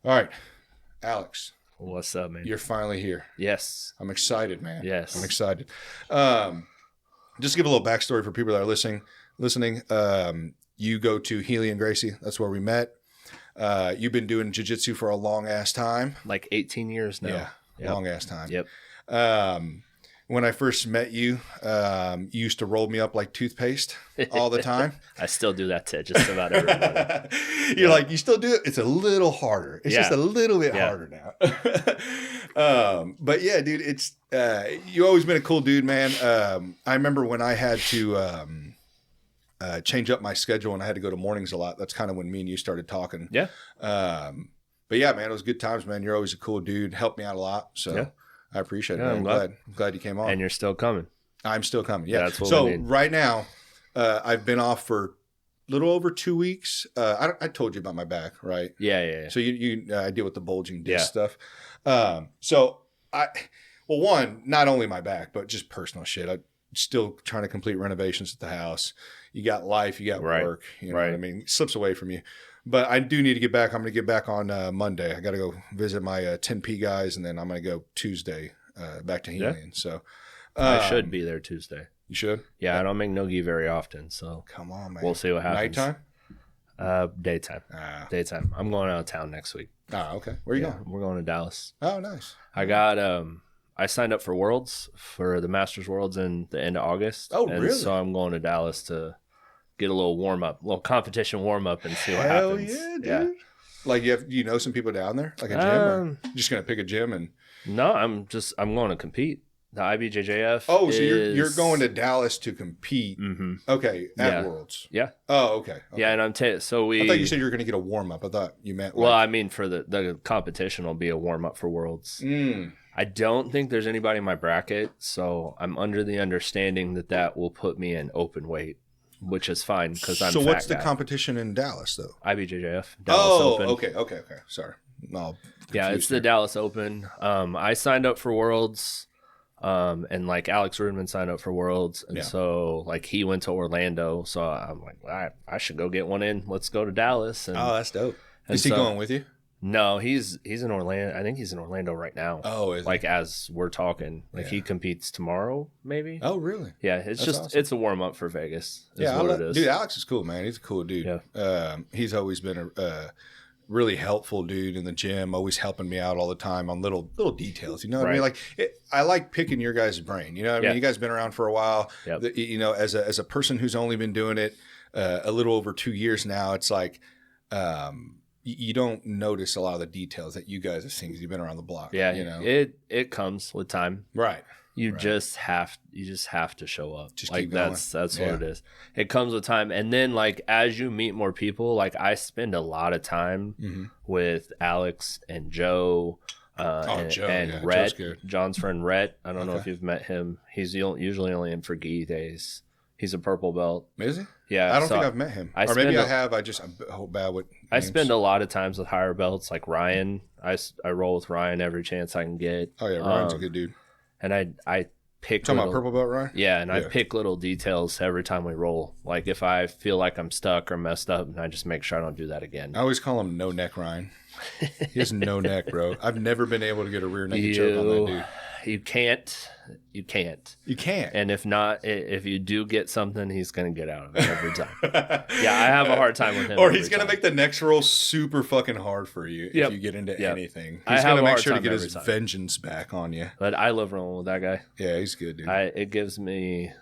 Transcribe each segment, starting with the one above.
All right, Alex, What's up, man? you're finally here. Yes. I'm excited, man. Yes. I'm excited. Just to give a little backstory for people that are listening. You go to Healy and Gracie. That's where we met. You've been doing jiu-jitsu for a long ass time. Like 18 years now. Yeah, Yep. long ass time. Yep. When I first met you, you used to roll me up like toothpaste all the time. I still do that to just about everybody. You're like, you still do it? It's a little harder. It's just a little bit Yeah. harder now. But yeah, dude, it's you always been a cool dude, man. I remember when I had to change up my schedule and I had to go to mornings a lot. That's kind of when me and you started talking. Yeah. But yeah, man, it was good times, man. You're always a cool dude. Helped me out a lot. So Yeah. I appreciate it, Yeah, man. I'm glad you came on. And you're still coming. I'm still coming. Yeah. That's what so we need. right now, I've been off for a little over 2 weeks. I told you about my back, right? Yeah. So I deal with the bulging disc Yeah. stuff. So one, not only my back, but just personal shit. I'm still trying to complete renovations at the house. You got life, you got Right. work. You know Right. what I mean? It slips away from you. But I do need to get back. I'm going to get back on Monday. I got to go visit my 10P guys, and then I'm going to go Tuesday back to Yeah. Helian. So I should be there Tuesday. You should? Yeah, I don't make no-gi very often, so Come on, man. we'll see what happens. Nighttime? Daytime. Ah, Daytime. I'm going out of town next week. okay. Where you going? We're going to Dallas. Oh, nice. I got I signed up for Worlds, for the Masters Worlds in the end of August. Oh, and really? So I'm going to Dallas to get a little warm up, a little competition warm up, and see what Hell happens. yeah, dude. Like you know some people down there, like a gym, or just gonna pick a gym and. No, I'm going to compete. The IBJJF. Oh, so you're going to Dallas to compete? Mm-hmm. Okay, at Yeah. Worlds. Yeah. Oh, okay. Yeah, and I thought you said you were going to get a warm up. I thought you meant. Well, I mean, for the competition will be a warm up for Worlds. I don't think there's anybody in my bracket, so I'm under the understanding that will put me in open weight, which is fine because I'm. So what's the guy. competition in Dallas though? IBJJF. Dallas Open. Okay. Sorry. No. Yeah, it's the Dallas Open. I signed up for Worlds, and like Alex Rudman signed up for Worlds, and so like he went to Orlando, so I'm like, I should go get one in. Let's go to Dallas. And, that's dope. and Is he going with you? No, he's in Orlando. I think he's in Orlando right now. Oh, is like as we're talking, like he competes tomorrow, maybe. Oh, really? Yeah, it's That's just awesome. It's a warm up for Vegas. Is what it is. Dude, Alex is cool, man. He's a cool dude. Yeah. He's always been a really helpful dude in the gym, always helping me out all the time on little details. You know what I mean? Like I like picking your guys' brain. You know what I mean? You guys been around for a while. Yep. You know, as a person who's only been doing it a little over 2 years now, it's like you don't notice a lot of the details that you guys have seen because you've been around the block. Yeah, you know, it comes with time. right. You just have to show up. Just like keep going. that's what it is. It comes with time, and then like as you meet more people, like I spend a lot of time with Alex and Joe, Joe, and Rhett, John's friend Rhett. I don't know if you've met him. He's usually only in for gi days. He's a purple belt. Is he? Yeah, I don't think I've met him. Or maybe I have. I'm bad with names. I spend a lot of times with higher belts, like Ryan. I roll with Ryan every chance I can get. Oh yeah, Ryan's a good dude. And I pick Talking about purple belt, Ryan? Yeah, and I pick little details every time we roll. Like if I feel like I'm stuck or messed up, and I just make sure I don't do that again. I always call him no neck Ryan. He has no neck, bro. I've never been able to get a rear naked choke on that dude. You can't. You can't. And if not, if you do get something, he's going to get out of it every time. Yeah, I have a hard time with him. Or he's going to make the next roll super fucking hard for you if you get into anything. He's going to make sure to get his vengeance back on you. But I love rolling with that guy. Yeah, he's good, dude. It gives me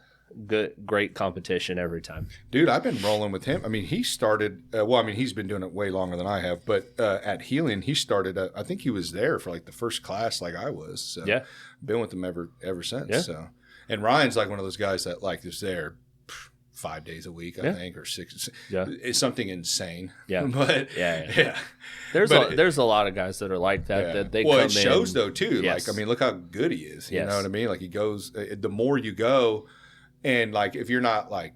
great competition every time. Dude, I've been rolling with him. I mean, he started, he's been doing it way longer than I have, but at Healing, he started, I think he was there for like the first class like I was. So yeah. Been with him ever since. Yeah. So, and Ryan's like one of those guys that like is there 5 days a week, I think, or 6. Yeah. It's something insane. Yeah. But yeah. There's a lot of guys that are like that, that they come in. Well, it shows though too. Yes. Like, I mean, look how good he is. You know what I mean? Like he goes, the more you go, and like, if you're not like,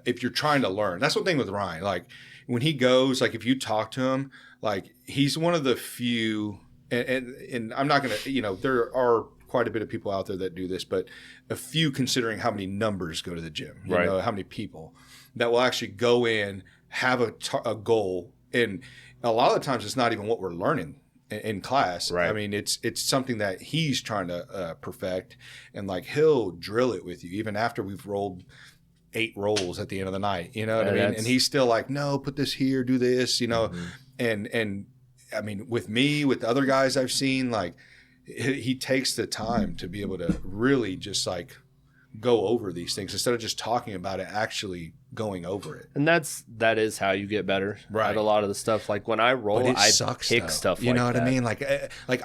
if you're trying to learn, that's one thing with Ryan. Like when he goes, like if you talk to him, like he's one of the few, and I'm not going to, there are quite a bit of people out there that do this, but a few considering how many numbers go to the gym, how many people that will actually go in, have a goal. And a lot of the times it's not even what we're learning in class. Right. I mean, it's something that he's trying to perfect, and like he'll drill it with you even after we've rolled 8 rolls at the end of the night. You know what I mean? And he's still like, no, put this here, do this. You know, and I mean, with me, with the other guys I've seen, like he takes the time to be able to really just like go over these things instead of just talking about it, actually going over it. And that is how you get better at a lot of the stuff. Like when I roll, I pick stuff. You know what I mean? Like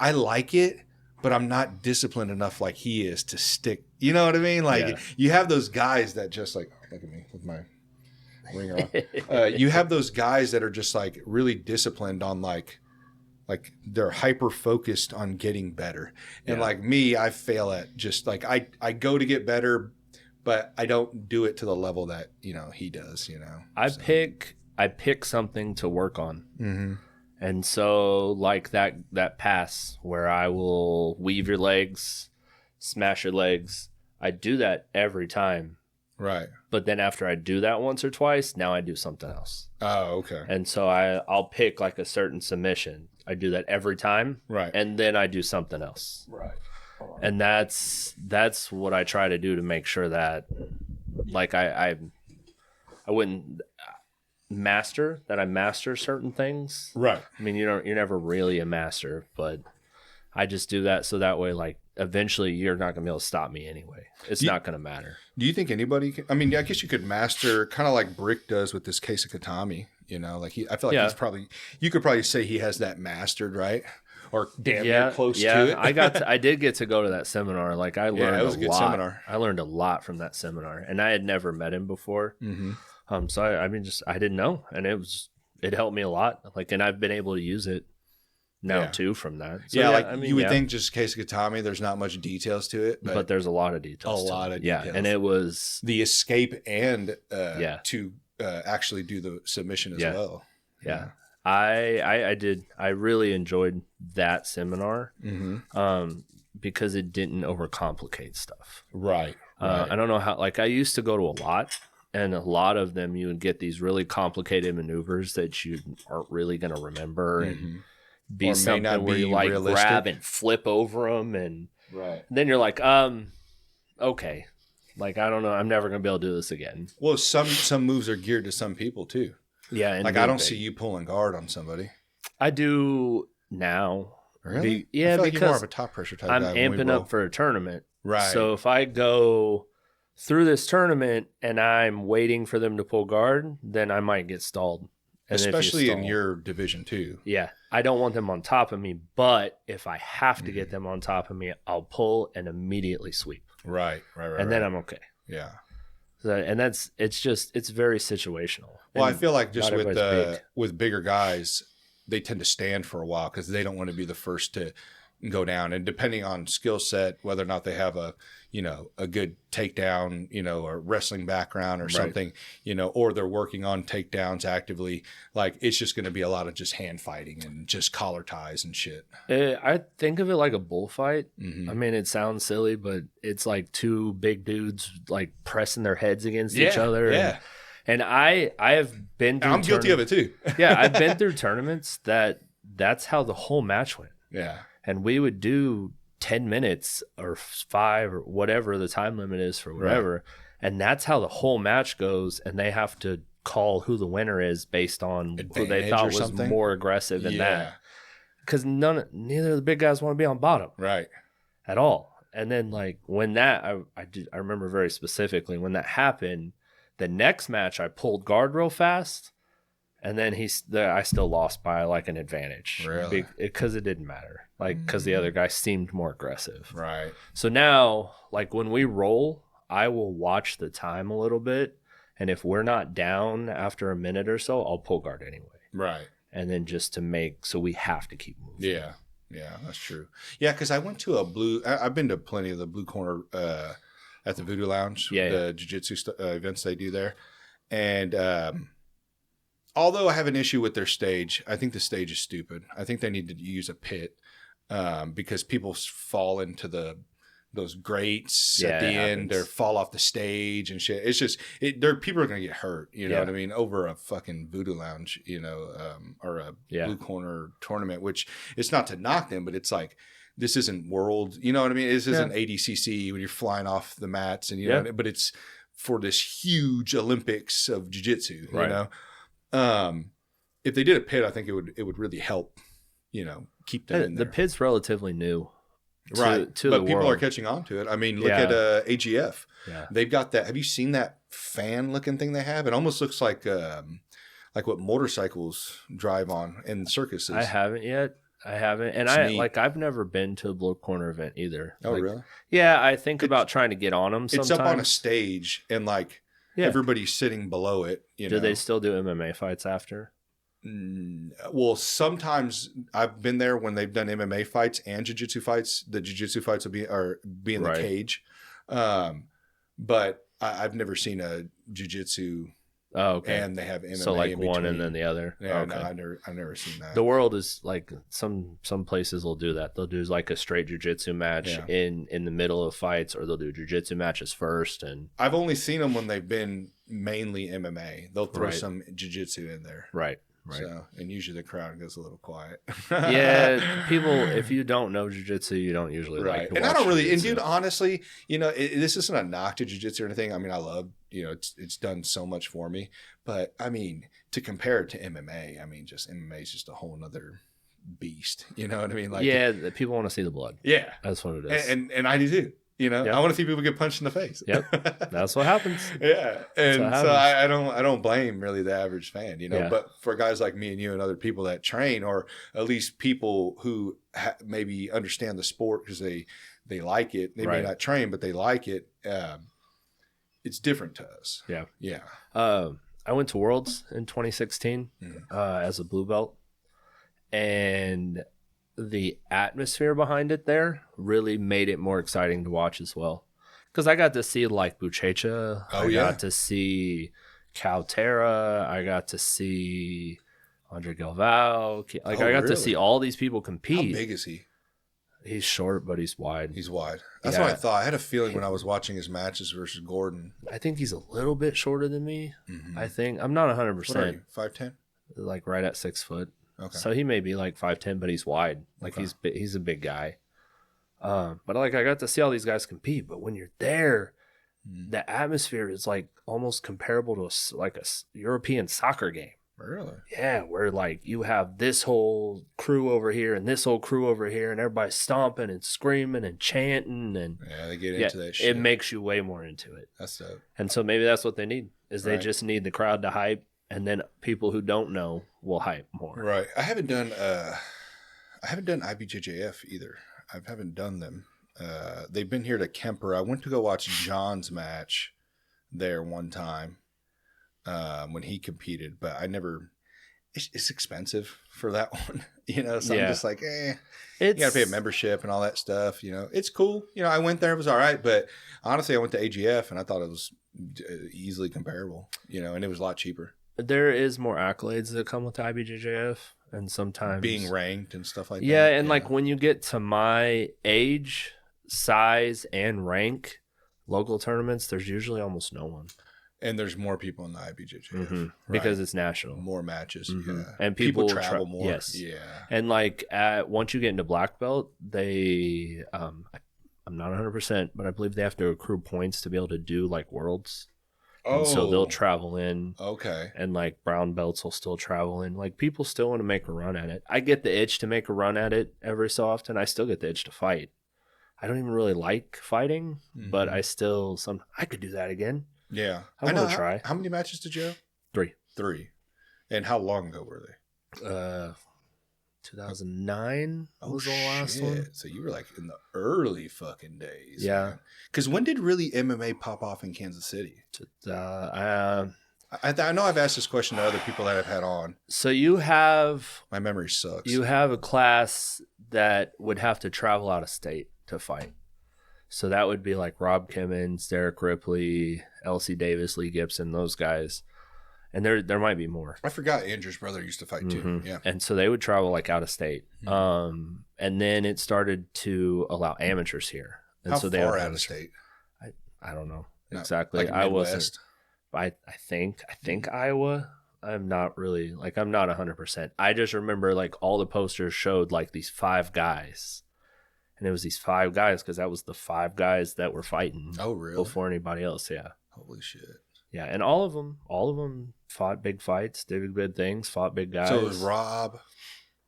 I like it, but I'm not disciplined enough like he is to stick. You know what I mean? Like you have those guys that just like, look at me with my ringer on. You have those guys that are just like really disciplined on like they're hyper focused on getting better. And like me, I fail at just like, I go to get better, but I don't do it to the level that, you know, he does, you know. I pick something to work on. Mm-hmm. And so like that pass where I will weave your legs, smash your legs, I do that every time. Right. But then after I do that once or twice, now I do something else. Oh, okay. And so I'll pick like a certain submission. I do that every time. Right. And then I do something else. Right. And that's what I try to do to make sure that like I wouldn't master certain things. Right. I mean, you're never really a master, but I just do that so that way, like, eventually you're not going to be able to stop me anyway. It's not going to matter. Do you think anybody can, I mean, I guess you could master kind of like Brick does with this case of Katami, you know, like I feel like he's probably, you could probably say he has that mastered, right? Or damn near close to it. I did get to go to that seminar. Like I learned it was a good lot. Seminar. I learned a lot from that seminar, and I had never met him before. Mm-hmm. So I mean, I didn't know, and it helped me a lot. Like, and I've been able to use it now too from that. So, I mean, you would think just case of Katami, there's not much details to it, but there's a lot of details. A lot of details. Yeah, and it was the escape and to actually do the submission as well. Yeah. I really enjoyed that seminar because it didn't overcomplicate stuff. Right. I don't know how, like I used to go to a lot, and a lot of them you would get these really complicated maneuvers that you aren't really going to remember and be or something where you like realistic. Grab and flip over them. And then you're like, okay, like, I don't know. I'm never going to be able to do this again. Well, some moves are geared to some people too. Yeah. Like I don't see you pulling guard on somebody. I do now. Really? Yeah, I feel like because you're more of a top pressure type I'm guy amping up for a tournament. Right. So if I go through this tournament and I'm waiting for them to pull guard, then I might get stalled. And especially in your division too. Yeah. I don't want them on top of me, but if I have to get them on top of me, I'll pull and immediately sweep. Right. And then I'm okay. Yeah. So, and it's very situational. Well, I feel like just with bigger guys, they tend to stand for a while because they don't want to be the first to go down. And depending on skill set, whether or not they have a good takedown, or wrestling background or something, or they're working on takedowns actively, like it's just going to be a lot of just hand fighting and just collar ties and shit. I think of it like a bullfight. I mean, it sounds silly, but it's like two big dudes like pressing their heads against each other. Yeah. And I have been through I'm guilty of it too. Yeah, I've been through tournaments that's how the whole match went. Yeah. And we would do 10 minutes or 5 or whatever the time limit is for whatever. Right. And that's how the whole match goes. And they have to call who the winner is based on who they thought was more aggressive than that. Because neither of the big guys want to be on bottom. Right. At all. And then like when that, I remember very specifically when that happened, the next match I pulled guard real fast. And then I still lost by like an advantage. Really? Because it didn't matter. Like, because the other guy seemed more aggressive. Right. So now, like when we roll, I will watch the time a little bit. And if we're not down after a minute or so, I'll pull guard anyway. Right. And then just to so we have to keep moving. Yeah. Yeah, that's true. Yeah, because I went to I've been to plenty of the Blue Corner at the Voodoo Lounge, the jiu-jitsu events they do there. And although I have an issue with their stage, I think the stage is stupid. I think they need to use a pit because people fall into the those grates Yeah, at the it end or happens. fall off the stage and shit. It's just people are gonna get hurt. You know what I mean? Over a fucking voodoo lounge, or a blue corner tournament. Which it's not to knock them, but it's like this isn't world. You know what I mean? This isn't ADCC when you're flying off the mats and you know. But it's for this huge Olympics of jiu-jitsu. Right. You know, if they did a pit, I think it would really help. You know, keep them in there. The pit's relatively new. Right. To but the people world. are catching on to it. I mean, look at AGF. Yeah. They've got that. Have you seen that fan looking thing they have? It almost looks like what motorcycles drive on in circuses. I haven't yet. And I've never been to a blue corner event either. Oh, really? Yeah, I think about trying to get on them sometimes. It's up on a stage and everybody's sitting below it. Do they still do MMA fights after? Well, sometimes I've been there when they've done MMA fights and jiu-jitsu fights. The jiu-jitsu fights will be in the cage. But I've never seen a jiu-jitsu and they have MMA. So like in one between. and then the other. Yeah, okay. no, I've never seen that. The world is like some places will do that. They'll do like a straight jiu-jitsu match in the middle of fights, or they'll do jiu-jitsu matches first. And I've only seen them when they've been mainly MMA. They'll throw some jiu-jitsu in there. Right. So, and usually the crowd goes a little quiet. Yeah, people, if you don't know jiu-jitsu, you don't usually like to and I don't really, jiu-jitsu. and dude, honestly, this isn't a knock to jiu-jitsu or anything. I mean, I love, it's done so much for me, but I mean, to compare it to MMA, I mean, just MMA is just a whole nother beast. You know what I mean? Like, people want to see the blood. Yeah. That's what it is. And I do too. I want to see people get punched in the face. Yep, that's what happens. Yeah, and so I don't blame really the average fan, But for guys like me and you and other people that train, or at least people who maybe understand the sport because they like it, they may not train, but they like it. It's different to us. Yeah. I went to Worlds in 2016 as a blue belt, and the atmosphere behind it there really made it more exciting to watch as well. Because I got to see like Buchecha. I got to see Caltera. I got to see Andre Galvao. I got to see all these people compete. How big is he? He's short, but he's wide. He's wide. That's what I thought. I had a feeling when I was watching his matches versus Gordon. I think he's a little bit shorter than me. I think. I'm not 100%. What are you, 5'10"? Like right at 6 foot. Okay. So he may be like 5'10", but he's wide. Like he's a big guy. But like I got to see all these guys compete. But when you're there, the atmosphere is like almost comparable to a European soccer game. Really? Yeah, where like you have this whole crew over here and this whole crew over here, and everybody's stomping and screaming and chanting, and they get into that shit. It makes you way more into it. That's dope. And so maybe that's what they need is they just need the crowd to hype. And then people who don't know will hype more. Right. I haven't done IBJJF either. I haven't done them. They've been here to Kemper. I went to go watch John's match there one time when he competed, but I never. It's expensive for that one, So I'm just like, you got to pay a membership and all that stuff. It's cool. I went there, it was all right, but honestly, I went to AGF and I thought it was easily comparable. And it was a lot cheaper. There is more accolades that come with IBJJF, and sometimes being ranked and stuff like that. Yeah, and like when you get to my age, size, and rank, local tournaments, there's usually almost no one. And there's more people in the IBJJF because it's national. More matches, and people travel more. Yes, yeah. And like once you get into black belt, they I'm not 100%, but I believe they have to accrue points to be able to do like worlds. And so they'll travel in. Okay. And like brown belts will still travel in. Like people still want to make a run at it. I get the itch to make a run at it every so often. I still get the itch to fight. I don't even really like fighting, but I could do that again. Yeah. I want to try. How many matches did you have? 3. And how long ago were they? 2009 was the last one. So you were like in the early fucking days. Yeah. Because when did really MMA pop off in Kansas City? I know I've asked this question to other people that I've had on. So you have... My memory sucks. You have a class that would have to travel out of state to fight. So that would be like Rob Kimmons, Derek Ripley, L.C. Davis, Lee Gibson, those guys. And there might be more. I forgot Andrew's brother used to fight too. Yeah. And so they would travel like out of state. And then it started to allow amateurs here. And How so far out of state? I don't know Like exactly. I wasn't. Midwest? I think Iowa. I'm not really like I'm not 100%. I just remember like all the posters showed like these 5 guys, and it was these 5 guys because that was the 5 guys that were fighting. Oh, really? Before anybody else, yeah. Holy shit! Yeah, and all of them fought big fights, did good things, fought big guys. So it was Rob,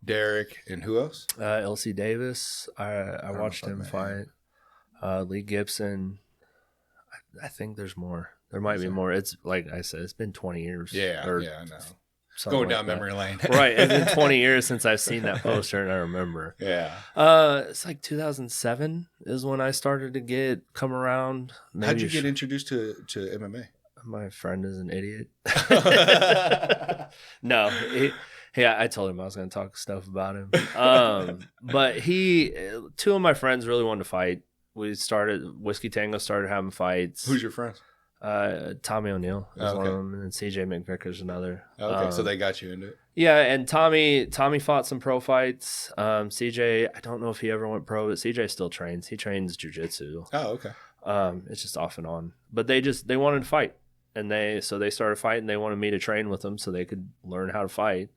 Derek, and who else? LC Davis. I watched him fight. Lee Gibson. I think there's more. There might be more. It's like I said, it's been 20 years. Yeah, I know. Going Like down memory lane. Right. It's been 20 years since I've seen that poster and I remember. Yeah. It's like 2007 is when I started to come around. How'd you get introduced to MMA? My friend is an idiot. No. I told him I was going to talk stuff about him. But 2 of my friends really wanted to fight. Whiskey Tango started having fights. Who's your friends? Tommy O'Neill is one of them, and then CJ McVicker's another. Okay, so they got you into it. Yeah, and Tommy fought some pro fights. CJ, I don't know if he ever went pro, but CJ still trains. He trains jiu-jitsu. Oh, okay. It's just off and on. But they wanted to fight, and they started fighting. They wanted me to train with them so they could learn how to fight.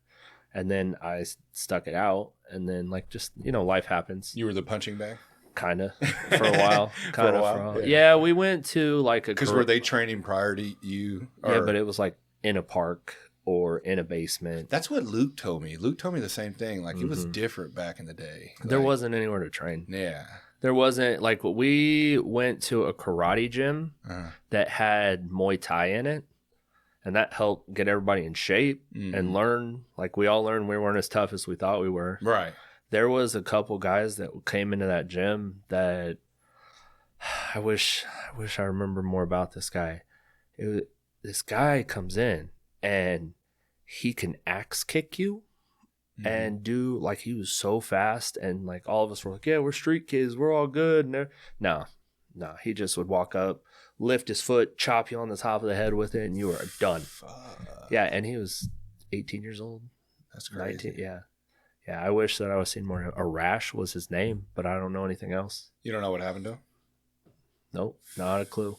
And then I stuck it out, and then life happens. You were the punching bag? Kind of for a while. Yeah, we went to because were they training prior to you? Yeah, but it was like in a park or in a basement. That's what Luke told me. Luke told me the same thing. Like, it was different back in the day. There wasn't anywhere to train. Yeah. There wasn't, like, we went to a karate gym that had Muay Thai in it, and that helped get everybody in shape and learn. Like, we all learned we weren't as tough as we thought we were. Right. There was a couple guys that came into that gym that I wish I remember more about this guy. This guy comes in and he can axe kick you and do, like, he was so fast, and like all of us were like, yeah, we're street kids, we're all good. And no, he just would walk up, lift his foot, chop you on the top of the head with it, and you were done. Yeah, and he was 18 years old. That's crazy. 19, yeah. Yeah, I wish that I was seeing more. Arash was his name, but I don't know anything else. You don't know what happened to him? Nope, not a clue.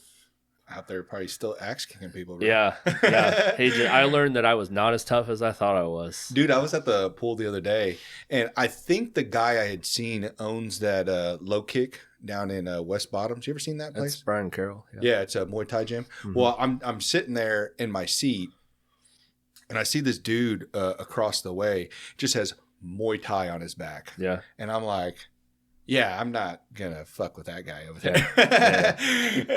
Out there probably still axe kicking people, bro. Yeah. I learned that I was not as tough as I thought I was. Dude, I was at the pool the other day, and I think the guy I had seen owns that Low Kick down in West Bottoms. You ever seen that place? That's Brian Carroll. Yeah, it's a Muay Thai gym. Mm-hmm. Well, I'm sitting there in my seat, and I see this dude across the way, just has Muay Thai on his back. Yeah. And I'm like, yeah, I'm not going to fuck with that guy over there.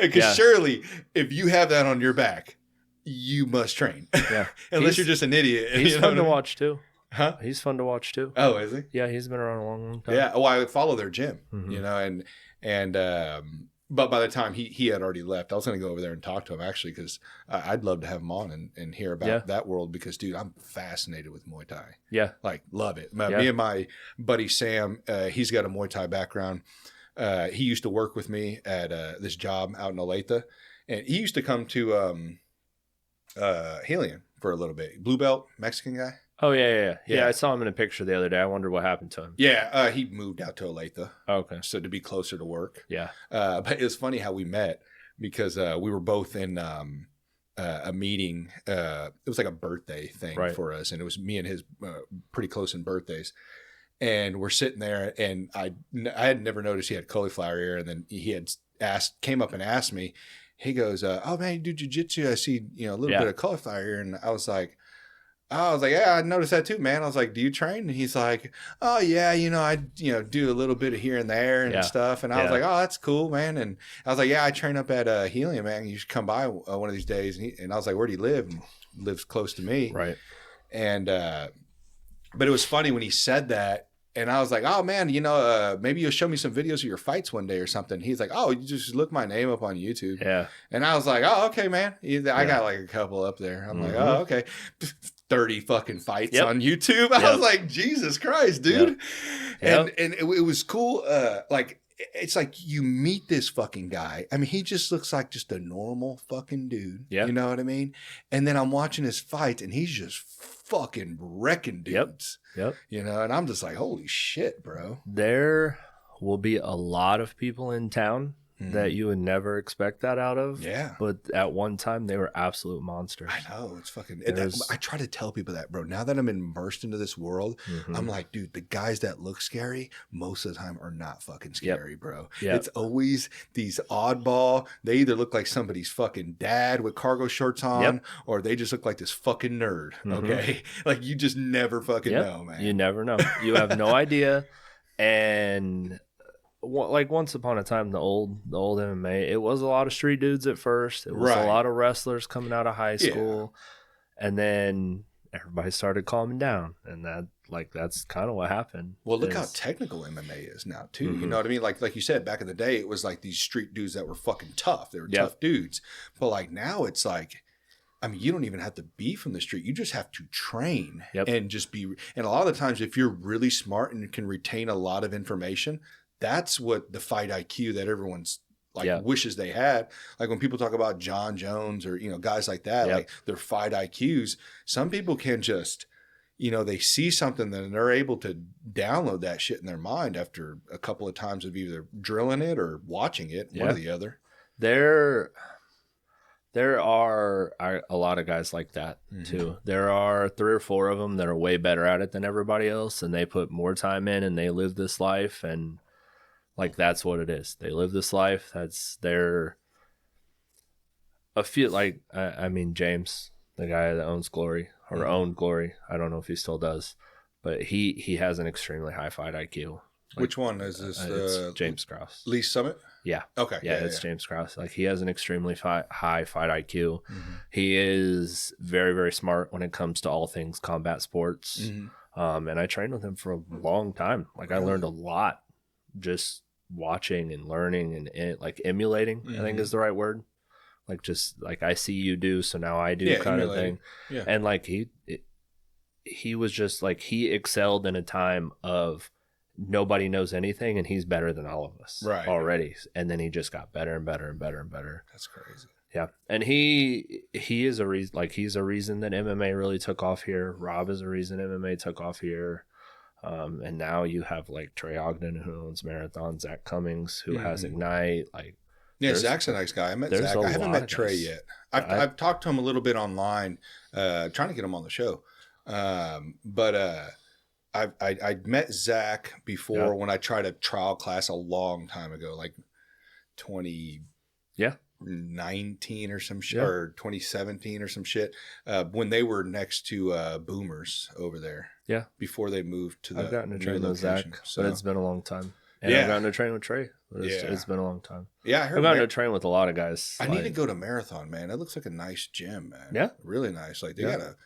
Because surely if you have that on your back, you must train. Yeah. Unless you're just an idiot. He's fun to watch too. Huh? He's fun to watch too. Oh, is he? Yeah, he's been around a long time. Yeah. Well, I would follow their gym, and but by the time he had already left, I was going to go over there and talk to him, actually, because I'd love to have him on and hear about that world, because, dude, I'm fascinated with Muay Thai. Yeah. Like, love it. Me and my buddy Sam, he's got a Muay Thai background. He used to work with me at this job out in Olathe, and he used to come to Helium for a little bit. Blue belt, Mexican guy. Oh, yeah. I saw him in a picture the other day. I wonder what happened to him. Yeah, he moved out to Olathe. Oh, okay. So to be closer to work. Yeah. But it was funny how we met, because we were both in a meeting. It was like a birthday thing for us, and it was me and his pretty close in birthdays. And we're sitting there, and I had never noticed he had cauliflower ear, and then he had came up and asked me. He goes, "Oh man, you do jiu-jitsu? I see a little bit of cauliflower ear," and I was like, yeah, I noticed that too, man. I was like, do you train? And he's like, oh yeah, I do a little bit of here and there and stuff. And I was like, oh, that's cool, man. And I was like, yeah, I train up at Helium, man. You should come by one of these days. And I was like, where do you live? And he lives close to me. Right. And but it was funny when he said that. And I was like, oh, man, maybe you'll show me some videos of your fights one day or something. He's like, oh, you just look my name up on YouTube. Yeah. And I was like, oh, okay, man. I got like a couple up there. I'm like, oh, okay. 30 fucking fights on YouTube. I was like, Jesus Christ, dude. Yep. And it was cool. Like, it's like you meet this fucking guy. I mean, he just looks like just a normal fucking dude. Yeah. You know what I mean? And then I'm watching his fights, and he's just fucking wrecking dudes. Yep. And I'm just like, holy shit, bro. There will be a lot of people in town that you would never expect that out of. Yeah. But at one time, they were absolute monsters. I know. It's fucking... I try to tell people that, bro. Now that I'm immersed into this world, I'm like, dude, the guys that look scary, most of the time are not fucking scary, bro. Yep. It's always these oddball. They either look like somebody's fucking dad with cargo shorts on, or they just look like this fucking nerd, okay? Like, you just never fucking know, man. You never know. You have no idea. And... like once upon a time, the old MMA, it was a lot of street dudes at first. It was a lot of wrestlers coming out of high school, and then everybody started calming down, and that's kind of what happened. Well, look how technical MMA is now too. You know what I mean? Like you said, back in the day, it was like these street dudes that were fucking tough. They were tough dudes, but like now it's like, I mean, you don't even have to be from the street. You just have to train and just be. And a lot of the times, if you're really smart and can retain a lot of information, that's what the fight IQ that everyone's like wishes they had. Like when people talk about John Jones or, you know, guys like that, like their fight IQs, some people can just, you know, they see something and they're able to download that shit in their mind after a couple of times of either drilling it or watching it, one or the other. There are a lot of guys like that too. There are 3 or 4 of them that are way better at it than everybody else, and they put more time in and they live this life, and like, that's what it is. They live this life. That's their... I mean, James, the guy that owns Glory, or owned Glory, I don't know if he still does, but he has an extremely high fight IQ. Like, which one is this? It's James Krause. Lee Summit? Yeah. Okay. Yeah, it's James Krause. Like, he has an extremely high fight IQ. He is very, very smart when it comes to all things combat sports. And I trained with him for a long time. Like, I learned a lot just watching and learning and like emulating, I think is the right word. Like, just like, I see you do, so now I do kind of thing. Yeah. And like he was just like, he excelled in a time of nobody knows anything and he's better than all of us already. And then he just got better and better and better and better. That's crazy. Yeah. And he is a reason, like, he's a reason that MMA really took off here. Rob is a reason MMA took off here. And now you have like Trey Ogden, who owns Marathon, Zach Cummings, who has Ignite. Like, Zach's a nice guy. I met Zach. I haven't met Trey yet. I've talked to him a little bit online, trying to get him on the show. But I met Zach before when I tried a trial class a long time ago, like 2019 or some shit, or 2017 or some shit, when they were next to Boomers over there. Yeah. Before they moved to the I've gotten to train with Zach, but it's been a long time. And I've gotten to train with Trey, but it's been a long time. Yeah, I heard. I've gotten to train with a lot of guys. I need to go to Marathon, man. It looks like a nice gym, man. Yeah. Really nice. Like, they got a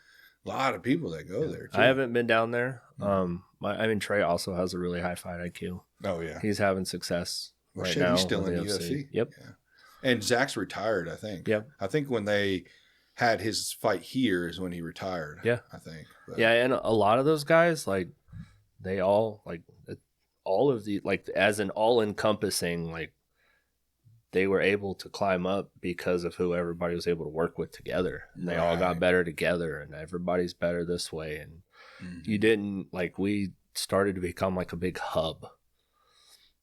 lot of people that go there, too. I haven't been down there. I mean, Trey also has a really high fight IQ. Oh, yeah. He's having success now. He's still in the UFC. Yep. Yeah. And Zach's retired, I think. Yep. I think when they had his fight here is when he retired. Yeah. I think. But. Yeah, and a lot of those guys, like, they all, like, all of the, like, as an all-encompassing, like, they were able to climb up because of who everybody was able to work with together. And they all got better together, and everybody's better this way. And you didn't, like, we started to become like a big hub.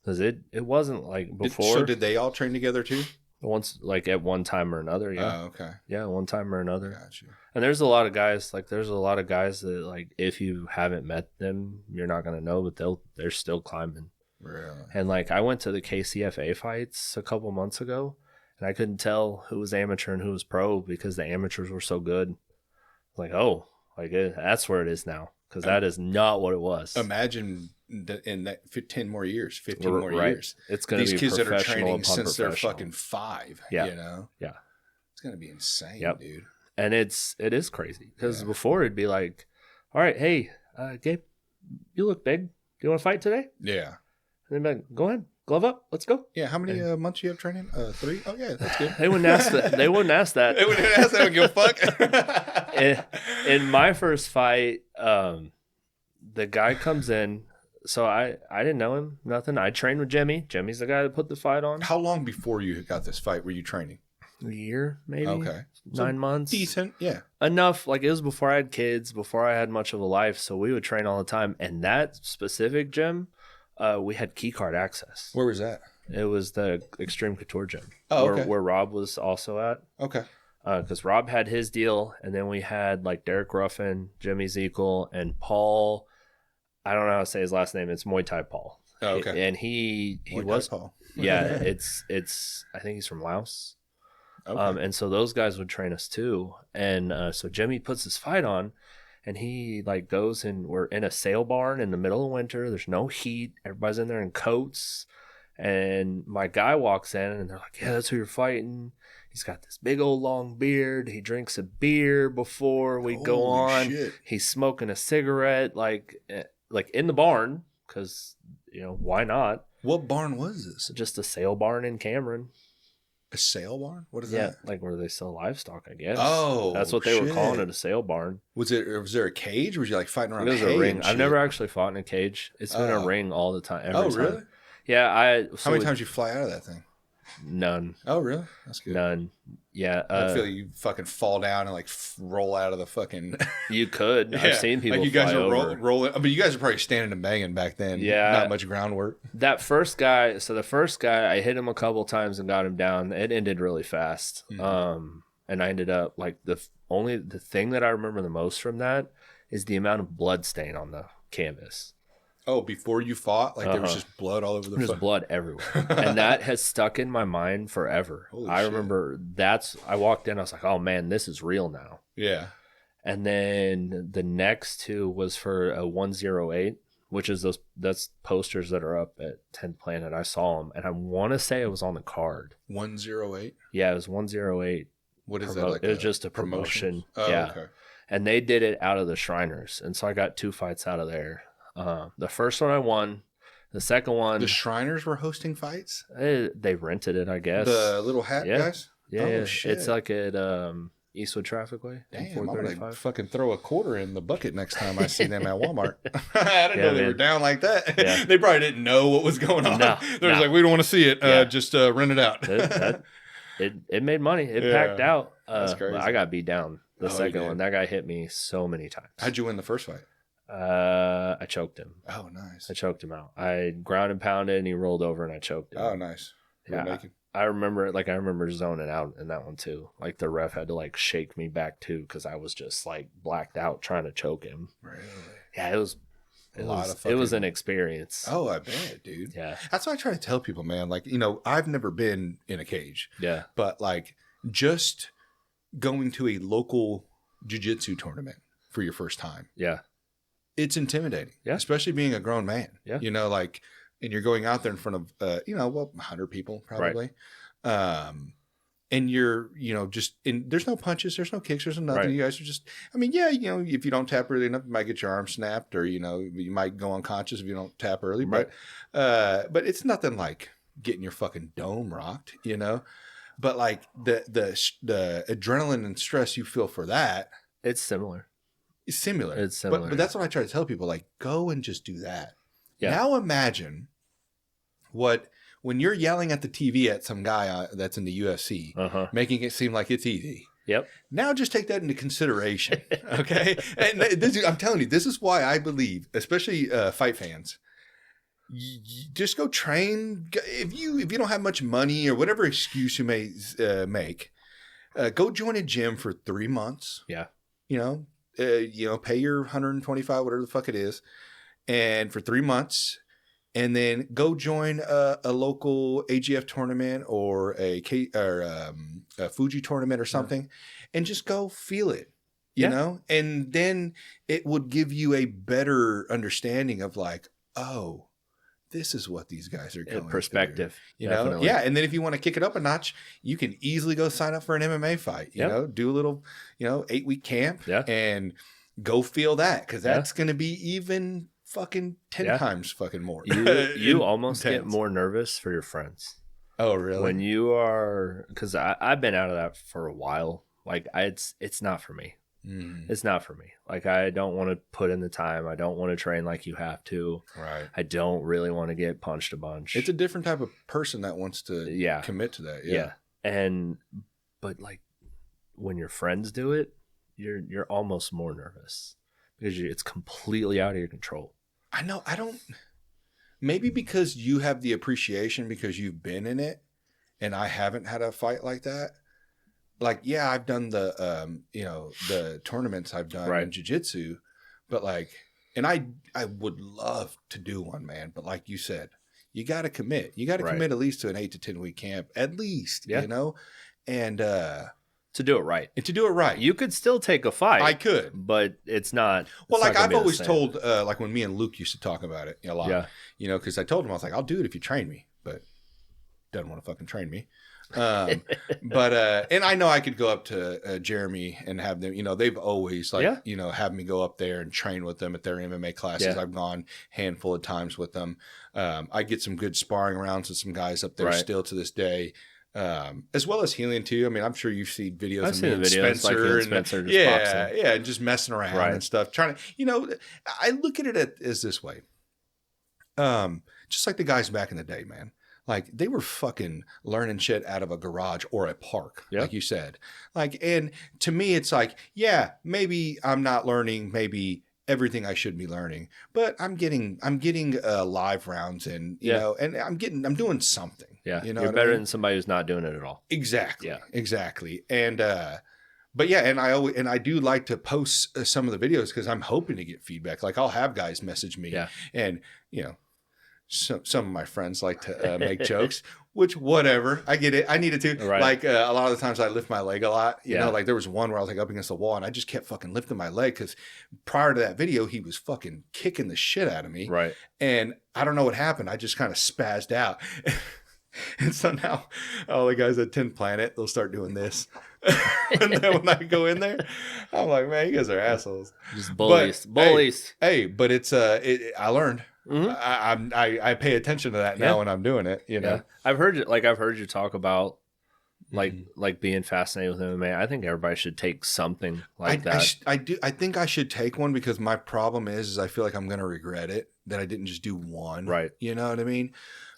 Because it wasn't like before. So did they all train together too? Once, like, at one time or another, yeah. Oh, okay. Yeah, one time or another. Gotcha. And there's a lot of guys, that, like, if you haven't met them, you're not going to know, but they're still climbing. Really? And, like, I went to the KCFA fights a couple months ago, and I couldn't tell who was amateur and who was pro because the amateurs were so good. Like, oh, like, that's where it is now, because that is not what it was. Imagine in that 15 more years. It's going to be these kids that are professional training since they're fucking 5. Yeah. You know? Yeah. It's going to be insane, dude. And it is crazy because before it'd be like, all right, hey, Gabe, you look big. Do you want to fight today? Yeah. And they'd be like, go ahead, glove up, let's go. Yeah. How many months you have training? 3? Oh, yeah, that's good. They wouldn't ask that. They wouldn't ask that. They wouldn't ask that. They wouldn't give a fuck. In my first fight, the guy comes in. So I didn't know him, nothing. I trained with Jimmy. Jimmy's the guy that put the fight on. How long before you got this fight were you training? A year, maybe. Okay. 9 months. Decent, yeah. Enough. Like, it was before I had kids, before I had much of a life, so we would train all the time. And that specific gym, We had key card access. Where was that? It was the Extreme Couture gym. Oh, okay. Where Rob was also at. Okay. Because Rob had his deal, and then we had like Derek Ruffin, Jimmy Zekel, and Paul. I don't know how to say his last name. It's Muay Thai Paul. Oh, okay. And he Muay was Thai Paul. Yeah, it's I think he's from Laos. Okay. And so those guys would train us too. And so Jimmy puts his fight on, and he like goes, and we're in a sale barn in the middle of winter. There's no heat. Everybody's in there in coats. And my guy walks in, and they're like, "Yeah, that's who you're fighting." He's got this big old long beard. He drinks a beer before we go on. Shit. He's smoking a cigarette, like in the barn, because why not? What barn was this? Just a sale barn in Cameron. A sale barn? What is that? Yeah, like where they sell livestock, I guess. Oh, that's what they were calling it, a sale barn. Was there a cage? Or was you like fighting around? It was a ring. I've never actually fought in a cage. It's been a ring all the time. Every time. Really? Yeah. How many times you fly out of that thing? None. Oh, really? That's good. None. Yeah. I feel you fucking fall down and like roll out of the fucking. You could. Yeah. I've seen people. Like you guys fly are over. rolling. I mean, you guys are probably standing and banging back then. Yeah. Not much groundwork. That first guy. So the first guy, I hit him a couple times and got him down. It ended really fast. Mm-hmm. And I ended up like the thing that I remember the most from that is the amount of blood stain on the canvas. Oh, before you fought? Like there was just blood all over the There's blood everywhere. And that has stuck in my mind forever. I remember I walked in, I was like, oh man, this is real now. Yeah. And then the next two was for a 108, which is that's posters that are up at 10th Planet. I saw them, and I want to say it was on the card. 108? Yeah, it was 108. What is that? Like it was just a promotion. Oh, yeah. Okay. And they did it out of the Shriners. And so I got 2 fights out of there. The first one I won. The second one, the Shriners were hosting fights. They rented it, I guess. The little hat guys. Yeah, oh, shit. It's like at Eastwood Trafficway. Damn, I'm gonna fucking throw a quarter in the bucket next time I see them at Walmart. I didn't know they were down like that. Yeah. They probably didn't know what was going on. They're just like, we don't want to see it. Just rent it out. It made money. It packed out. That's crazy. I got beat down the second one. That guy hit me so many times. How'd you win the first fight? I choked him. Oh, nice. I choked him out. I ground and pounded, and he rolled over, and I choked him. Oh, nice. I remember zoning out in that one too. Like the ref had to like shake me back too because I was just like blacked out trying to choke him. Really? Yeah, it was an experience. Oh, I bet, dude. Yeah. That's what I try to tell people, man. Like, I've never been in a cage. Yeah. But like just going to a local jiu-jitsu tournament for your first time. Yeah. It's intimidating. Yeah. Especially being a grown man. Yeah. And you're going out there in front of, 100 people probably. Right. And you're, there's no punches, there's no kicks, there's nothing. Right. You guys are just, if you don't tap early enough, you might get your arm snapped or, you might go unconscious if you don't tap early. Right. But it's nothing like getting your fucking dome rocked, But like the adrenaline and stress you feel for that. It's similar. It's similar. But that's what I try to tell people, like, go and just do that. Yeah. Now imagine when you're yelling at the TV at some guy that's in the UFC, making it seem like it's easy. Yep. Now just take that into consideration, okay? And I'm telling you, this is why I believe, especially fight fans, you just go train. If you don't have much money or whatever excuse you may make, go join a gym for 3 months. Yeah. Pay your $125, whatever the fuck it is, and for 3 months, and then go join a local AGF tournament or a Fuji tournament or something, and just go feel it, you know? And then it would give you a better understanding of like, oh, this is what these guys are going perspective, through, Definitely. Yeah. And then if you want to kick it up a notch, you can easily go sign up for an MMA fight, do a little, 8-week camp and go feel that. Cause that's going to be even fucking 10 times fucking more. You almost get more nervous for your friends. Oh, really? When you are, cause I've been out of that for a while. Like it's not for me. It's not for me. Like, I don't want to put in the time. I don't want to train like you have to. Right. I don't really want to get punched a bunch. It's a different type of person that wants to commit to that. Yeah. But like when your friends do it, you're almost more nervous because it's completely out of your control. I know. maybe because you have the appreciation because you've been in it and I haven't had a fight like that. Like, yeah, I've done the, the tournaments I've done in jiu-jitsu, but like, and I would love to do one, man. But like you said, you got to commit. You got to commit at least to an 8 to 10 week camp, at least, and to do it right. And to do it right. You could still take a fight. I could. But it's not. Well, like I've always told, like when me and Luke used to talk about it a lot, because I told him, I was like, I'll do it if you train me, but doesn't want to fucking train me. But and I know I could go up to Jeremy and have them, they've always have me go up there and train with them at their MMA classes. I've gone handful of times with them. I get some good sparring rounds with some guys up there still to this day. As well as healing too. I mean, I'm sure you've seen videos of me and Spencer, Spencer just boxing. and just messing around and stuff. Trying to, I look at it as this way. Just like the guys back in the day, man. Like they were fucking learning shit out of a garage or a park, like you said. Like, and to me, it's like, yeah, maybe I'm not learning maybe everything I should be learning, but I'm getting live rounds and you know, and I'm doing something. Yeah, you're better than somebody who's not doing it at all. Exactly. Yeah, exactly. And but yeah, and I do like to post some of the videos because I'm hoping to get feedback. Like I'll have guys message me, and some of my friends like to make jokes. Which, whatever, I get it. I needed to. Right. Like a lot of the times I lift my leg a lot. You know, like there was one where I was like up against the wall and I just kept fucking lifting my leg because prior to that video, he was fucking kicking the shit out of me. Right. And I don't know what happened. I just kind of spazzed out. And so now all the guys at 10 Planet, they'll start doing this. And then when I go in there, I'm like, man, you guys are assholes. Just bullies. But, bullies. Hey, but it's I learned. Mm-hmm. I pay attention to that now when I'm doing it. You know, I've heard you talk about like being fascinated with MMA. I think everybody should take something like that. I think I should take one because my problem is I feel like I'm going to regret it that I didn't just do one. Right. You know what I mean?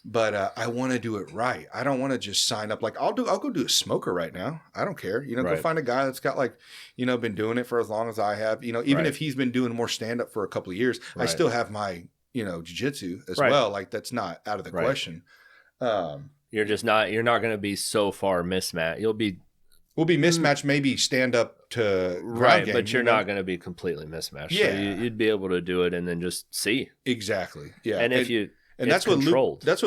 But I want to do it right. I don't want to just sign up. Like I'll go do a smoker right now. I don't care. Go find a guy that's got been doing it for as long as I have. Even if he's been doing more stand up for a couple of years, I still have my jiu-jitsu as well. Like that's not out of the question. You're not going to be so far mismatched. We'll be mismatched, maybe stand up to ground game, but you're not going to be completely mismatched. Yeah. So you'd be able to do it and then just see. Exactly. Yeah. And that's what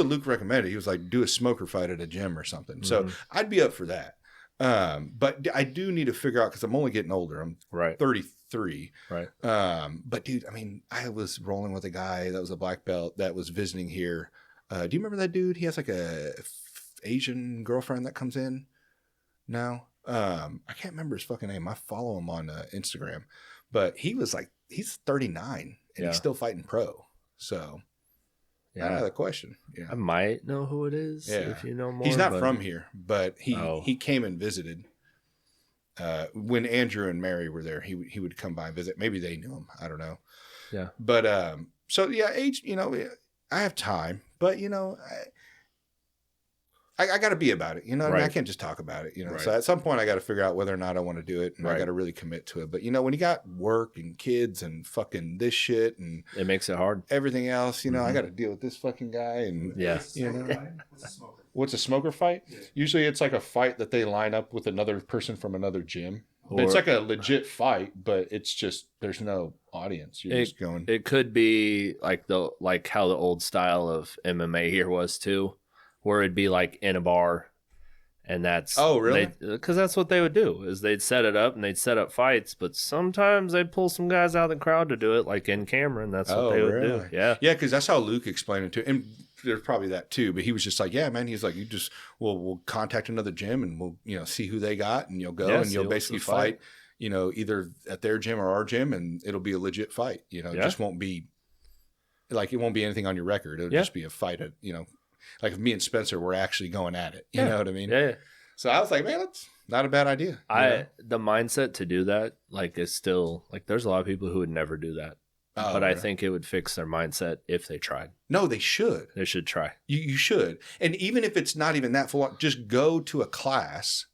Luke recommended. He was like, do a smoker fight at a gym or something. Mm-hmm. So I'd be up for that. But I do need to figure out because I'm only getting older. I'm 33. Right. But dude, I mean, I was rolling with a guy that was a black belt that was visiting here. Do you remember that dude? He has like a Asian girlfriend that comes in now. I can't remember his fucking name. I follow him on Instagram, but he's 39 and he's still fighting pro. So out of the question. Yeah. I might know who it is if you know more. He's not from here, but he came and visited. When Andrew and Mary were there, he would come by and visit. Maybe they knew him. I don't know. Yeah. But age, I have time, but I got to be about it. I mean, I can't just talk about it. So at some point I got to figure out whether or not I want to do it, and I got to really commit to it. But when you got work and kids and fucking this shit and it makes it hard. Everything else, I got to deal with this fucking guy and What's a smoker fight? Yeah. Usually it's like a fight that they line up with another person from another gym. It's like a legit fight, but it's just there's no audience. You're just going. It could be like how the old style of MMA here was too, where it'd be like in a bar, and that's really because that's what they would do is they'd set it up and they'd set up fights, but sometimes they'd pull some guys out of the crowd to do it like in camera, and that's what they would do. Yeah, because that's how Luke explained it to him. There's probably that too, but he was just like, yeah, man. He's like, we'll contact another gym and we'll, see who they got and you'll go and you'll basically fight, either at their gym or our gym and it'll be a legit fight. It just won't be like, it won't be anything on your record. It'll just be a fight at, like if me and Spencer were actually going at it, you know what I mean? Yeah. So I was like, man, that's not a bad idea. The mindset to do that, is still there's a lot of people who would never do that. But I think it would fix their mindset if they tried. No, they should. They should try. You should. And even if it's not even that full on, just go to a class,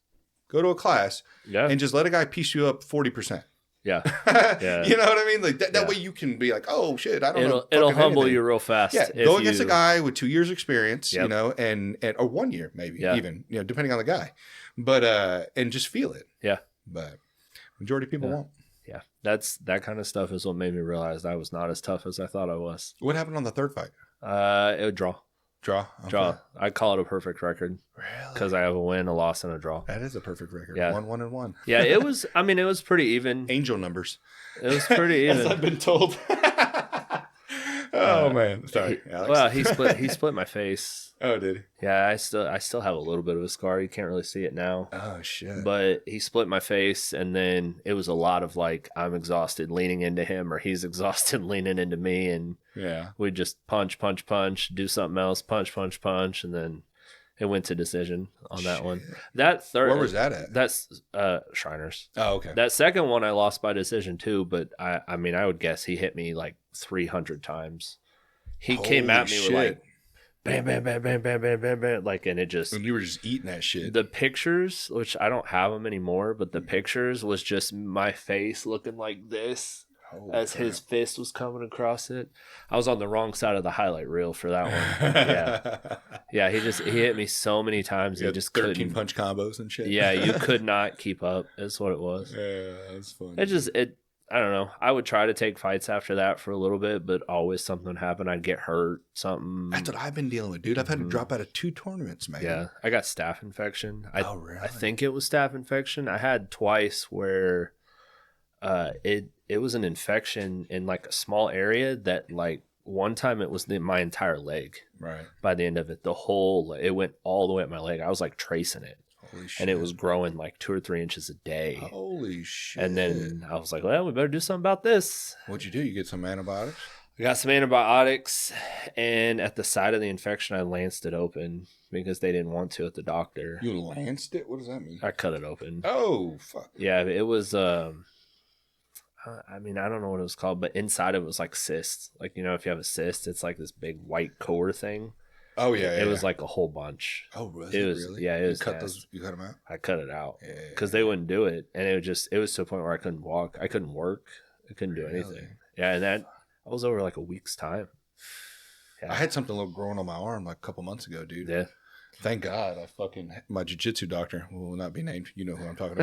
and just let a guy piece you up 40%. Yeah. You know what I mean? Like that way you can be like, oh shit, I don't know. It'll humble you real fast. Yeah, go against a guy with 2 years experience, Yep. you know, and or 1 year maybe even, you know, depending on the guy. But and just feel it. Yeah. But majority of people won't. Yeah. That kind of stuff is what made me realize I was not as tough as I thought I was. What happened on the third fight? It would draw. Draw. Okay. Draw. I call it a perfect record. Really? Because I have a win, a loss, and a draw. That is a perfect record. Yeah. 1-1-1. Yeah, it was. I mean, it was pretty even. Angel numbers. It was pretty even. As I've been told. Oh man, sorry. Alex. Well, he split my face. Oh, did he? Yeah, I still have a little bit of a scar. You can't really see it now. Oh shit. But he split my face, and then it was a lot of like I'm exhausted leaning into him, or he's exhausted leaning into me, and we just punch, do something else, punch, and then it went to decision on that one. That third, where was that at? That's Shriners. Oh, okay. That second one I lost by decision too, but I mean I would guess he hit me like 300 times. He came at me with like bam, bam, bam, bam, bam, bam, bam, bam, like, and it just. And you were just eating that shit. The pictures, which I don't have them anymore, but the pictures was just my face looking like this as his fist was coming across it. I was on the wrong side of the highlight reel for that one. Yeah. He hit me so many times. He just 13 punch combos and shit. Yeah, you could not keep up. That's what it was. Yeah, that's funny. I don't know. I would try to take fights after that for a little bit, but always something would happen. I'd get hurt, something. That's what I've been dealing with, dude. I've had to drop out of 2 tournaments, man. Yeah. I got staph infection. Oh, really? I think it was staph infection. I had twice where it was an infection in like a small area that like one time it was my entire leg. Right. By the end of it, it went all the way up my leg. I was like tracing it. Holy shit. And it was growing like 2 or 3 inches a day. Holy shit. And then I was like, well, we better do something about this. What'd you do? You get some antibiotics? I got some antibiotics, and at the site of the infection, I lanced it open because they didn't want to at the doctor. You lanced it? What does that mean? I cut it open. Oh, fuck. Yeah, it was, I mean, I don't know what it was called, but inside of it was like cysts. Like, you know, if you have a cyst, it's like this big white core thing. Oh, yeah. It was like a whole bunch. Oh, really? Yeah, it was. You cut them out? I cut it out because they wouldn't do it. And it was to a point where I couldn't walk. I couldn't work. I couldn't do anything. Yeah, and that I was over like a week's time. Yeah. I had something little growing on my arm like a couple months ago, dude. Yeah. Thank God my jiu-jitsu doctor, who will not be named, you know who I'm talking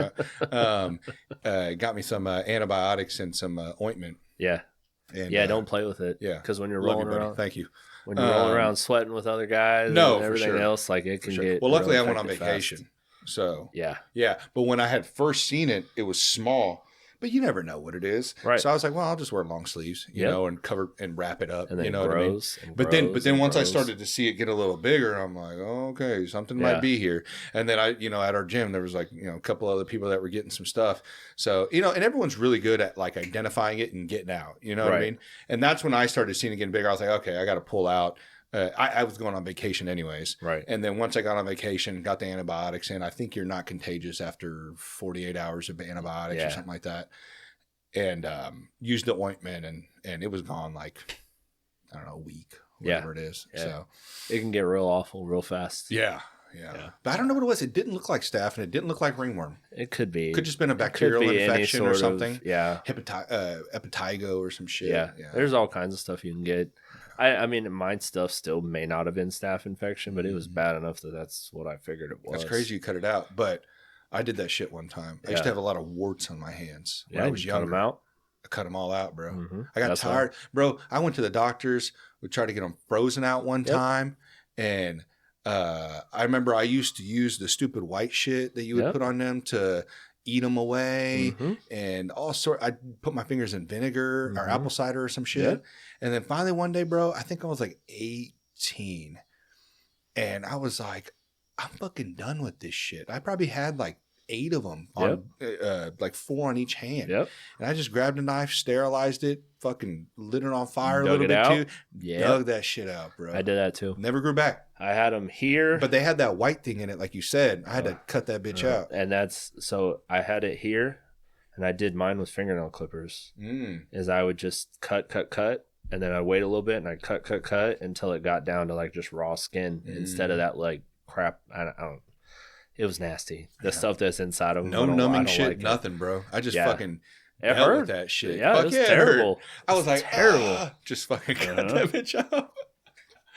about, got me some antibiotics and some ointment. Yeah. And, don't play with it. Yeah. Because when you're rolling around. Thank you. When you're rolling around sweating with other guys and everything else, like it can get. Well, luckily really I went on vacation. Fast. So. Yeah. Yeah. But when I had first seen it, it was small. But you never know what it is. Right. So I was like, well, I'll just wear long sleeves, you know, and cover and wrap it up. And then you know grows, what I mean? But then once I started to see it get a little bigger, I'm like, oh, okay, something might be here. And then at our gym, there was like, a couple other people that were getting some stuff. So, and everyone's really good at like identifying it and getting out, you know what I mean? And that's when I started seeing it getting bigger. I was like, okay, I got to pull out. I was going on vacation anyways. Right. And then once I got on vacation, got the antibiotics in, I think you're not contagious after 48 hours of antibiotics or something like that. And used the ointment and it was gone like, I don't know, a week, whatever it is. Yeah. So it can get real awful real fast. Yeah. But I don't know what it was. It didn't look like staph and it didn't look like ringworm. It could be. Could just been a bacterial infection or something. Hepatigo or some shit. Yeah. There's all kinds of stuff you can get. I mean, mine stuff still may not have been staph infection, but it was bad enough that's what I figured it was. That's crazy you cut it out, but I did that shit one time. I used to have a lot of warts on my hands when I was younger. Cut them out? I cut them all out, bro. Mm-hmm. I got tired. Bro, I went to the doctors. We tried to get them frozen out one time. And I remember I used to use the stupid white shit that you would put on them to eat them away. And all sorts. I'd put my fingers in vinegar or apple cider or some shit. And then finally one day, bro, I think I was like 18. And I was like, I'm fucking done with this shit. I probably had like 8 of them on like 4 on each hand. And I just grabbed a knife, sterilized it, fucking lit it on fire a little bit too. Dug that shit out, bro. I did that too. Never grew back. I had them here. But they had that white thing in it, like you said. I had to cut that bitch out. And so I had it here and I did mine with fingernail clippers. Is I would just cut. And then I'd wait a little bit and I'd cut until it got down to like just raw skin instead of that like crap. I don't. It was nasty. The stuff that's inside of them. No numbing shit, nothing, bro. I just fucking dealt with that shit. Yeah, it was terrible. I was like, terrible. Just fucking cut that bitch off.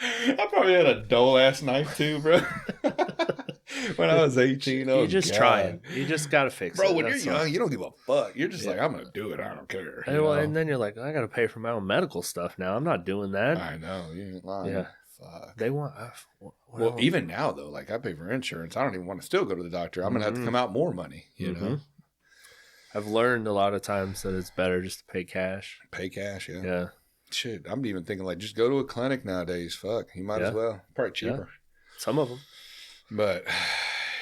I probably had a dull ass knife too, bro. When I was 18, you just trying. You just gotta fix it, bro. When you're young, you don't give a fuck. You're just like, I'm gonna do it. I don't care. And then you're like, I gotta pay for my own medical stuff now. I'm not doing that. I know. You ain't lying. Yeah. Fuck. They want. Well, even now though, like I pay for insurance. I don't even want to still go to the doctor. I'm gonna have to come out more money. You know. I've learned a lot of times that it's better just to pay cash. Pay cash, yeah. Yeah. Shit, I'm even thinking like just go to a clinic nowadays. Fuck, you might as well. Probably cheaper. Yeah. Some of them. But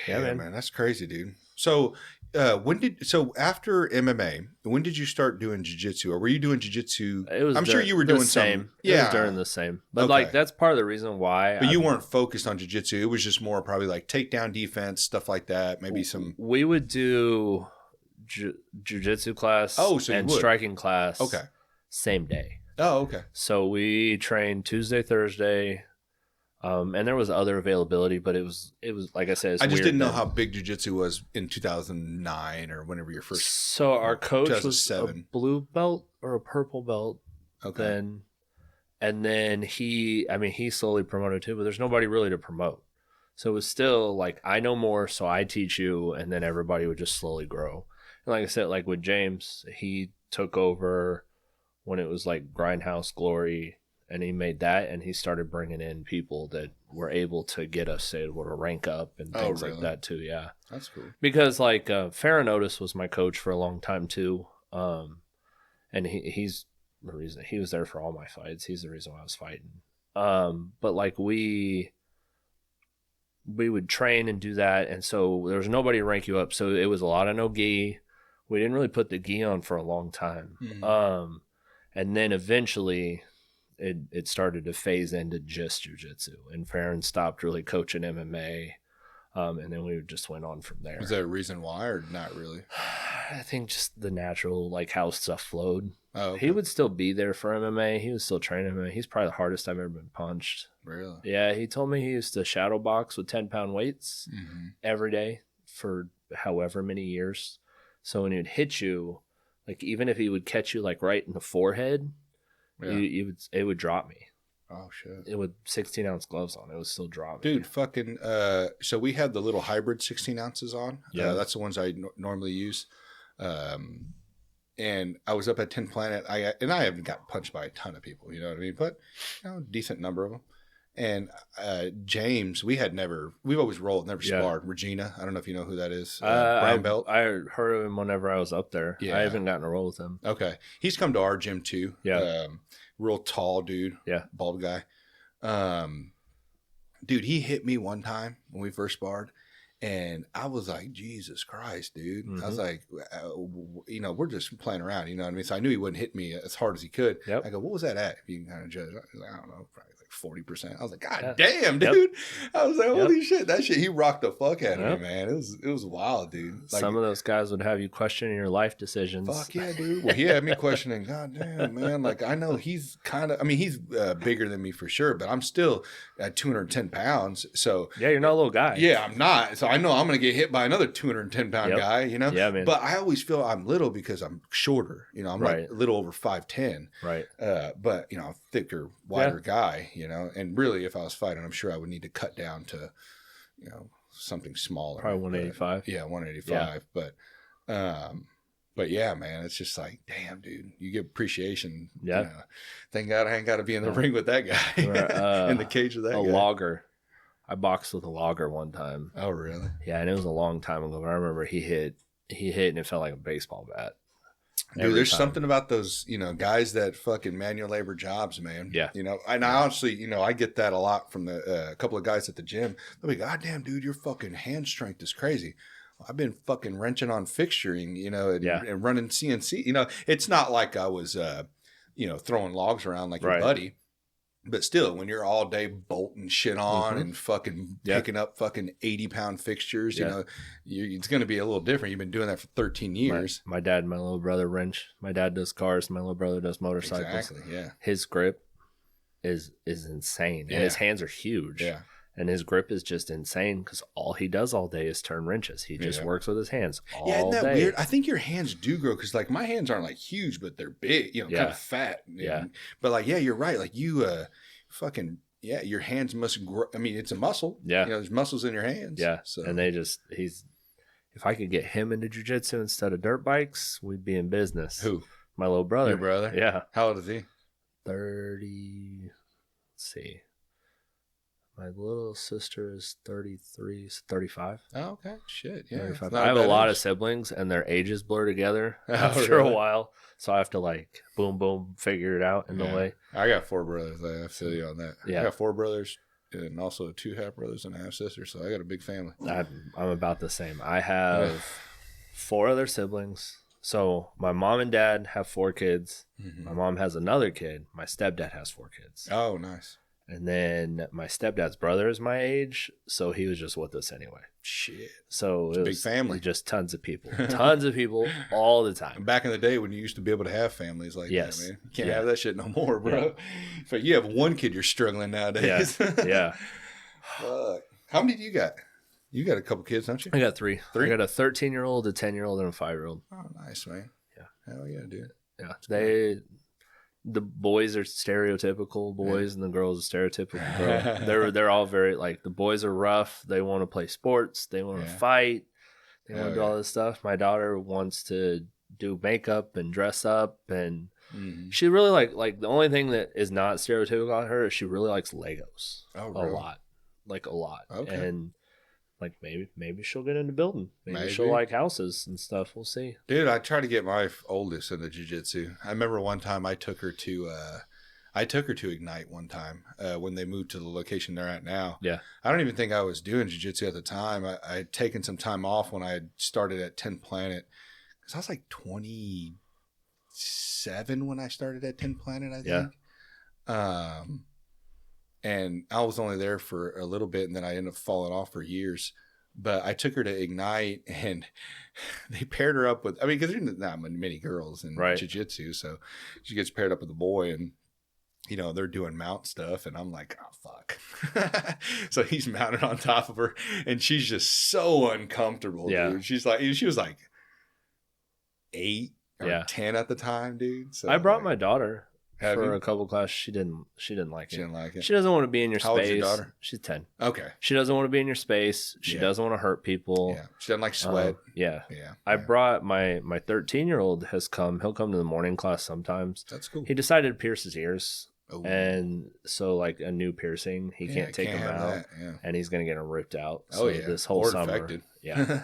yeah, man, that's crazy, dude. So after MMA, when did you start doing jiu-jitsu, or were you doing jiu-jitsu? I'm sure you were doing the same. Yeah, it was during the same. But like that's part of the reason why. But you weren't focused on jiu-jitsu. It was just more probably like takedown defense, stuff like that. Maybe some. We would do jiu-jitsu class. And striking class. Okay. Same day. Oh, okay. So we trained Tuesday, Thursday. And there was other availability, but it was like I said. I just didn't know how big jiu-jitsu was in 2009 or whenever your first. So our coach was a blue belt or a purple belt. Okay. And then he slowly promoted too, but there's nobody really to promote. So it was still like I know more, so I teach you, and then everybody would just slowly grow. And like I said, like with James, he took over when it was like Grindhouse Glory. And he made that, and he started bringing in people that were able to get us able to rank up and things like that too. Yeah, that's cool. Because like Farinotis was my coach for a long time too, and he's the reason he was there for all my fights. He's the reason why I was fighting. But like we would train and do that, and so there was nobody to rank you up. So it was a lot of no gi. We didn't really put the gi on for a long time, and then eventually. It started to phase into just jiu-jitsu, and Farron stopped really coaching MMA, and then we just went on from there. Was there a reason why, or not really? I think just the natural, like how stuff flowed. Oh, okay. He would still be there for MMA. He was still training MMA. He's probably the hardest I've ever been punched. Really? Yeah, he told me he used to shadow box with 10-pound weights every day for however many years. So when he would hit you, like even if he would catch you like right in the forehead, it would drop me. Oh shit! It would 16-ounce gloves on. It would still drop me. Dude, fucking. So we had the little hybrid 16 ounces on. Yeah, that's the ones I normally use. And I was up at 10 Planet. I haven't got punched by a ton of people. You know what I mean? But decent number of them. And James, we've always rolled, never sparred. Regina, I don't know if you know who that is. Brown belt. I heard of him whenever I was up there. Yeah. I haven't gotten a roll with him. Okay. He's come to our gym too. Yeah. Real tall dude. Yeah. Bald guy. Dude, he hit me one time when we first sparred. And I was like, Jesus Christ, dude. I was like, we're just playing around, you know what I mean? So I knew he wouldn't hit me as hard as he could. Yep. I go, what was that at? If you can kind of judge. I was like, I don't know, probably like 40%. I was like, God damn, dude. I was like, holy shit. That shit, he rocked the fuck out of me, man. It was wild, dude. Like, some of those guys would have you questioning your life decisions. Fuck yeah, dude. Well, he had me questioning, God damn, man. Like, I know he's he's bigger than me for sure, but I'm still at 210 pounds. So yeah, you're not a little guy. Yeah, I'm not. So I know I'm going to get hit by another 210-pound guy, you know? Yeah, man. But I always feel I'm little because I'm shorter. You know, I'm like a little over 5'10". Right. But, you know, I'm thicker, wider guy, you know? And really, if I was fighting, I'm sure I would need to cut down to, you know, something smaller. Probably 185. Yeah, 185. Yeah. But yeah, man, it's just like, damn, dude, you get appreciation. Yeah. You know, thank God I ain't got to be in the ring with that guy, in the cage with that guy. A logger. I boxed with a logger one time. Oh, really? Yeah, and it was a long time ago. But I remember he hit, and it felt like a baseball bat. Dude, there's something about those, you know, guys that fucking manual labor jobs, man. Yeah. You know, and I honestly, you know, I get that a lot from a couple of guys at the gym. They'll be, God damn, dude, your fucking hand strength is crazy. I've been fucking wrenching on fixturing, you know, and running CNC. You know, it's not like I was, you know, throwing logs around like your buddy. But still, when you're all day bolting shit on and fucking picking up fucking 80-pound fixtures, you know, it's going to be a little different. You've been doing that for 13 years. My dad and my little brother wrench. My dad does cars. My little brother does motorcycles. Exactly, yeah. His grip is insane. And his hands are huge. Yeah. And his grip is just insane because all he does all day is turn wrenches. He just works with his hands all day. Isn't that weird? I think your hands do grow because, like, my hands aren't, like, huge, but they're big, kind of fat. Yeah. But, like, you're right. Like, you your hands must grow. I mean, it's a muscle. Yeah. There's muscles in your hands. Yeah. So. And if I could get him into jiu-jitsu instead of dirt bikes, we'd be in business. Who? My little brother. Your brother? Yeah. How old is he? 30. Let's see. My little sister is 33, 35. Oh, okay. Shit. Yeah. 35. I have a lot of siblings, and their ages blur together after a while. So I have to, like, boom, boom, figure it out in the way. I got 4 brothers. I feel you on that. Yeah. I got 4 brothers and also 2 half brothers and a half sister. So I got a big family. I'm about the same. I have 4 other siblings. So my mom and dad have 4 kids. Mm-hmm. My mom has another kid. My stepdad has 4 kids. Oh, nice. And then my stepdad's brother is my age, so he was just with us anyway. Shit. So it's it a was big family. Just tons of people. Tons of people all the time. Back in the day when you used to be able to have families like that, man. You can't have that shit no more, bro. Yeah. In fact, you have 1 kid, you're struggling nowadays. Yeah. Fuck. How many do you got? You got a couple kids, don't you? I got 3. I got a 13-year-old, a 10-year-old, and a 5-year-old. Oh, nice, man. Yeah. Hell yeah, dude. Yeah. The boys are stereotypical boys, and the girls are stereotypical girl. They're all very, like, the boys are rough. They want to play sports. They want to fight. They want to do all this stuff. My daughter wants to do makeup and dress up, and she really like the only thing that is not stereotypical on her is she really likes Legos. Oh, really? A lot. Okay. And like maybe she'll get into building. Maybe she'll like houses and stuff. We'll see. Dude, I tried to get my oldest into jiu-jitsu. I remember one time I took her to Ignite one time when they moved to the location they're at now. Yeah. I don't even think I was doing jiu-jitsu at the time. I had taken some time off when I had started at 10 Planet. Because I was like 27 when I started at 10 Planet, I think. Yeah. And I was only there for a little bit, and then I ended up falling off for years. But I took her to Ignite, and they paired her up with, because there's not many girls in jiu-jitsu, so she gets paired up with a boy, and, they're doing mount stuff, and I'm like, oh, fuck. So he's mounted on top of her, and she's just so uncomfortable, dude. She was like 8 or 10 at the time, dude. So I brought my daughter for a couple classes. She didn't like it. She didn't like it. She doesn't want to be in your space. How old's your daughter? She's 10. Okay. She doesn't want to be in your space. She doesn't want to hurt people. Yeah. She doesn't like sweat. Yeah. I brought my 13-year-old has come. He'll come to the morning class sometimes. That's cool. He decided to pierce his ears. Oh. And so, like, a new piercing, he can't take them out. And he's going to get them ripped out. So this whole summer. Infected. Yeah.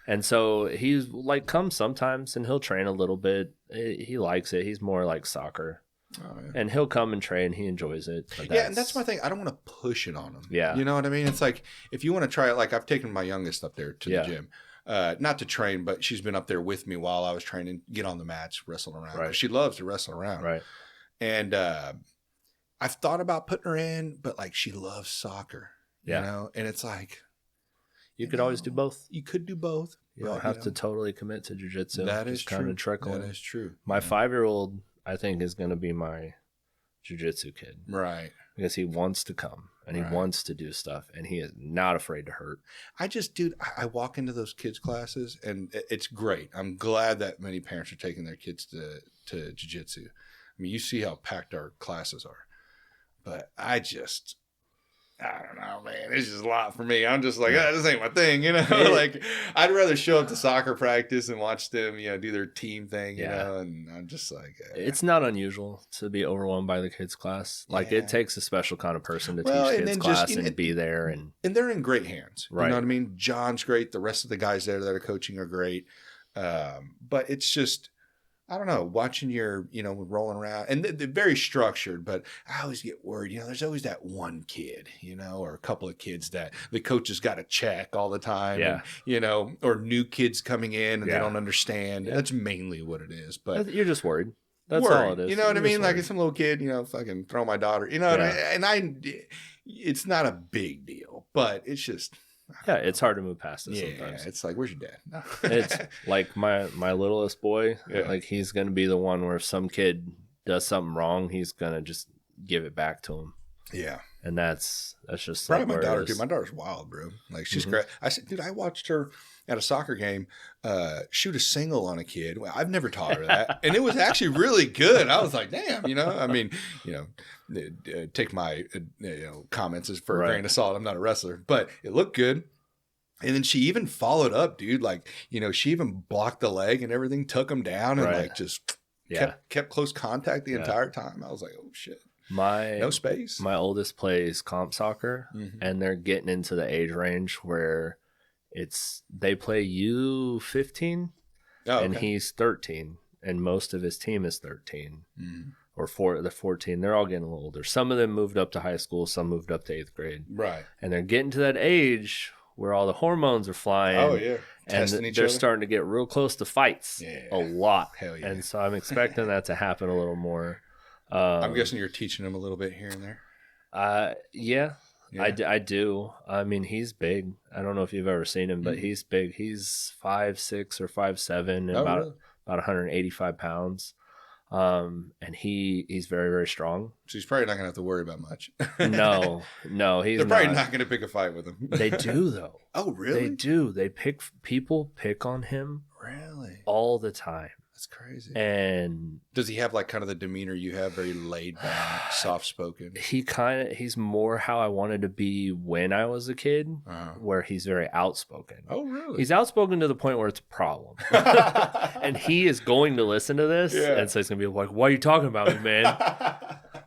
And so he's like, comes sometimes and he'll train a little bit. He likes it. He's more like soccer. Oh, yeah. And he'll come and train. He enjoys it. And that's my thing. I don't want to push it on him. Yeah. You know what I mean? It's like, if you want to try it, like I've taken my youngest up there to the gym. Not to train, but she's been up there with me while I was training, get on the mats, wrestle around. Right. She loves to wrestle around. Right. And I've thought about putting her in, but like she loves soccer. Yeah. And it's like, you could always do both. You could do both. You don't have to totally commit to jiu-jitsu. That is true. Kind of trickle. That is true. My 5-year-old, I think, is going to be my jiu-jitsu kid. Right. Because he wants to come and he wants to do stuff and he is not afraid to hurt. I walk into those kids' classes and it's great. I'm glad that many parents are taking their kids to jiu-jitsu. I mean, you see how packed our classes are. But I don't know, man. It's just a lot for me. I'm just like, this ain't my thing, Like, I'd rather show up to soccer practice and watch them, do their team thing, you know. And I'm just like, it's not unusual to be overwhelmed by the kids' class. Like, it takes a special kind of person to teach kids' class and be there, and they're in great hands. Right. You know what I mean? John's great. The rest of the guys there that are coaching are great. But it's just, I don't know, watching your, rolling around, and they're very structured, but I always get worried, there's always that one kid, or a couple of kids that the coach has got to check all the time. Yeah. And, or new kids coming in and they don't understand. Yeah. That's mainly what it is. But you're just worried. That's all it is. You know what I mean? Like, it's some little kid, fucking throw my daughter, what I mean? And it's not a big deal, but it's just, it's hard to move past it sometimes. It's like, where's your dad? No. It's like my littlest boy, like he's going to be the one where if some kid does something wrong, he's going to just give it back to him. Yeah. And that's just probably like my daughter too. My daughter's wild, bro. Like she's great. I said, dude, I watched her at a soccer game shoot a single on a kid. Well, I've never taught her that, and it was actually really good. I was like, damn, I mean, take my comments as for a grain of salt. I'm not a wrestler, but it looked good. And then she even followed up, dude. Like, she even blocked the leg and everything, took him down, and like just kept close contact the entire time. I was like, oh shit. No space. My oldest plays comp soccer, Mm-hmm. and they're getting into the age range where they play U15, and he's 13, and most of his team is 13 or the 14. They're all getting a little older. Some of them moved up to high school, some moved up to 8th grade. Right. And they're getting to that age where all the hormones are flying. Oh, yeah. And they're starting to get real close to fights a lot. Hell yeah. And so I'm expecting that to happen a little more. I'm guessing you're teaching them a little bit here and there. Yeah. I do. I mean, he's big. I don't know if you've ever seen him, but he's big. He's 5'6" or 5'7", and about 185 pounds. And he's very, very strong. So he's probably not gonna have to worry about much. No, he's They're probably not gonna pick a fight with him. They do though. Oh, really? They do. People pick on him. Really? All the time. That's crazy. And does he have like kind of the demeanor you have, very laid back, soft spoken? He's more how I wanted to be when I was a kid, where he's very outspoken. Oh, really? He's outspoken to the point where it's a problem. And he is going to listen to this, and so he's gonna be like, "Why are you talking about me, man?"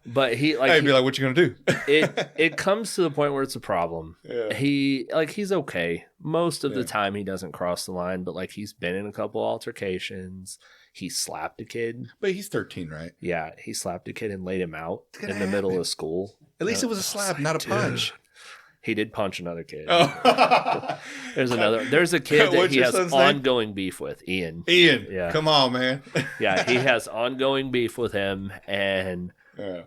But he'd be like, "What you gonna do?" it comes to the point where it's a problem. Yeah. He's okay most of the time. He doesn't cross the line, but like he's been in a couple altercations. He slapped a kid. But he's 13, right? Yeah, he slapped a kid and laid him out in the middle of school. At least it was a slap, not a punch. He did punch another kid. Oh. There's a kid that he has ongoing beef with, Ian. Yeah. Come on, man. Yeah, he has ongoing beef with him, and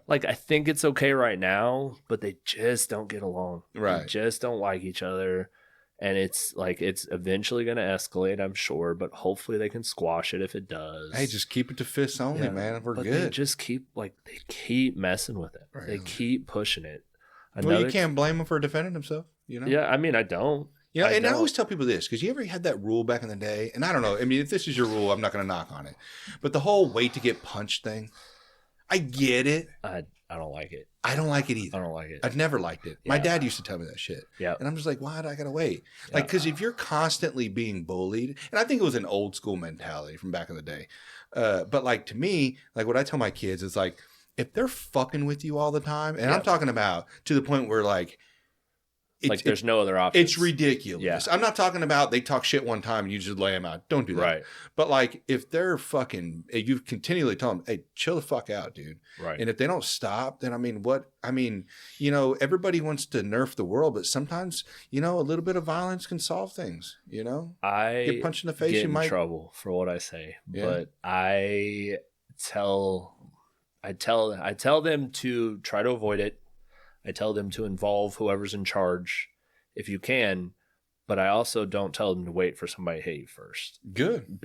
like I think it's okay right now, but they just don't get along. Right. They just don't like each other. And it's eventually going to escalate, I'm sure, but hopefully they can squash it if it does. Hey, just keep it to fists only, man. We're good. They just keep messing with it. Right. They keep pushing it. Well, you can't blame him for defending himself, Yeah, I mean, I don't. I always tell people this, because you ever had that rule back in the day? And I don't know. I mean, if this is your rule, I'm not going to knock on it. But the whole wait to get punched thing, I get it. I don't like it. I don't like it either. I don't like it. I've never liked it. Yeah. My dad used to tell me that shit. Yeah. And I'm just like, why do I got to wait? Like, because if you're constantly being bullied, and I think it was an old school mentality from back in the day. But like to me, like what I tell my kids is like, if they're fucking with you all the time, and I'm talking about to the point where like, there's no other option. It's ridiculous. Yeah. I'm not talking about they talk shit one time and you just lay them out. Don't do that. Right. But like if they're fucking, if you continually tell them, hey, chill the fuck out, dude. Right. And if they don't stop, then everybody wants to nerf the world, but sometimes, a little bit of violence can solve things, I get punched in the face, get you might in trouble for what I say. Yeah. But I tell them to try to avoid it. I tell them to involve whoever's in charge if you can, but I also don't tell them to wait for somebody to hit you first. Good.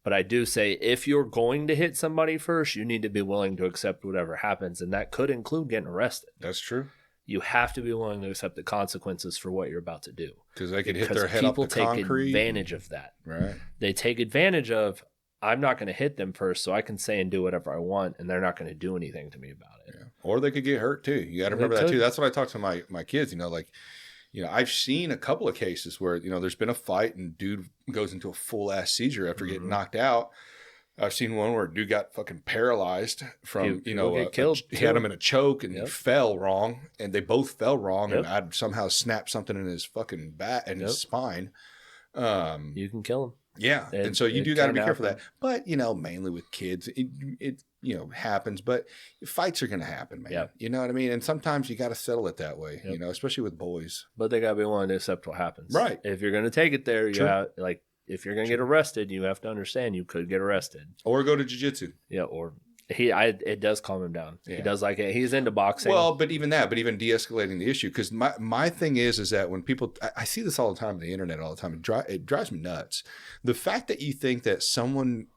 But I do say if you're going to hit somebody first, you need to be willing to accept whatever happens, and that could include getting arrested. That's true. You have to be willing to accept the consequences for what you're about to do. Because they could hit their head up the concrete. People take advantage of that. Right. They take advantage of, I'm not going to hit them first, so I can say and do whatever I want, and they're not going to do anything to me about it. Yeah. Or they could get hurt too. You got to remember that too. That's what I talk to my kids. I've seen a couple of cases where there's been a fight and dude goes into a full ass seizure after getting knocked out. I've seen one where a dude got fucking paralyzed from killed. He had him in a choke and he fell wrong, and they both fell wrong, and I'd somehow snapped something in his fucking back and his spine. You can kill him. Yeah, and so you do got to be careful of that. But mainly with kids, it happens. But fights are going to happen, man. Yep. You know what I mean? And sometimes you got to settle it that way. Yep. Especially with boys. But they got to be willing to accept what happens. Right. If you're going to take it there, if you're going to get arrested, you have to understand you could get arrested or go to jiu-jitsu. Yeah, or. It does calm him down. Yeah. He does like it. He's into boxing. Well, but even de-escalating the issue, because my thing is that when people, I see this all the time on the internet all the time, it drives me nuts. The fact that you think that someone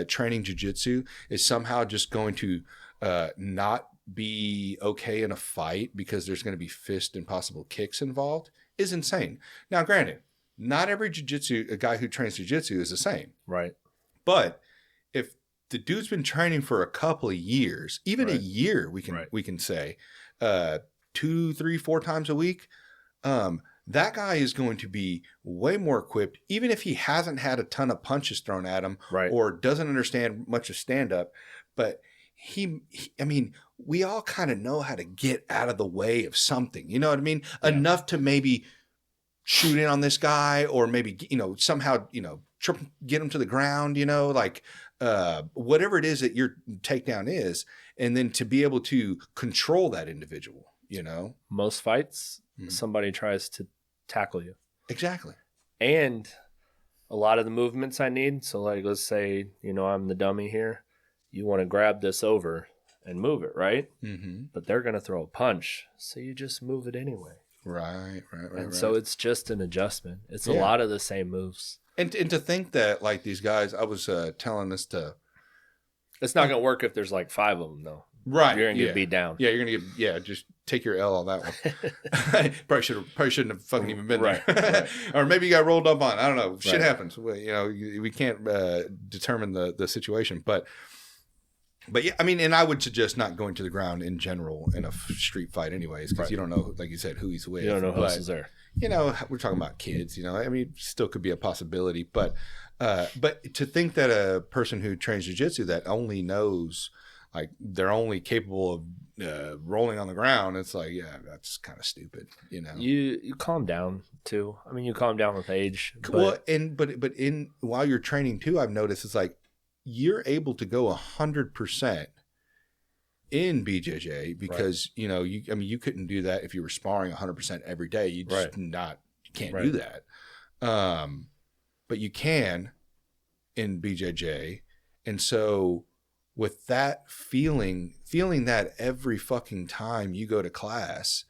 training jiu-jitsu is somehow just going to not be okay in a fight because there's going to be fist and possible kicks involved is insane. Now, granted, not every a guy who trains jiu-jitsu is the same. Right. But if the dude's been training for a couple of years, even a year, we can say 2, 3, 4 times a week, that guy is going to be way more equipped, even if he hasn't had a ton of punches thrown at him or doesn't understand much of stand-up. But I mean, we all kind of know how to get out of the way of something. You know what I mean? Yeah. Enough to maybe shoot in on this guy, or maybe, somehow, get him to the ground, like whatever it is that your takedown is. And then to be able to control that individual, Most fights, somebody tries to tackle you. Exactly. And a lot of the movements I need. So like, let's say, I'm the dummy here. You want to grab this over and move it, right? Mm-hmm. But they're going to throw a punch. So you just move it anyway. Right. And so it's just an adjustment. It's a lot of the same moves. And to think that, like, these guys, I was telling this to... It's not going to work if there's like 5 of them, though. Right. You're going to get beat down. Yeah, you're going to get... just take your L on that one. Probably shouldn't have fucking even been there. Right. Or maybe you got rolled up on. I don't know. Shit happens. We can't determine the situation. But yeah, I mean, and I would suggest not going to the ground in general in a street fight anyways, because you don't know, like you said, who he's with. You don't know who else is there. We're talking about kids, I mean, still could be a possibility. But to think that a person who trains jiu-jitsu that only knows, like, they're only capable of rolling on the ground, it's like, yeah, that's kind of stupid, You calm down, too. I mean, you calm down with age. Well, but while you're training, too, I've noticed it's like, you're able to go 100% in BJJ because, you couldn't do that if you were sparring 100% every day. You just you can't do that. But you can in BJJ. And so with that feeling that every fucking time you go to class,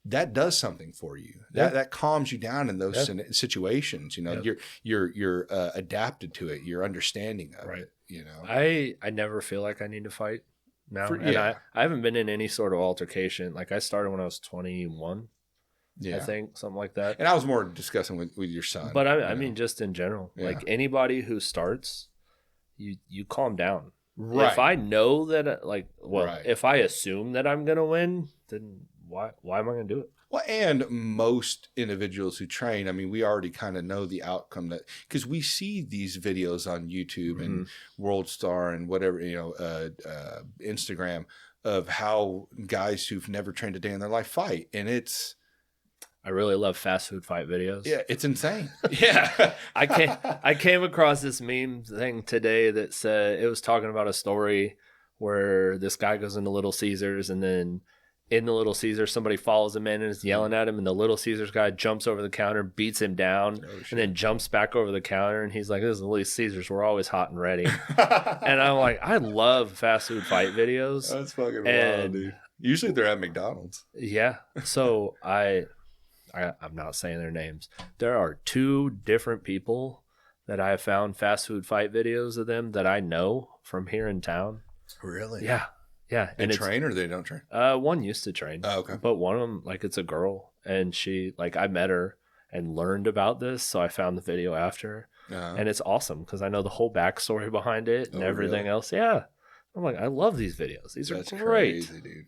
that does something for you. That calms you down in those situations. You're adapted to it. You're understanding of it. I never feel like I need to fight now, I haven't been in any sort of altercation. Like, I started when I was 21. I think something like that. And I was more discussing with your son. But I mean, just in general, like anybody who starts, you calm down. Right. If I know that, if I assume that I'm gonna win, then why am I going to do it? Well, and most individuals who train, I mean, we already kind of know the outcome, that because we see these videos on YouTube and World Star and whatever, Instagram, of how guys who've never trained a day in their life fight. And I really love fast food fight videos. Yeah, it's insane. Yeah. I came across this meme thing today that said, it was talking about a story where this guy goes into Little Caesars, and then in the Little Caesars, somebody follows him in and is yelling at him, and the Little Caesars guy jumps over the counter, beats him down, and then jumps back over the counter, and he's like, "This is the Little Caesars. We're always hot and ready." And I'm like, I love fast food fight videos. That's fucking wild, dude. Usually they're at McDonald's. Yeah. So I'm not saying their names. There are 2 different people that I have found fast food fight videos of them that I know from here in town. Really? Yeah. Yeah. They train or they don't train? One used to train. Oh, okay. But one of them, like, it's a girl, and she, like, I met her and learned about this, so I found the video after. And it's awesome because I know the whole backstory behind it and everything else. Yeah. I'm like, I love these videos. These are great. That's crazy, dude.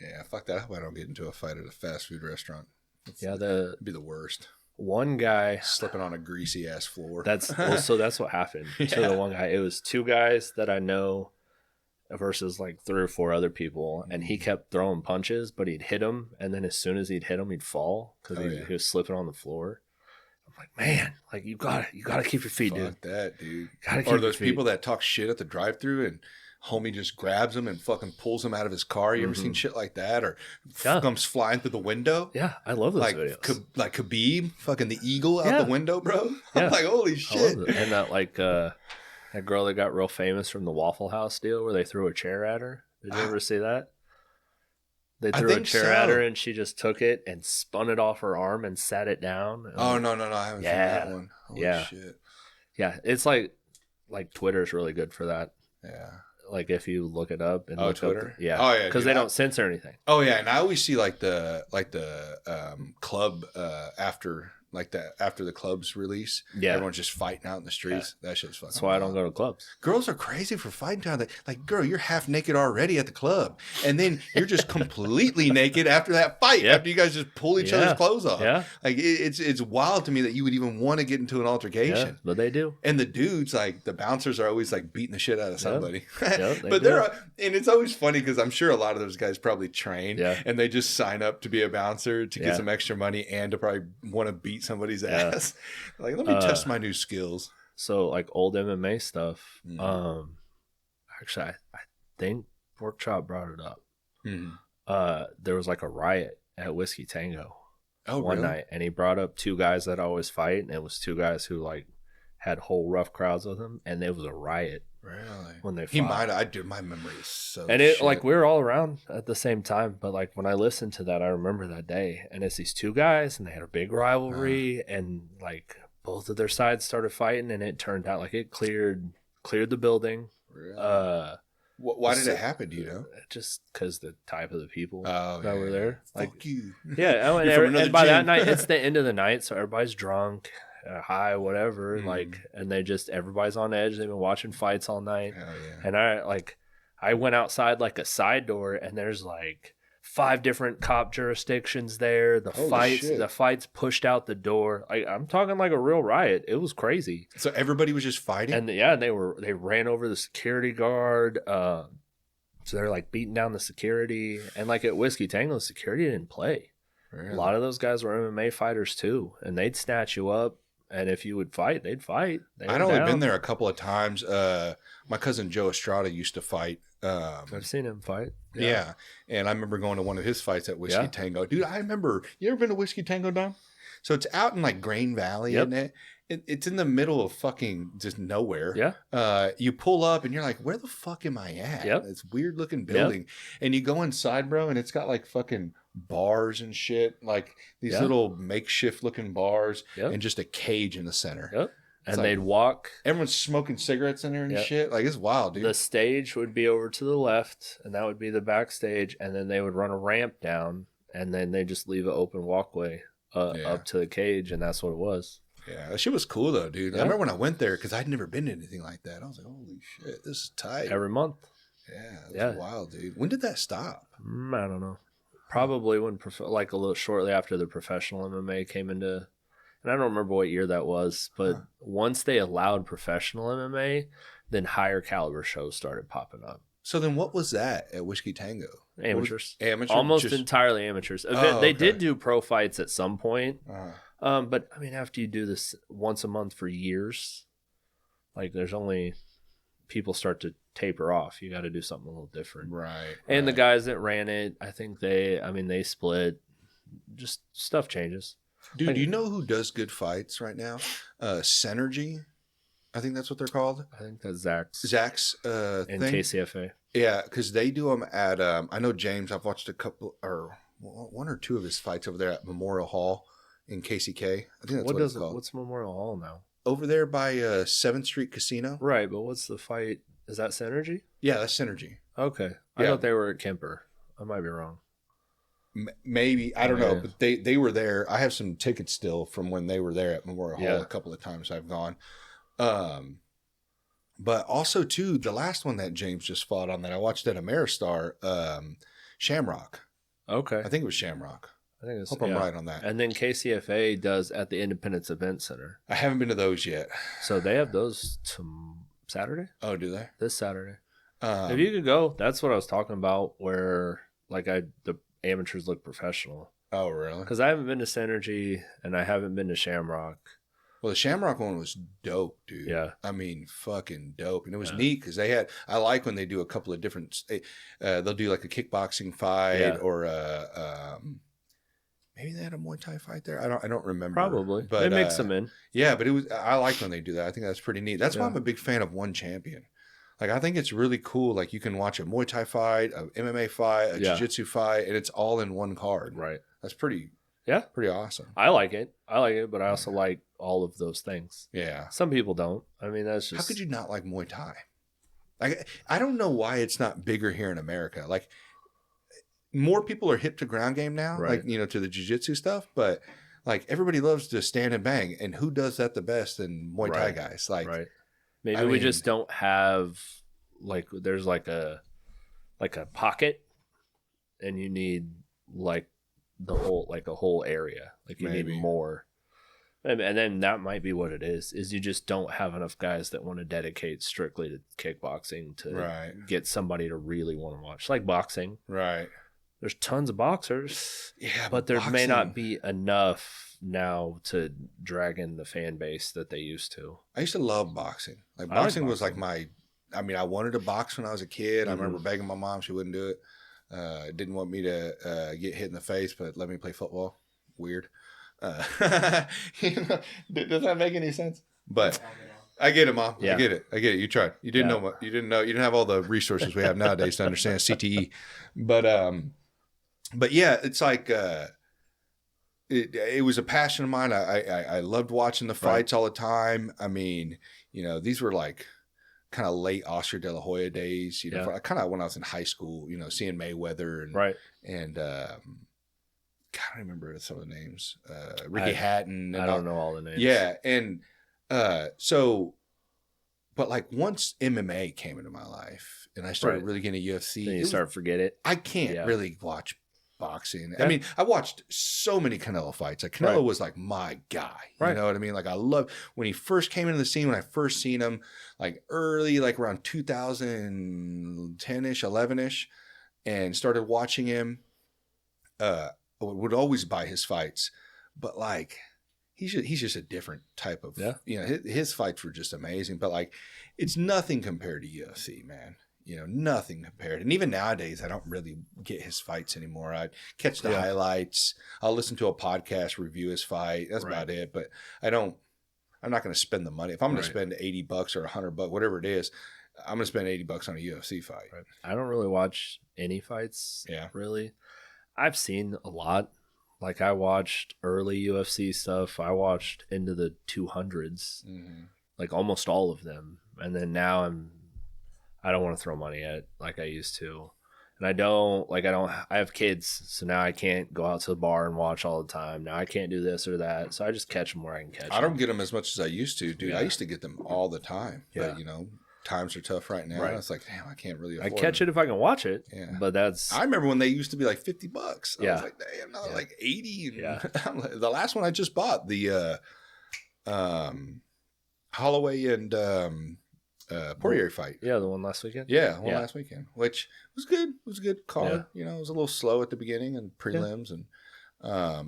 Yeah, fuck that. I hope I don't get into a fight at a fast food restaurant. It'd be the worst. One guy slipping on a greasy ass floor. That's what happened to the one guy. It was 2 guys that I know versus like 3 or 4 other people, and he kept throwing punches, but he'd hit him, and then as soon as he'd hit him, he'd fall because he was slipping on the floor. I'm like, man, like, you gotta keep your feet, dude. Fuck that, dude. Or those people that talk shit at the drive-thru and homie just grabs him and fucking pulls him out of his car. You ever seen shit like that? Or comes flying through the window? Yeah, I love those videos. Like Khabib, fucking the eagle out the window, bro. I'm like, holy shit. And that, that girl that got real famous from the Waffle House deal where they threw a chair at her. Did you ever see that? They threw a chair at her, and she just took it and spun it off her arm and sat it down. Oh, no. I haven't seen that one. Holy shit. Yeah, it's like Twitter's really good for that. Yeah. Like if you look it up and look Twitter? up, yeah, oh yeah, because they don't censor anything. Oh yeah, and I always see like the club after the club's release. Yeah, everyone's just fighting out in the streets. That shit's fucking. That's why I don't go to clubs. Girls are crazy for fighting down there. Like, girl, you're half naked already at the club, and then you're just completely naked after that fight. After you guys just pull each other's clothes off. Yeah, like it's wild to me that you would even want to get into an altercation. Yeah, but they do. And the dudes, like the bouncers, are always like beating the shit out of somebody. Yep, but and it's always funny because I'm sure a lot of those guys probably train, and they just sign up to be a bouncer to get some extra money and to probably want to beat somebody's ass. Like, let me test my new skills. So like old MMA stuff. Actually, I think Pork Chop brought it up. There was like a riot at Whiskey Tango one night, and he brought up two guys that always fight, and it was two guys who like had whole rough crowds with them, and it was a riot. Really? When they fought. He might. I do. My memory is so. And it like we were all around at the same time, but like when I listened to that, I remember that day, and it's these two guys, and they had a big rivalry, and like both of their sides started fighting, and it turned out like it cleared the building. Really? Why did it happen? Do you know? Just because the type of the people that were there. Like, fuck you. Yeah, and by that night, it's the end of the night, so everybody's drunk. High, whatever, like, and everybody's on edge. They've been watching fights all night. And I went outside like a side door, and there's like 5 different cop jurisdictions there. The fights pushed out the door. I'm talking like a real riot. It was crazy. So everybody was just fighting, and they ran over the security guard. So they're like beating down the security, and like at Whiskey Tango, security didn't play. Really? A lot of those guys were MMA fighters too, and they'd snatch you up. And if you would fight, they'd fight. I'd only been there a couple of times. My cousin Joe Estrada used to fight. I've seen him fight. Yeah. And I remember going to one of his fights at Whiskey Tango. Dude, I remember. You ever been to Whiskey Tango, Dom? So it's out in like Grain Valley, isn't it? It's in the middle of fucking just nowhere. Yeah. You pull up and you're like, where the fuck am I at? Yep. It's weird looking building. And you go inside, bro, and it's got like fucking bars and shit, like these little makeshift looking bars and just a cage in the center. And like, they'd walk. Everyone's smoking cigarettes in there and shit. Like, it's wild, dude. The stage would be over to the left, and that would be the backstage. And then they would run a ramp down, and then they just leave an open walkway up to the cage, and that's what it was. Yeah, that shit was cool though, dude. I remember when I went there because I'd never been to anything like that. I was like, holy shit, this is tight. Every month. Yeah, that's wild, dude. When did that stop? I don't know. Probably when like a little shortly after the professional MMA came into, and I don't remember what year that was, but once they allowed professional MMA, then higher caliber shows started popping up. So then what was that at Whiskey Tango? Amateurs. Amateurs? Almost entirely amateurs. They did do pro fights at some point. But I mean, after you do this once a month for years, like there's only people start to taper off. You got to do something a little different. Right. And the guys that ran it, I think they split. Just stuff changes. Dude, do you know who does good fights right now? Synergy. I think that's what they're called. I think that's Zach's and thing. KCFA. Yeah, because they do them at, I know James, I've watched a couple, or one or two of his fights over there at Memorial Hall in KCK. I think that's what it's called. What's Memorial Hall now? Over there by 7th Street Casino. Right, but what's the fight? Is that Synergy? Yeah, that's Synergy. Okay. I thought they were at Kemper. I might be wrong. Maybe. I don't know. But they were there. I have some tickets still from when they were there at Memorial Hall a couple of times I've gone. But also, too, the last one that James just fought on that I watched at Ameristar, Shamrock. Okay. I think it was Shamrock. I think it's, hope I'm right on that. And then KCFA does at the Independence Event Center. I haven't been to those yet. So they have those Saturday? Oh, do they? This Saturday. If you could go, that's what I was talking about, where like the amateurs look professional. Oh, really? Because I haven't been to Synergy and I haven't been to Shamrock. Well, the Shamrock one was dope, dude. Yeah. I mean, fucking dope. And it was neat because I like when they do a couple of different, they'll do like a kickboxing fight or maybe they had a Muay Thai fight there. I don't remember. Probably. But they mix them in. Yeah, but I like when they do that. I think that's pretty neat. That's why I'm a big fan of One Champion. Like, I think it's really cool. Like, you can watch a Muay Thai fight, a MMA fight, a jiu-jitsu fight, and it's all in one card. Right. That's pretty awesome. I like it, but I also like all of those things. Yeah. Some people don't. I mean, that's just... How could you not like Muay Thai? Like, I don't know why it's not bigger here in America. Like, more people are hip to ground game now, Right. like, to the jiu-jitsu stuff, but like everybody loves to stand and bang. And who does that the best than Muay Thai guys? Like, maybe we just don't have like, there's like a pocket and you need like a whole area. Like you need more. And then that might be what it is you just don't have enough guys that want to dedicate strictly to kickboxing to get somebody to really want to watch. Like boxing. Right. There's tons of boxers. Yeah. But there may not be enough now to drag in the fan base that they used to. I used to love boxing. Like boxing was like I wanted to box when I was a kid. I remember begging my mom, she wouldn't do it. Didn't want me to get hit in the face, but let me play football. Weird. Does that make any sense? But I get it, Mom. Yeah. I get it. You tried. You didn't know. You didn't have all the resources we have nowadays to understand CTE. But yeah, it's like it was a passion of mine. I loved watching the fights all the time. I mean, these were like kind of late Oscar De La Hoya days. Kind of when I was in high school. Seeing Mayweather and God, I don't remember some of the names. Ricky Hatton. I don't know all the names. Yeah, and but like once MMA came into my life and I started really getting to UFC, then you start to forget it. I can't really watch boxing. I mean, I watched so many Canelo fights. Like Canelo was like my guy. You know what I mean? Like I love when he first came into the scene. When I first seen him, like early, like around 2010ish, 11ish, and started watching him. Would always buy his fights, but like he's just a different type of his fights were just amazing, but like it's nothing compared to UFC, man. Nothing compared. And even nowadays I don't really get his fights anymore. I catch the highlights. I'll listen to a podcast review his fight. That's about it. But I'm not going to spend the money. If I'm going to spend $80 or $100, whatever it is, I'm going to spend $80 on a UFC fight. I don't really watch any fights. Really. I've seen a lot. Like I watched early UFC stuff. I watched into the 200s, like almost all of them. And then now I don't want to throw money at it like I used to. And I have kids. So now I can't go out to the bar and watch all the time. Now I can't do this or that. So I just catch them where I can catch them. I don't get them as much as I used to, dude. I used to get them all the time. But, times are tough right now. It's like, damn, I can't really afford I catch it if I can watch it. But that's... I remember when they used to be like $50. I was like, damn, now they're like 80. The last one I just bought, the Holloway and Poirier fight. Yeah, the one last weekend? Yeah, last weekend, which was good. It was a good card. It was a little slow at the beginning and prelims. And I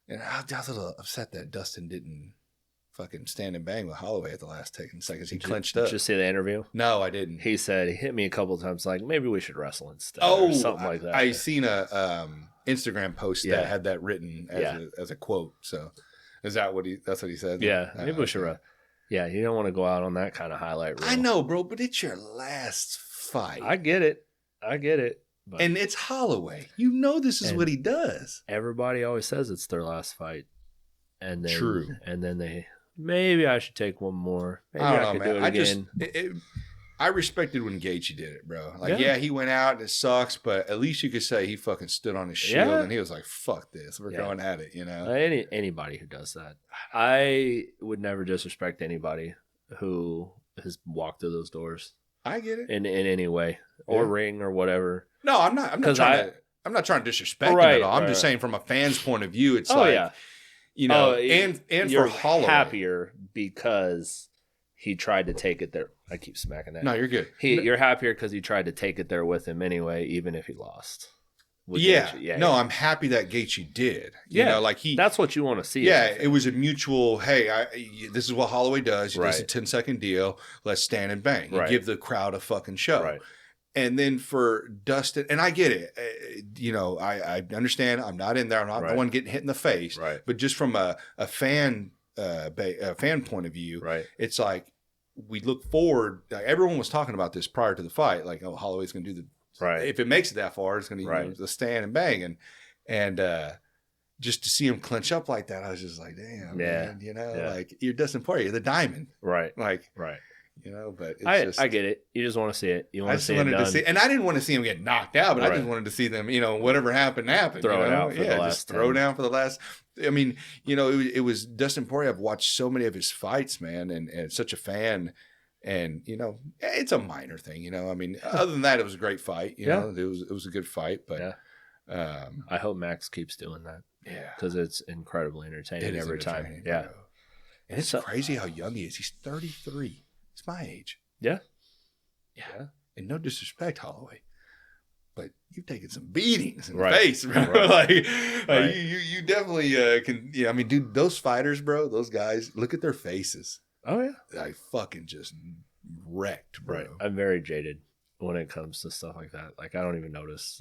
was a little upset that Dustin didn't fucking stand and bang with Holloway at the last 10 seconds. He clinched up. Did you see the interview? No, I didn't. He said he hit me a couple of times like, maybe we should wrestle instead or something like that. I seen a Instagram post that had that written as a quote. So is that that's what he said? Yeah, maybe we should Yeah, you don't want to go out on that kind of highlight reel. I know, bro, but it's your last fight. I get it. But and it's Holloway. This is what he does. Everybody always says it's their last fight. And then, True. And then maybe I should take one more. Maybe I don't know, could man. do it again. I respected when Gaethje did it, bro. Like, he went out and it sucks, but at least you could say he fucking stood on his shield and he was like, fuck this. We're going at it, Anybody who does that. I would never disrespect anybody who has walked through those doors. I get it. In any way. Or ring or whatever. No, I'm not trying to disrespect him at all. I'm just saying from a fan's point of view, it's and you're for Holloway. Happier because he tried to take it there. I keep smacking that. No, you're good. You're happier because he tried to take it there with him anyway, even if he lost. No, I'm happy that Gaethje did. That's what you want to see. Yeah, it was a mutual. Hey, this is what Holloway does. He does a 10-second deal. Let's stand and bang. You give the crowd a fucking show. Right. And then for Dustin, and I get it. I understand. I'm not in there. I'm not the one getting hit in the face. Right. But just from a fan point of view, it's like we look forward. Like everyone was talking about this prior to the fight. Like, oh, Holloway's going to do the. Right. If it makes it that far, it's going to the stand and bang. And just to see him clinch up like that, I was just like, damn, man, like you're Dustin Poirier, you're the diamond. Right. Like, But it's I get it. You just want to see it. You want I to just see it wanted done. to see, and I didn't want to see him get knocked out, but I just wanted to see them, whatever happened. Throw it out for the last just throw down for the last. I mean, it was Dustin Poirier. I've watched so many of his fights, man, and such a fan. And it's a minor thing, I mean, other than that, it was a great fight. It was a good fight, but I hope Max keeps doing that. Yeah, because it's incredibly entertaining every time. Yeah, bro. And it's crazy how young he is. He's 33. It's my age. Yeah. And no disrespect, Holloway, but you've taken some beatings in the Right. face, bro. Right. Like you definitely can. Yeah, I mean, dude, those fighters, bro, those guys, look at their faces. Oh yeah, I fucking just wrecked, bro. Right. I'm very jaded when it comes to stuff like that. Like I don't even notice.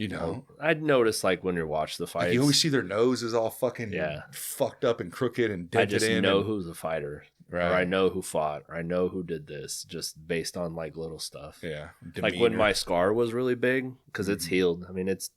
I'd notice like when you watch the fights. Like, you always see their noses all fucking fucked up and crooked and dented in. I just know who's the fighter. Right. Or I know who fought, or I know who did this, just based on like little stuff. Yeah. Demeanor. Like when my scar was really big, because it's healed. I mean, it's,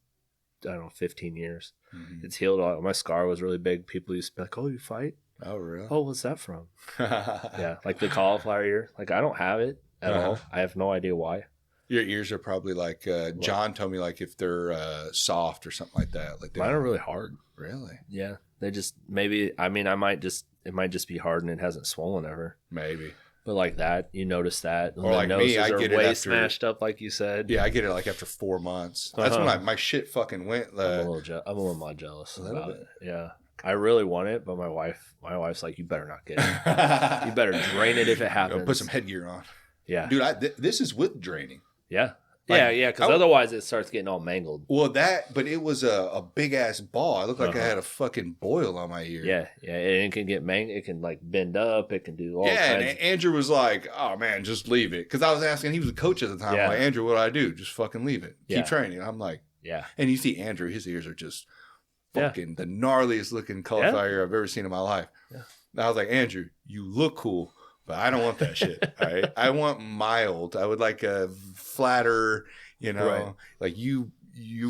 I don't know, 15 years. Mm-hmm. It's healed. My scar was really big. People used to be like, "Oh, you fight? Oh, really? Oh, what's that from?" Yeah, like the cauliflower ear. Like I don't have it at all. I have no idea why. Your ears are probably like John told me, like if they're soft or something like that. Like mine are really hard. Really? Yeah, they just maybe. I mean, it might just be hard and it hasn't swollen ever. Maybe. But like that, you notice that. Or like me, I get it after smashed up, like you said. Yeah, I get it like after 4 months. That's when my shit fucking went. I'm a little more jealous about it. Yeah, I really want it, but my wife's like, "You better not get it. You better drain it if it happens. Put some headgear on." Yeah, dude, this is with draining. Yeah. Like, yeah, because otherwise it starts getting all mangled. Well, but it was a big ass ball. I looked like I had a fucking boil on my ear. Yeah, and it can get mangled. It can like bend up. It can do all kinds. And Andrew was like, "Oh man, just leave it." Because I was asking, he was a coach at the time. I'm like, "Andrew, what do I do? Just fucking leave it. Keep training." I'm like, "Yeah." And you see Andrew, his ears are just fucking the gnarliest looking cauliflower ear I've ever seen in my life. Yeah. And I was like, "Andrew, you look cool, but I don't want that shit. All right, I want mild. I would like a flatter." Like you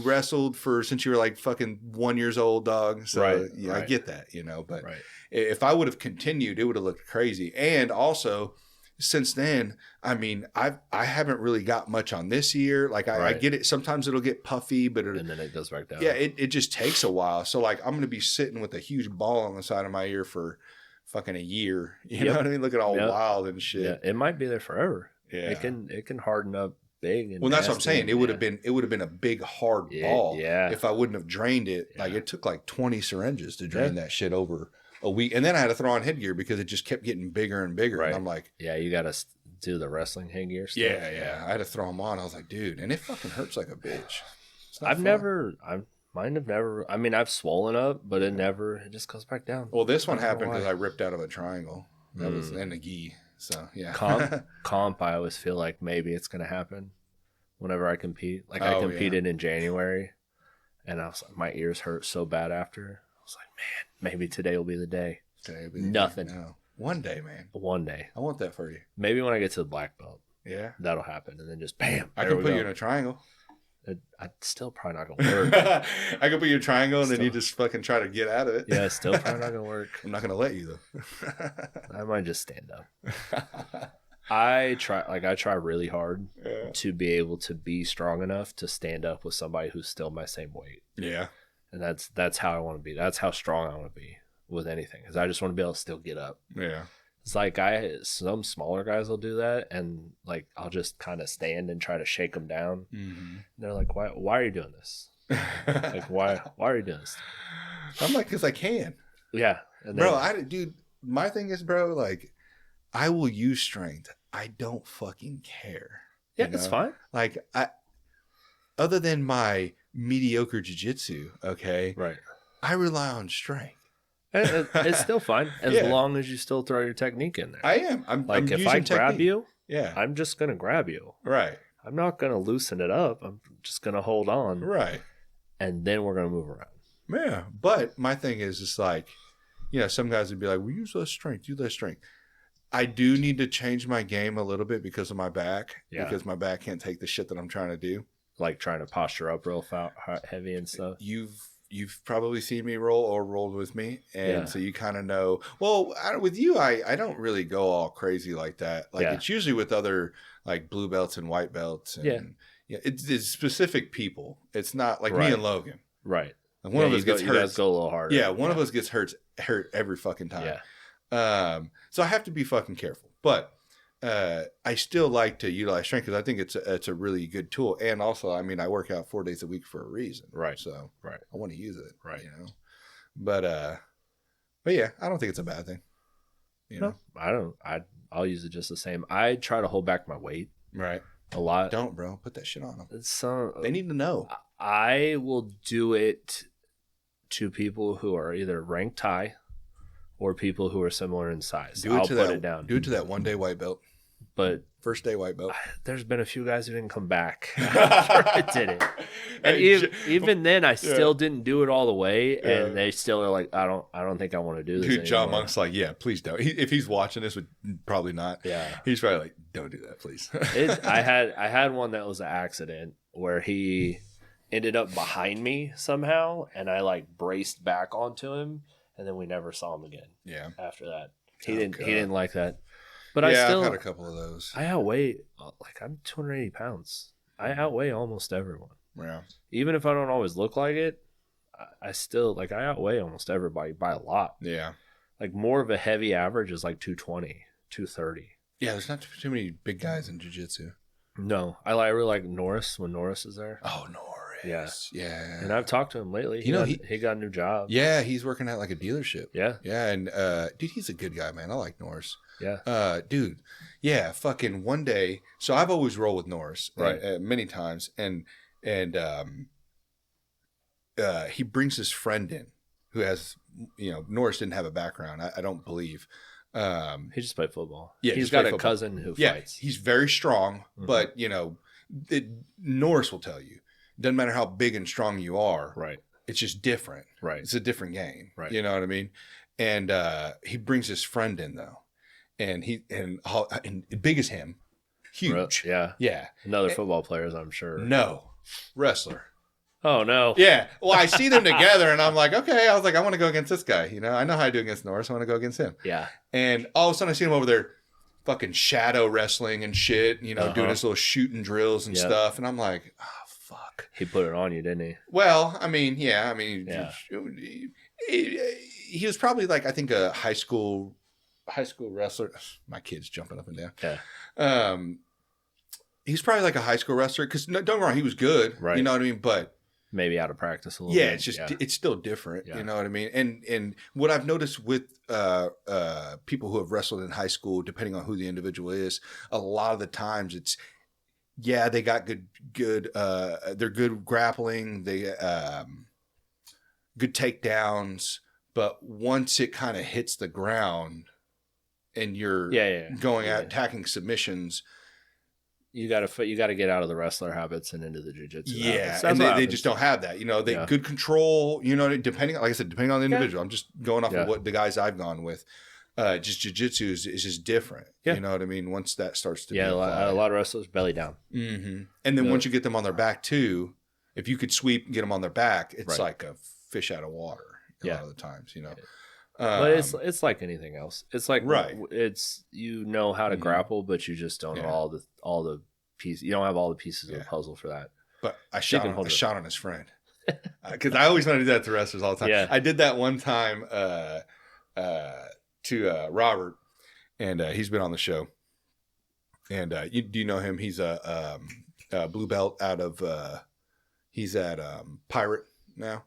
wrestled since you were like fucking 1 year old, dog. So I get that, but if I would have continued, it would have looked crazy. And also since then, I mean, I haven't really got much on this year. Like I get it. Sometimes it'll get puffy, and then it goes back down. Yeah. It just takes a while. So like, I'm going to be sitting with a huge ball on the side of my ear for fucking a year. You know what I mean? Looking all wild and shit. Yeah. It might be there forever. Yeah. It can harden up. Big and that's what I'm saying. It would have been a big hard ball if I wouldn't have drained it. Like it took like 20 syringes to drain that shit over a week, and then I had to throw on headgear because it just kept getting bigger and bigger. And I'm like, you got to do the wrestling headgear stuff. Yeah. I had to throw them on. I was like, dude, and it fucking hurts like a bitch. Mine have never. I mean, I've swollen up, but it just goes back down. Well, this one happened because I ripped out of a triangle. That was in a gi. So yeah, comp. I always feel like maybe it's gonna happen whenever I compete. Like I competed in January, and I was like, my ears hurt so bad after. I was like, man, maybe today will be the day. Today will be nothing. No. One day, man. One day. I want that for you. Maybe when I get to the black belt. Yeah, that'll happen, and then just bam. I can put you in a triangle. I'd still probably not gonna work. I could put you in a triangle, and then you just fucking try to get out of it. Yeah, still probably not gonna work. I'm not gonna let you though. I might just stand up. I try really hard to be able to be strong enough to stand up with somebody who's still my same weight. Yeah, and that's how I want to be. That's how strong I want to be with anything. Because I just want to be able to still get up. Yeah. It's like some smaller guys will do that, and like I'll just kind of stand and try to shake them down. Mm-hmm. They're like, "Why are you doing this? Like, why are you doing this?" I'm like, "Cause I can." Yeah, dude. My thing is, bro, like, I will use strength. I don't fucking care. Yeah, it's fine. Like other than my mediocre jiu-jitsu, okay, right? I rely on strength. It's still fine as long as you still throw your technique in there. I am. I'm if I grab technique. you, yeah, I'm just gonna grab you. Right. I'm not gonna loosen it up. I'm just gonna hold on. Right. And then we're gonna move around. Yeah, but my thing is, it's like, some guys would be like, "We use less strength. Use less strength." I do need to change my game a little bit because of my back. Yeah. Because my back can't take the shit that I'm trying to do. Like trying to posture up real heavy and stuff. You've you've probably seen me roll or rolled with me, and so you kind of know. Well, with you, I don't really go all crazy like that. Like it's usually with other like blue belts and white belts, and it's specific people. It's not like me and Logan, right? And one of us gets hurt. You guys go a little harder. Yeah, one of us gets hurt every fucking time. Yeah. So I have to be fucking careful, but. I still like to utilize strength because I think it's a really good tool, and also, I mean, I work out 4 days a week for a reason, right? So, I want to use it, right? You know, but yeah, I don't think it's a bad thing. You know, I don't. I'll use it just the same. I try to hold back my weight, right? A lot. Don't, bro. Put that shit on them. So they need to know. I will do it to people who are either ranked high or people who are similar in size. I'll put it down. Do it to that 1 day white belt. But first day white belt. There's been a few guys who didn't come back after I did it. And even then, I still didn't do it all the way, and they still are like, I don't think I want to do this. Dude, John Monk's like, yeah, please don't. If he's watching this, would probably not. Yeah, he's probably like, don't do that, please. I had one that was an accident where he ended up behind me somehow, and I like braced back onto him, and then we never saw him again. Yeah, after that, he didn't like that. But I've had a couple of those. I outweigh, like, I'm 280 pounds. I outweigh almost everyone. Yeah. Even if I don't always look like it, I still, like, I outweigh almost everybody by a lot. Yeah. Like, more of a heavy average is like 220, 230. Yeah, there's not too many big guys in jiu-jitsu. No. I really like Norris when Norris is there. Oh, Norris. Yeah. And I've talked to him lately. He got a new job. Yeah, he's working at like a dealership. Yeah. Yeah, and dude, he's a good guy, man. I like Norris. Yeah. Dude. Yeah, fucking one day. So I've always rolled with Norris, right? Many times, and he brings his friend in who has, Norris didn't have a background. I don't believe. He just played football. Yeah, he's got a cousin who fights. He's very strong, but Norris will tell you. Doesn't matter how big and strong you are. Right. It's just different. Right. It's a different game. Right. You know what I mean? And he brings his friend in though. And big as him. Huge. Yeah. Yeah. Another football players, I'm sure. No. Wrestler. Oh no. Yeah. Well, I see them together and I'm like, okay. I was like, I want to go against this guy. I know how I do against Norris. I want to go against him. Yeah. And all of a sudden I see him over there fucking shadow wrestling and shit, doing his little shooting drills and stuff. And I'm like, oh, fuck. He put it on you, didn't he? Well, I mean, yeah. He was probably like, I think a high school wrestler. My kid's jumping up and down. Yeah. He's probably like a high school wrestler because don't get me wrong, he was good. Right. You know what I mean? But maybe out of practice a little bit. Yeah, it's just it's still different. Yeah. You know what I mean? And what I've noticed with people who have wrestled in high school, depending on who the individual is, a lot of the times it's they got good they're good grappling, they good takedowns, but once it kind of hits the ground and you're going out attacking submissions, you got to get out of the wrestler habits and into the jiu-jitsu. Yeah, and they just don't have that. They good control. Depending, like I said, depending on the individual. I'm just going off of what the guys I've gone with. Just jiu-jitsu is just different. Yeah. You know what I mean? Once that starts to be a lot of wrestlers belly down. Mm-hmm. And then once you get them on their back too, if you could sweep and get them on their back, it's like a fish out of water. A lot of the times, but it's like anything else. It's like it's how to grapple, but you just don't know all the pieces. You don't have all the pieces of the puzzle for that. But I shot on his friend because I always want to do that to wrestlers all the time. Yeah. I did that one time to Robert, and he's been on the show. And do you know him? He's a blue belt out of. He's at Pirate now.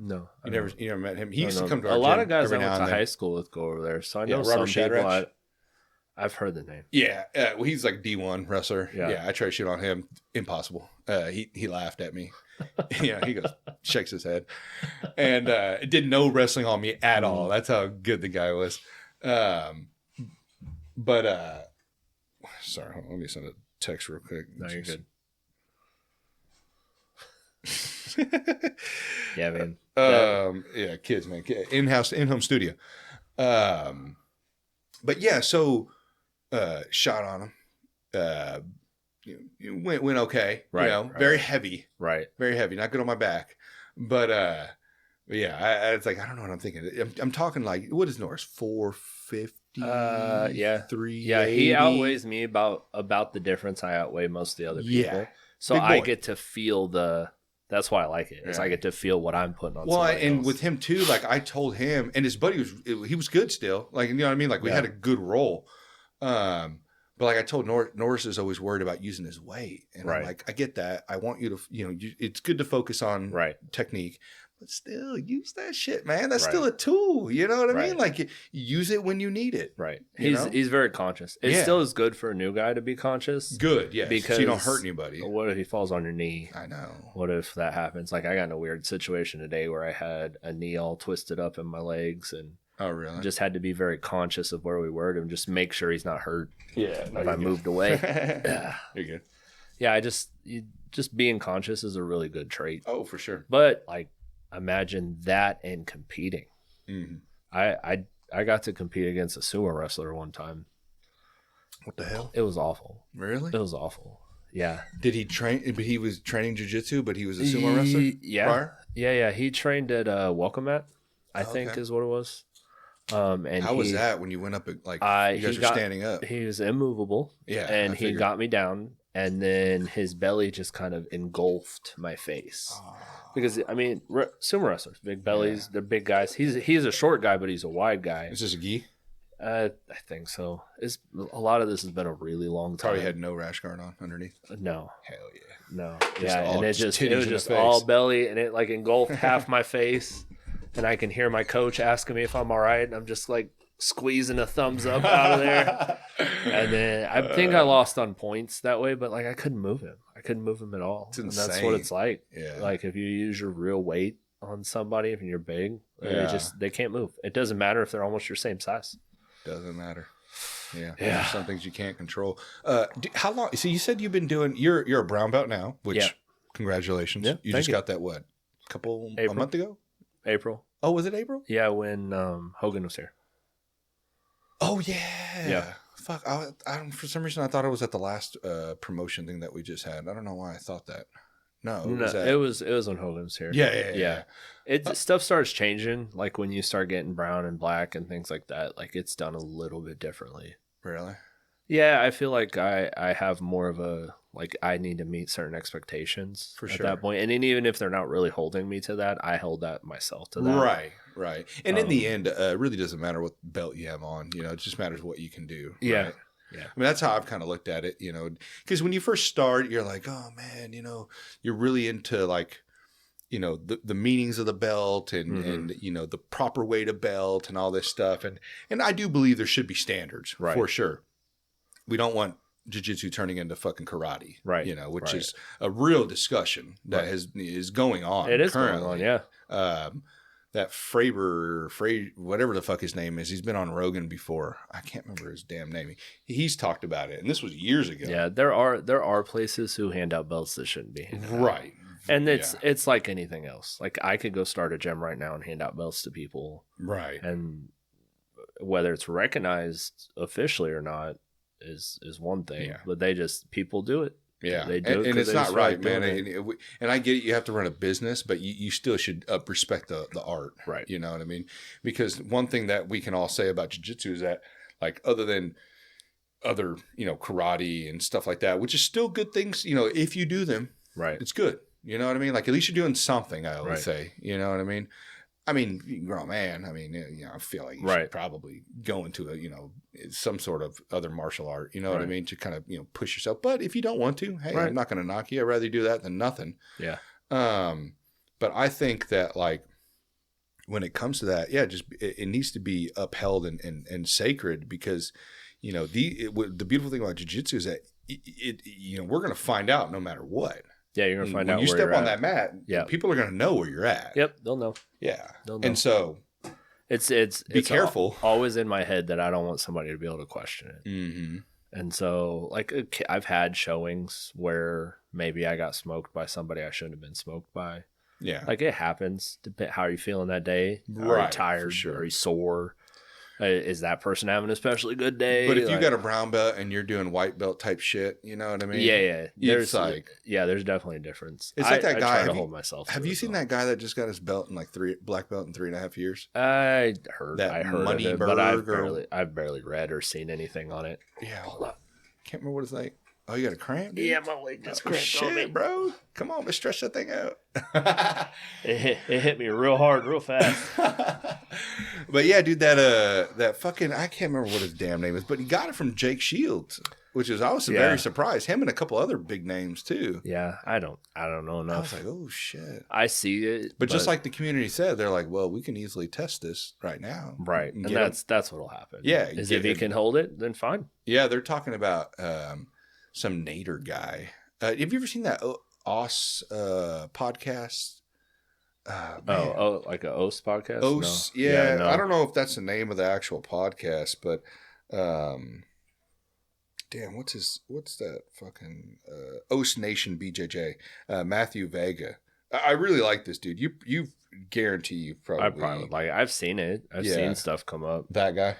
No, you never met him. He used to come to our a gym lot of guys I every went now to and high school with go over there, so I know Robert some people. Shadrach. I've heard the name. Yeah, well, he's like D1 wrestler. Yeah, I try to shoot on him. Impossible. He laughed at me. He goes, shakes his head, and did no wrestling on me at all. That's how good the guy was. But sorry, hold on, let me send a text real quick. No, you're good. Yeah, man. Kids, man, in-home studio. But yeah, so shot on him. Went okay. Right. Very heavy. Right. Very heavy. Not good on my back. But Yeah, it's like I don't know what I'm thinking. I'm talking like what is Norris 450? Yeah, 380? yeah. He outweighs me about the difference. I outweigh most of the other people, so Big I boy. get to feel the. That's why I like it. Is I get to feel what I'm putting on. Well, somebody and else. with him too, like I told him, and his buddy he was good still. Like you know what I mean. Like we had a good roll. But like I told Norris is always worried about using his weight, and I'm like, I get that. I want you to, it's good to focus on technique, but still use that shit, man. That's still a tool. You know what I mean? Like use it when you need it. Right. He's very conscious. It still is good for a new guy to be conscious. Good, yes. Because so you don't hurt anybody. What if he falls on your knee? I know. What if that happens? Like I got in a weird situation today where I had a knee all twisted up in my legs and. Oh, really? Just had to be very conscious of where we were to just make sure he's not hurt. Yeah. If I moved away. You're good. Yeah, just being conscious is a really good trait. Oh, for sure. But like, imagine that and competing. Mm-hmm. I got to compete against a sumo wrestler one time. What the hell? It was awful. Really? It was awful. Yeah. Did he train? But he was training jiu-jitsu, but he was a sumo wrestler? Yeah. Prior? Yeah. He trained at Welcome Mat, I think is what it was. And how was that when you went up? Like you guys were standing up. He was immovable. Yeah, and he got me down, and then his belly just kind of engulfed my face. Oh. Because I mean, sumo wrestlers, big bellies, they're big guys. He's a short guy, but he's a wide guy. Is this a gi? I think so. A lot of this has been a really long time. Probably had no rash guard on underneath. No. Hell yeah. No. Yeah, and it was just all belly, and it like engulfed half my face. And I can hear my coach asking me if I'm all right. And I'm just like squeezing a thumbs up out of there. And then I think I lost on points that way, but like I couldn't move him. I couldn't move him at all. It's insane. And that's what it's like. Yeah. Like if you use your real weight on somebody, if you're big, they can't move. It doesn't matter if they're almost your same size. Doesn't matter. Yeah. There's some things you can't control. How long? So you said you've been doing, you're a brown belt now, which congratulations. Yeah, you just got that what? A month ago? April. Oh, was it April? Yeah, when Hogan was here. Oh yeah. Yeah. Fuck. I for some reason I thought it was at the last promotion thing that we just had. I don't know why I thought that. No, it was when Hogan was here. Yeah. Stuff starts changing, like when you start getting brown and black and things like that. Like it's done a little bit differently. Really? Yeah, I feel like I have more of a like I need to meet certain expectations at that point. And then even if they're not really holding me to that, I hold that myself to that. Right. And in the end, it really doesn't matter what belt you have on. You know, it just matters what you can do. Yeah. Right? Yeah. I mean, that's how I've kind of looked at it, you know, because when you first start, you're like, oh man, you know, you're really into like, you know, the meanings of the belt and, you know, the proper weight of belt and all this stuff. And I do believe there should be standards for sure. We don't want jiu-jitsu turning into fucking karate, you know, which is a real discussion that is going on. It is currently. going on, yeah. That Fraber, whatever the fuck his name is, he's been on Rogan before. I can't remember his damn name. He's talked about it, and this was years ago. Yeah, there are places who hand out belts that shouldn't be handed out. Right. And it's like anything else. Like I could go start a gym right now and hand out belts to people. Right. And whether it's recognized officially or not is one thing. Yeah. But people do it. Yeah, they do and it's not right, man. And I get it. You have to run a business, but you still should respect the art, right? You know what I mean? Because one thing that we can all say about jiu-jitsu is that, like, other than other, you know, karate and stuff like that, which is still good things, you know, if you do them, right, it's good. You know what I mean? Like, at least you're doing something. I always say, you know what I mean? I mean, you're a grown man. I mean, you know, I feel like you should probably go into you know, some sort of other martial art, you know what I mean? To kind of, you know, push yourself. But if you don't want to, hey, I'm not going to knock you. I'd rather do that than nothing. Yeah. But I think that, like, when it comes to that, it needs to be upheld and sacred because, you know, the beautiful thing about jiu-jitsu is that you know, we're going to find out no matter what. Yeah, you're gonna find out when you step on that mat. Yeah, people are gonna know where you're at. Yep, they'll know. Yeah, they'll know. And so it's be careful. Always in my head that I don't want somebody to be able to question it. Mm-hmm. And so, like, I've had showings where maybe I got smoked by somebody I shouldn't have been smoked by. Yeah, like it happens. How are you feeling that day? Right. Are you tired? Sure. Are you sore? Is that person having an especially good day? But if you got a brown belt and you're doing white belt type shit, you know what I mean? Yeah. There's like, there's definitely a difference. It's like that guy. I try to hold myself. Have you seen that guy that just got his belt in like black belt in 3.5 years? I heard of it, but I've barely read or seen anything on it. Yeah, hold up. Can't remember what it's like. Oh, you got a cramp? Dude? Yeah, my leg just cramped shit, on me, bro. Come on, let's stretch that thing out. it hit me real hard, real fast. But yeah, dude, that fucking, I can't remember what his damn name is, but he got it from Jake Shields, which is, I was very surprised. Him and a couple other big names too. Yeah, I don't know enough. I was like, oh shit. I see it, but just like the community said, they're like, well, we can easily test this right now, right? And that's what'll happen. Yeah, if he can hold it, then fine. Yeah, they're talking about some Nader guy. Have you ever seen that OS podcast? Like a OS podcast? OS, no. Yeah, no. I don't know if that's the name of the actual podcast, but damn, what's that fucking OS Nation BJJ? Matthew Vega. I really like this dude. You guarantee you probably. I probably would like it. I've seen it. I've seen stuff come up. That guy.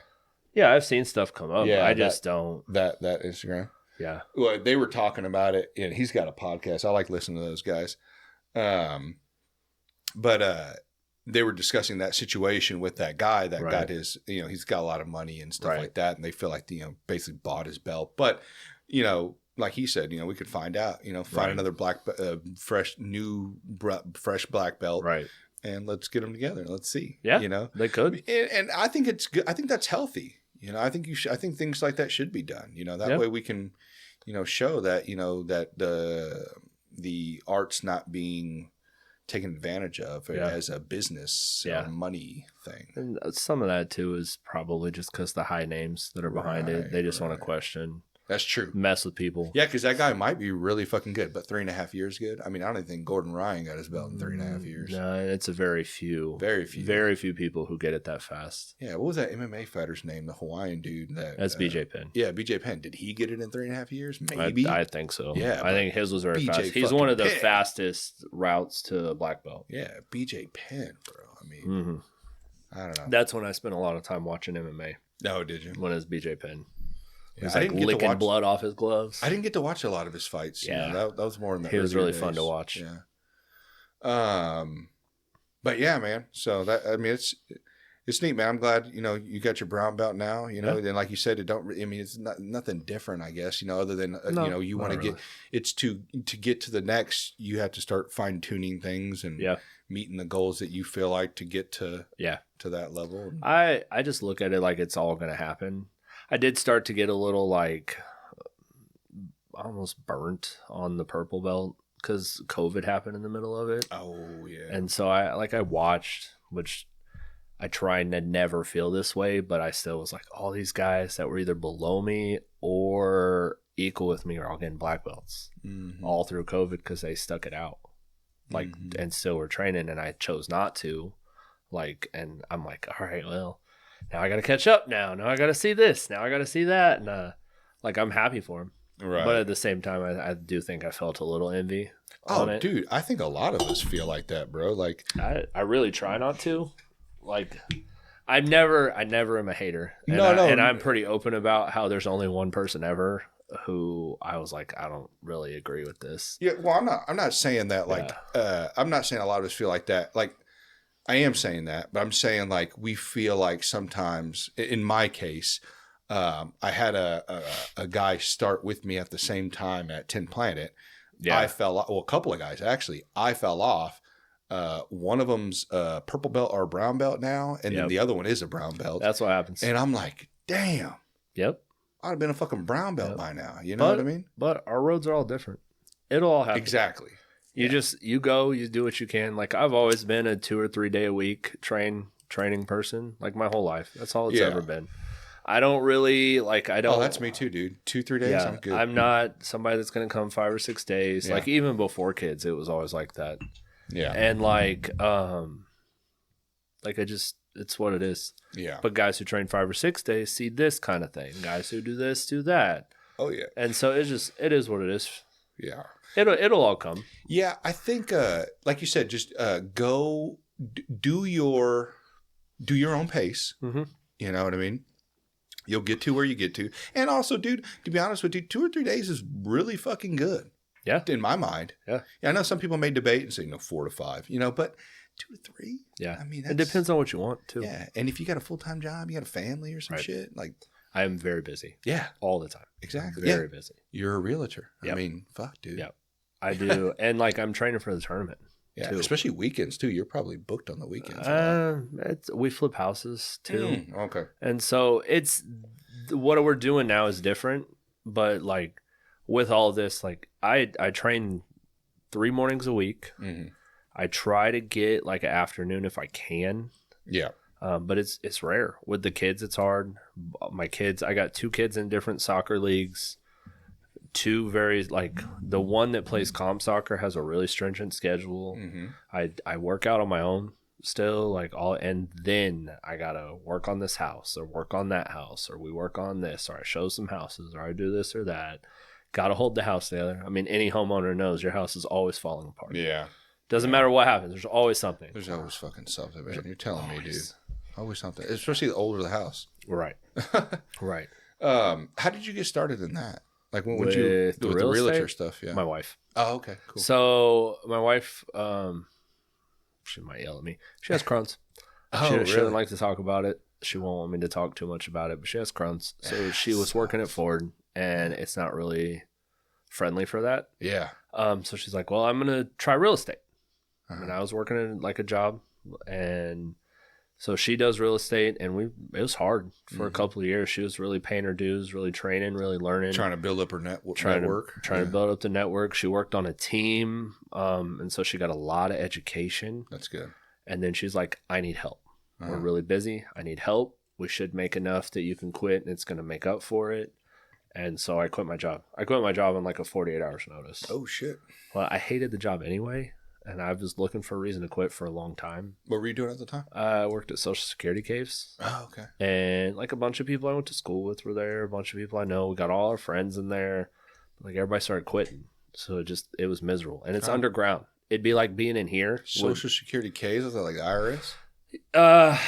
Yeah, I've seen stuff come up. Yeah, I just don't. That Instagram. Yeah. Well, they were talking about it, and he's got a podcast. I like listening to those guys. But they were discussing that situation with that guy that got his, he's got a lot of money and stuff like that, and they feel like, basically bought his belt. But, like he said, we could find out, find another fresh black belt. Right. And let's get them together. Let's see. Yeah. They could. And I think it's good. I think that's healthy. I think I think things like that should be done. That way we can, show that, that the art's not being taken advantage of as a business or money thing. And some of that too is probably just because the high names that are behind it, they just want to question. That's true. Mess with people. Yeah, because that guy might be really fucking good, but 3.5 years good. I mean, I don't even think Gordon Ryan got his belt in 3.5 years. No, it's a very few people who get it that fast. Yeah, what was that MMA fighter's name? The Hawaiian dude. That's BJ Penn. Yeah, BJ Penn. Did he get it in 3.5 years? Maybe. I think so. Yeah, I think his was very fast. He's one of the fastest routes to black belt. Yeah, BJ Penn, bro. I mean, I don't know. That's when I spent a lot of time watching MMA. Oh, did you? When it was BJ Penn. Yeah, He's like licking blood off his gloves. I didn't get to watch a lot of his fights. Yeah, that was more in the. He was really days. Fun to watch. Yeah. But yeah, man. So that, I mean, it's neat, man. I'm glad you got your brown belt now. And like you said, it's nothing different, I guess. Other than you want to get it's to get to the next. You have to start fine tuning things and meeting the goals that you feel like to get to to that level. I just look at it like it's all going to happen. I did start to get a little almost burnt on the purple belt because COVID happened in the middle of it. Oh yeah. And so I watched, which I try to never feel this way, but I still was like, all these guys that were either below me or equal with me are all getting black belts all through COVID because they stuck it out, and still were training, and I chose not to, and I'm like, all right, well. Now I got to catch up now. Now I got to see this. Now I got to see that. And I'm happy for him. Right. But at the same time, I do think I felt a little envy on it. Dude, I think a lot of us feel like that, bro. I really try not to. I never am a hater. And and I'm pretty open about how there's only one person ever who I was like, I don't really agree with this. Yeah, well, I'm not saying that I'm not saying a lot of us feel like that. I am saying that, but I'm saying we feel like sometimes, in my case, I had a guy start with me at the same time at 10 Planet. Yeah. I fell off. Well, a couple of guys, actually. I fell off. One of them's a purple belt or a brown belt now, and then the other one is a brown belt. That's what happens. And I'm like, damn. Yep. I'd have been a fucking brown belt by now. You know what I mean? But our roads are all different. It'll all happen. Exactly. You go, you do what you can. I've always been a 2 or 3 day a week training person, my whole life. That's all it's ever been. I don't really I don't. Oh, that's me too, dude. 2-3 days. I'm good. I'm not somebody that's going to come 5 or 6 days. Yeah. Even before kids, it was always like that. Yeah. And it's what it is. Yeah. But guys who train 5 or 6 days see this kind of thing. Guys who do this, do that. Oh yeah. And so it is what it is. Yeah. It'll all come. Yeah, I think, like you said, just go do your own pace. Mm-hmm. You know what I mean? You'll get to where you get to. And also, dude, to be honest with you, 2 or 3 days is really fucking good. Yeah. In my mind. Yeah. I know some people may debate and say, 4 to 5, but 2 to 3? Yeah. I mean, it depends on what you want, too. Yeah. And if you got a full-time job, you got a family or some shit, like. I am very busy. Yeah. All the time. Exactly. Very busy. You're a realtor. Yep. I mean, fuck, dude. Yeah. I do. And, like, I'm training for the tournament. Yeah, too. Especially weekends, too. You're probably booked on the weekends. We flip houses, too. Okay. And so it's what we're doing now is different. But, like, with all this, like, I train 3 mornings a week. Mm-hmm. I try to get, like, an afternoon if I can. Yeah. But it's rare. With the kids, it's hard. My kids, I got 2 kids in different soccer leagues. 2 very, like, the one that plays comp soccer has a really stringent schedule. Mm-hmm. I work out on my own still, like, and then I gotta work on this house or work on that house, or we work on this, or I show some houses, or I do this or that. Gotta hold the house together. I mean, any homeowner knows your house is always falling apart. Yeah. Doesn't matter what happens. There's always something. There's always fucking something, man. You're telling me, dude. Always something. Especially the older the house. Right. Right. How did you get started in that? Like, when would you with the realtor stuff? Yeah. My wife. Oh, okay. Cool. So my wife, she might yell at me. She has Crohn's. She doesn't like to talk about it. She won't want me to talk too much about it, but she has Crohn's. So she was working at Ford, and it's not really friendly for that. Yeah. So she's like, well, I'm going to try real estate. And I was working in, like, a job, and so she does real estate, and it was hard for a couple of years. She was really paying her dues, really training, really learning. Trying to build up her network. Trying to build up the network. She worked on a team, and so she got a lot of education. That's good. And then she's like, I need help. We're really busy. I need help. We should make enough that you can quit, and it's going to make up for it. And so I quit my job. I quit my job on, like, a 48 hours notice. Oh, shit. Well, I hated the job anyway. And I was looking for a reason to quit for a long time. What were you doing at the time? I worked at Social Security caves. Oh, okay. And, like, a bunch of people I went to school with were there. A bunch of people I know. We got all our friends in there. Like, everybody started quitting. So it was miserable. And it's underground. It'd be like being in here. Social Security caves? Is that like the IRS?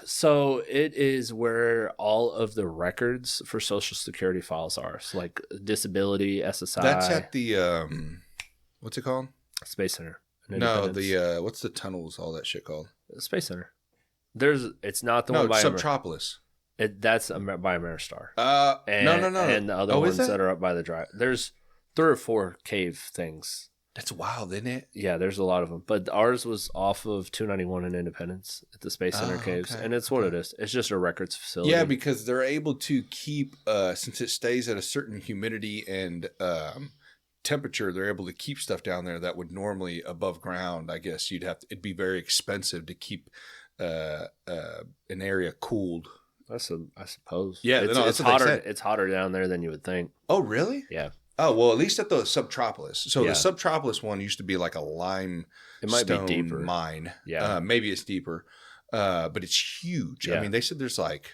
So it is where all of the records for Social Security files are. So, like, disability, SSI. That's at the, what's it called? Space Center. No, the what's the tunnels, all that shit called? Space Center. It's not the one by Subtropolis. That's by Ameristar. No. And the other ones that are up by the drive. There's 3 or 4 cave things. That's wild, isn't it? Yeah, there's a lot of them. But ours was off of 291 in Independence at the Space Center caves. Okay. And it's what it is. It's just a records facility. Yeah, because they're able to keep, since it stays at a certain humidity and temperature, they're able to keep stuff down there that would normally above ground. I guess it'd be very expensive to keep an area cooled. I suppose. Yeah, it's hotter. It's hotter down there than you would think. Oh, really? Yeah. Oh, well, at least at the Subtropolis. So the Subtropolis one used to be like a limestone mine. Yeah. Maybe it's deeper, but it's huge. Yeah. I mean, they said there's like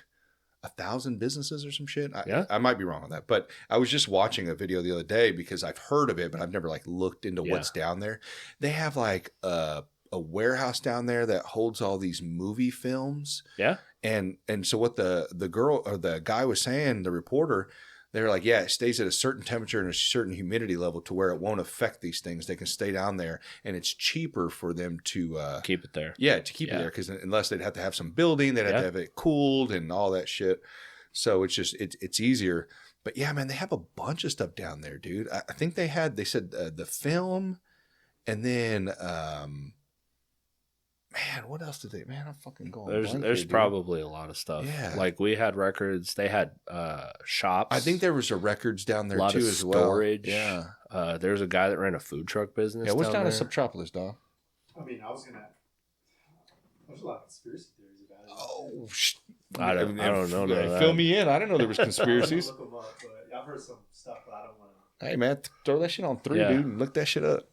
1,000 businesses or some shit. I might be wrong on that, but I was just watching a video the other day because I've heard of it, but I've never like looked into what's down there. They have like a warehouse down there that holds all these movie films. Yeah. And so what the girl or the guy was saying, the reporter, they're like, yeah, it stays at a certain temperature and a certain humidity level to where it won't affect these things. They can stay down there, and it's cheaper for them to keep it there. Yeah, to keep it there, because unless they'd have to have some building, they'd have to have it cooled and all that shit. So it's just it's easier. But yeah, man, they have a bunch of stuff down there, dude. I think they said the film, and then man, what else did they? Man, I'm fucking going. There's probably a lot of stuff. Yeah, like we had records. They had shops. I think there was a records down there too as well. Storage. Yeah. There's a guy that ran a food truck business. Yeah, what's down at Subtropolis, dog? I mean, there's a lot of conspiracy theories about it. Oh, I don't know. Fill me in. I didn't know there was conspiracies. Look them up, but I've heard some stuff, but I don't want to. Hey man, throw that shit on 3, dude, and look that shit up.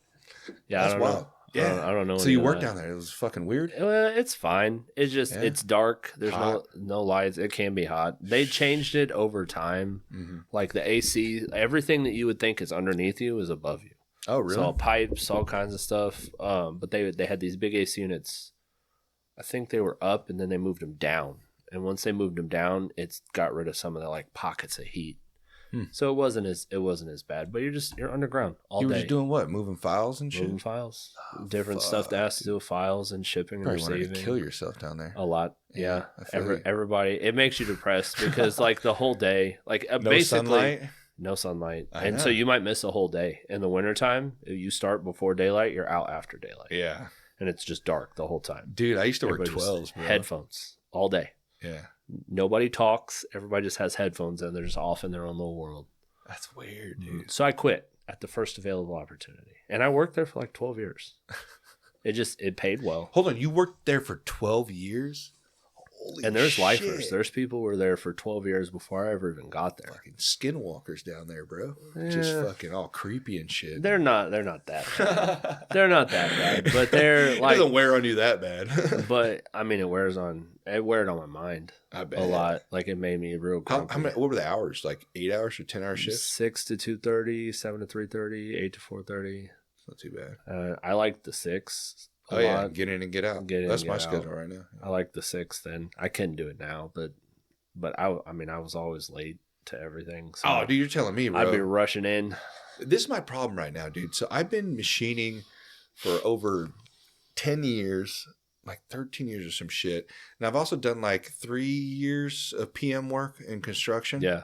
Yeah, that's wild. Yeah, I don't know. So you worked down there. It was fucking weird. It's fine. It's just it's dark. There's no lights. It can be hot. They changed it over time. Mm-hmm. Like the AC, everything that you would think is underneath you is above you. Oh, really? So all pipes, all kinds of stuff. But they had these big AC units. I think they were up, and then they moved them down, and once they moved them down, it's got rid of some of the like pockets of heat. Hmm. So it wasn't as bad, but you're underground all day. You were just doing what? Moving files and shit? Moving files. Different stuff that has to do with files and shipping and Probably receiving. wanted to kill yourself down there. A lot. Yeah. you. Everybody, it makes you depressed because like the whole day, like No basically sunlight? no sunlight. I And know. so you might miss a whole day. In the wintertime, if you start before daylight, you're out after daylight. Yeah. And it's just dark the whole time. Dude, I used to wear Everybody just 12s, bro. headphones all day. Yeah. Nobody talks. Everybody just has headphones and they're just off in their own little world. That's weird, dude. So I quit at the first available opportunity. And I worked there for like 12 years. It paid well. Hold on, you worked there for 12 years? Holy And there's shit. lifers. There's people who were there for 12 years before I ever even got there. Fucking skinwalkers down there, bro. Just fucking all creepy and shit. They're not that bad. They're not that bad, but they're It like, doesn't wear on you that bad. but I mean, it wears on my mind I bet. a lot. Like it made me real grumpy. What were the hours? Like 8 hours or 10-hour shifts? 6 to 2:30, 7 to 3:30, 8 to 4:30. Not too bad. I like the 6 a Oh, yeah. lot. Get in and get out. Get in That's and my get out. schedule right now. I like the 6 then. I couldn't do it now, but I mean, I was always late to everything. So Oh, dude, you're telling me, bro. I'd be rushing in. This is my problem right now, dude. So I've been machining for over 10 years, like 13 years or some shit. And I've also done like 3 years of PM work in construction. Yeah.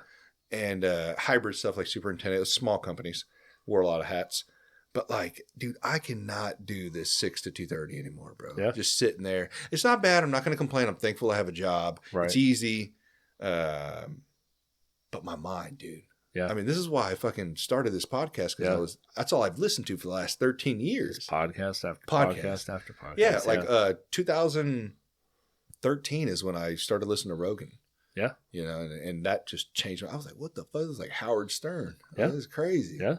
And hybrid stuff like superintendent, small companies, wore a lot of hats. But like, dude, I cannot do this 6 to 2:30 anymore, bro. Yeah. Just sitting there. It's not bad. I'm not going to complain. I'm thankful I have a job. Right. It's easy. But my mind, dude. Yeah. I mean, this is why I fucking started this podcast because that's all I've listened to for the last 13 years. Podcast after Podcast. podcast after podcast. Yeah, like 2013 is when I started listening to Rogan. Yeah. You know, and that just changed. I was like, what the fuck? It was like Howard Stern. Yeah. This is crazy. Yeah.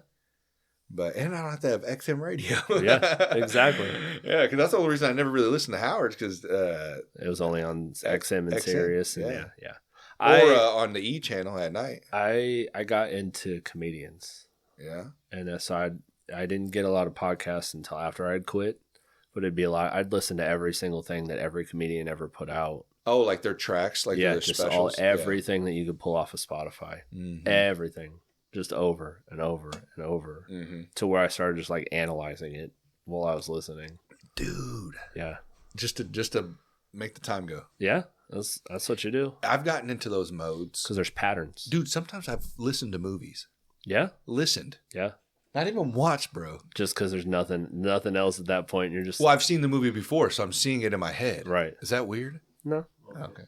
But, and I don't have to have XM radio. Yeah, exactly. Yeah, because that's the only reason I never really listened to Howard's because It was only on XM and XM, Sirius. And yeah. yeah. or on the E channel at night. I got into comedians. Yeah. And so I didn't get a lot of podcasts until after I'd quit. But it'd be a lot. I'd listen to every single thing that every comedian ever put out. Oh, like their tracks, like their just specials. everything that you could pull off of Spotify. Mm-hmm. Everything. Just over and over and over. Mm-hmm. To where I started just like analyzing it while I was listening. Dude. Yeah. Just to make the time go. Yeah. That's what you do. I've gotten into those modes. Because there's patterns. Dude, sometimes I've listened to movies. Yeah. Listened. Yeah. Not even watched, bro. Just because there's nothing else at that point. You're just. Well, I've seen the movie before, so I'm seeing it in my head. Right. Is that weird? No. Okay.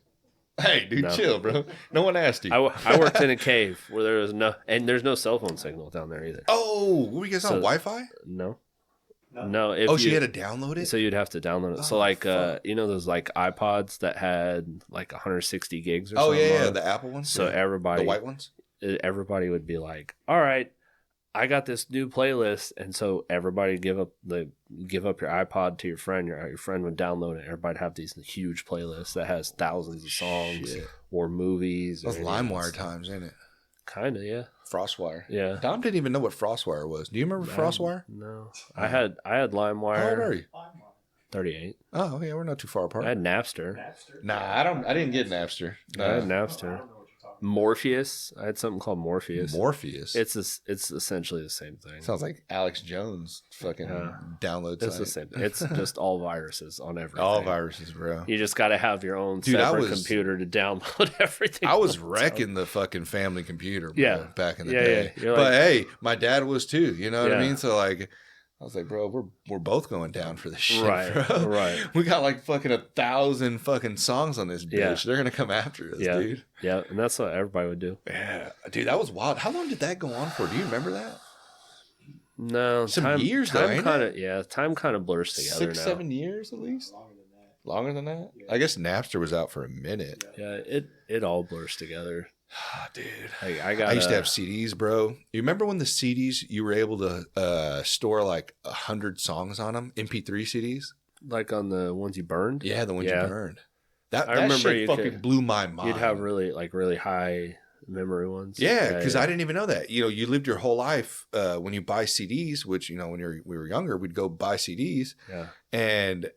Hey, dude, No. chill, bro. No one asked you. I worked in a cave where there was there's no cell phone signal down there either. Oh, were you guys on Wi-Fi? No. No. No. If Oh, so you had to download it? So you'd have to download it. Oh, So like, fuck. you know, those like iPods that had like 160 gigs or Oh, something. yeah, on? the Apple ones? So Yeah. everybody, The white ones? everybody would be like, all right, I got this new playlist. And so everybody give up your iPod to your friend. Your friend would download it. Everybody'd have these huge playlists that has thousands of songs Shit. or movies. Those LimeWire times, ain't it? Kind of, yeah. Frostwire. Yeah. Dom didn't even know what Frostwire was. Do you remember Frostwire? No. I had LimeWire. How old are you? 38. Oh, okay, we're not too far apart. I had Napster. Napster? Nah, I didn't get Napster. I had I Napster. don't know what you're talking about. Morpheus. I had something called Morpheus. Morpheus. It's essentially the same thing. Sounds like Alex Jones fucking download It's site. the same. It's just all viruses on everything. All viruses, bro. You just got to have your own Dude, separate computer to download everything. I was wrecking the fucking family computer, bro, Yeah. back in the Yeah, day. yeah. You're But like- hey, my dad was too. You know what I Yeah. mean? So like, I was like, bro, we're both going down for this shit, Right, bro. right. We got like fucking 1,000 fucking songs on this bitch. Yeah. They're gonna come after us, Yeah. dude. Yeah, and that's what everybody would do. Yeah, dude, that was wild. How long did that go on for? Do you remember that? No, Some years, though, time ain't kind of time kind of blurs together 6, now. 7 years at least. Longer than that. Longer than that? Yeah. I guess Napster was out for a minute. Yeah, it all blurs together. Dude. I got. I used to have CDs, bro. You remember when the CDs you were able to store like 100 songs on them? MP3 CDs? like on the ones you burned. Yeah, the ones Yeah. you burned. That I that remember shit you fucking could- blew my mind. You'd have really high memory ones. Yeah, because I didn't even know that. You know, you lived your whole life when you buy CDs, which, you know, when we were younger, we'd go buy CDs Yeah. and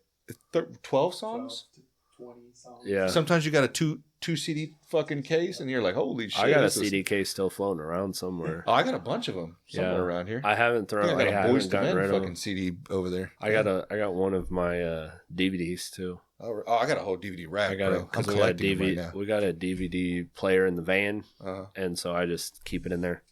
12 songs? 20 songs. Yeah. Sometimes you got a two CD fucking case, and you're like, holy shit! I got a CD case still floating around somewhere. Oh, I got a bunch of them somewhere around here. I haven't thrown. I got a Boyz II Men rid of fucking them. CD over there. I got one of my DVDs too. Oh, I got a whole DVD rack, bro. I'm we collecting them right now. We got a DVD player in the van, Uh-huh. and so I just keep it in there.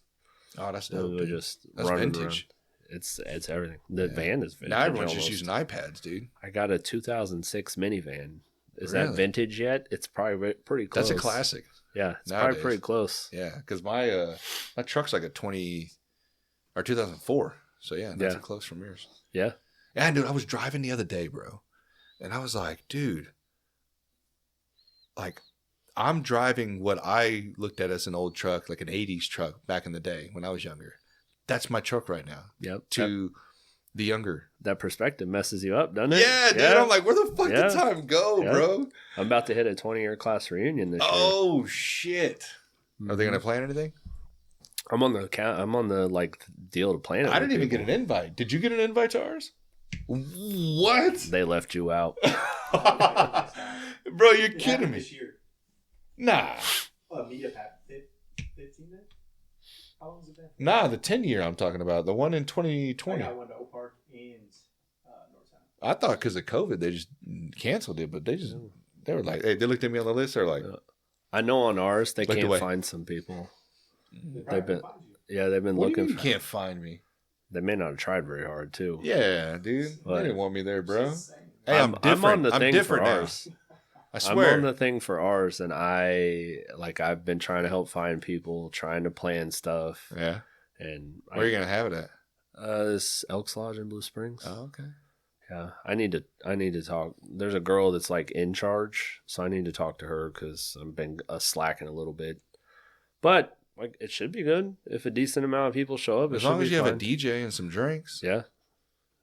Oh, that's And dope. we just That's run vintage. Around. It's everything. The van is vintage. Now everyone's almost. just using iPads, dude. I got a 2006 minivan. Is that Really? vintage yet? It's probably pretty close. That's a classic. Yeah, it's Nowadays. probably pretty close. Yeah, because my truck's like a 2004. So yeah, that's a close from yours. Yeah. Yeah, dude, I was driving the other day, bro, and I was like, dude, like, I'm driving what I looked at as an old truck, like an 80s truck back in the day when I was younger. That's my truck right now. Yep. To the younger. That perspective messes you up, doesn't it? Yeah, dude. I'm like, where the fuck did time go, bro? I'm about to hit a 20-year class reunion this year. Oh shit! Are they gonna plan anything? I'm on the like deal to plan it. I didn't even get an invite. Did you get an invite to ours? What? They left you out. Bro, you're kidding me. This year. Nah. Meetup happened 15 then? How long has it been? Nah, the 10-year I'm talking about. The one in 2020. I got one to Oak Park and Northtown. I thought because of COVID they just canceled it, but they were like, hey, they looked at me on the list. They're like, I know on ours they Like the can't way- find some people. They've been- find you. They've been what do you looking mean for. you can't find me? They may not have tried very hard too. Yeah, dude. But- They didn't want me there, bro. Just saying. Hey, I'm different. on the I'm thing different for now. ours. I I'm swear. on the thing for ours, and I've been trying to help find people, trying to plan stuff, Yeah. and Where are you gonna have it at? this Elks Lodge in Blue Springs. Oh, okay. Yeah, I need to talk. There's a girl that's like in charge, so I need to talk to her because I've been slacking a little bit. But like, it should be good if a decent amount of people show up. As long as you have a DJ and some drinks, yeah,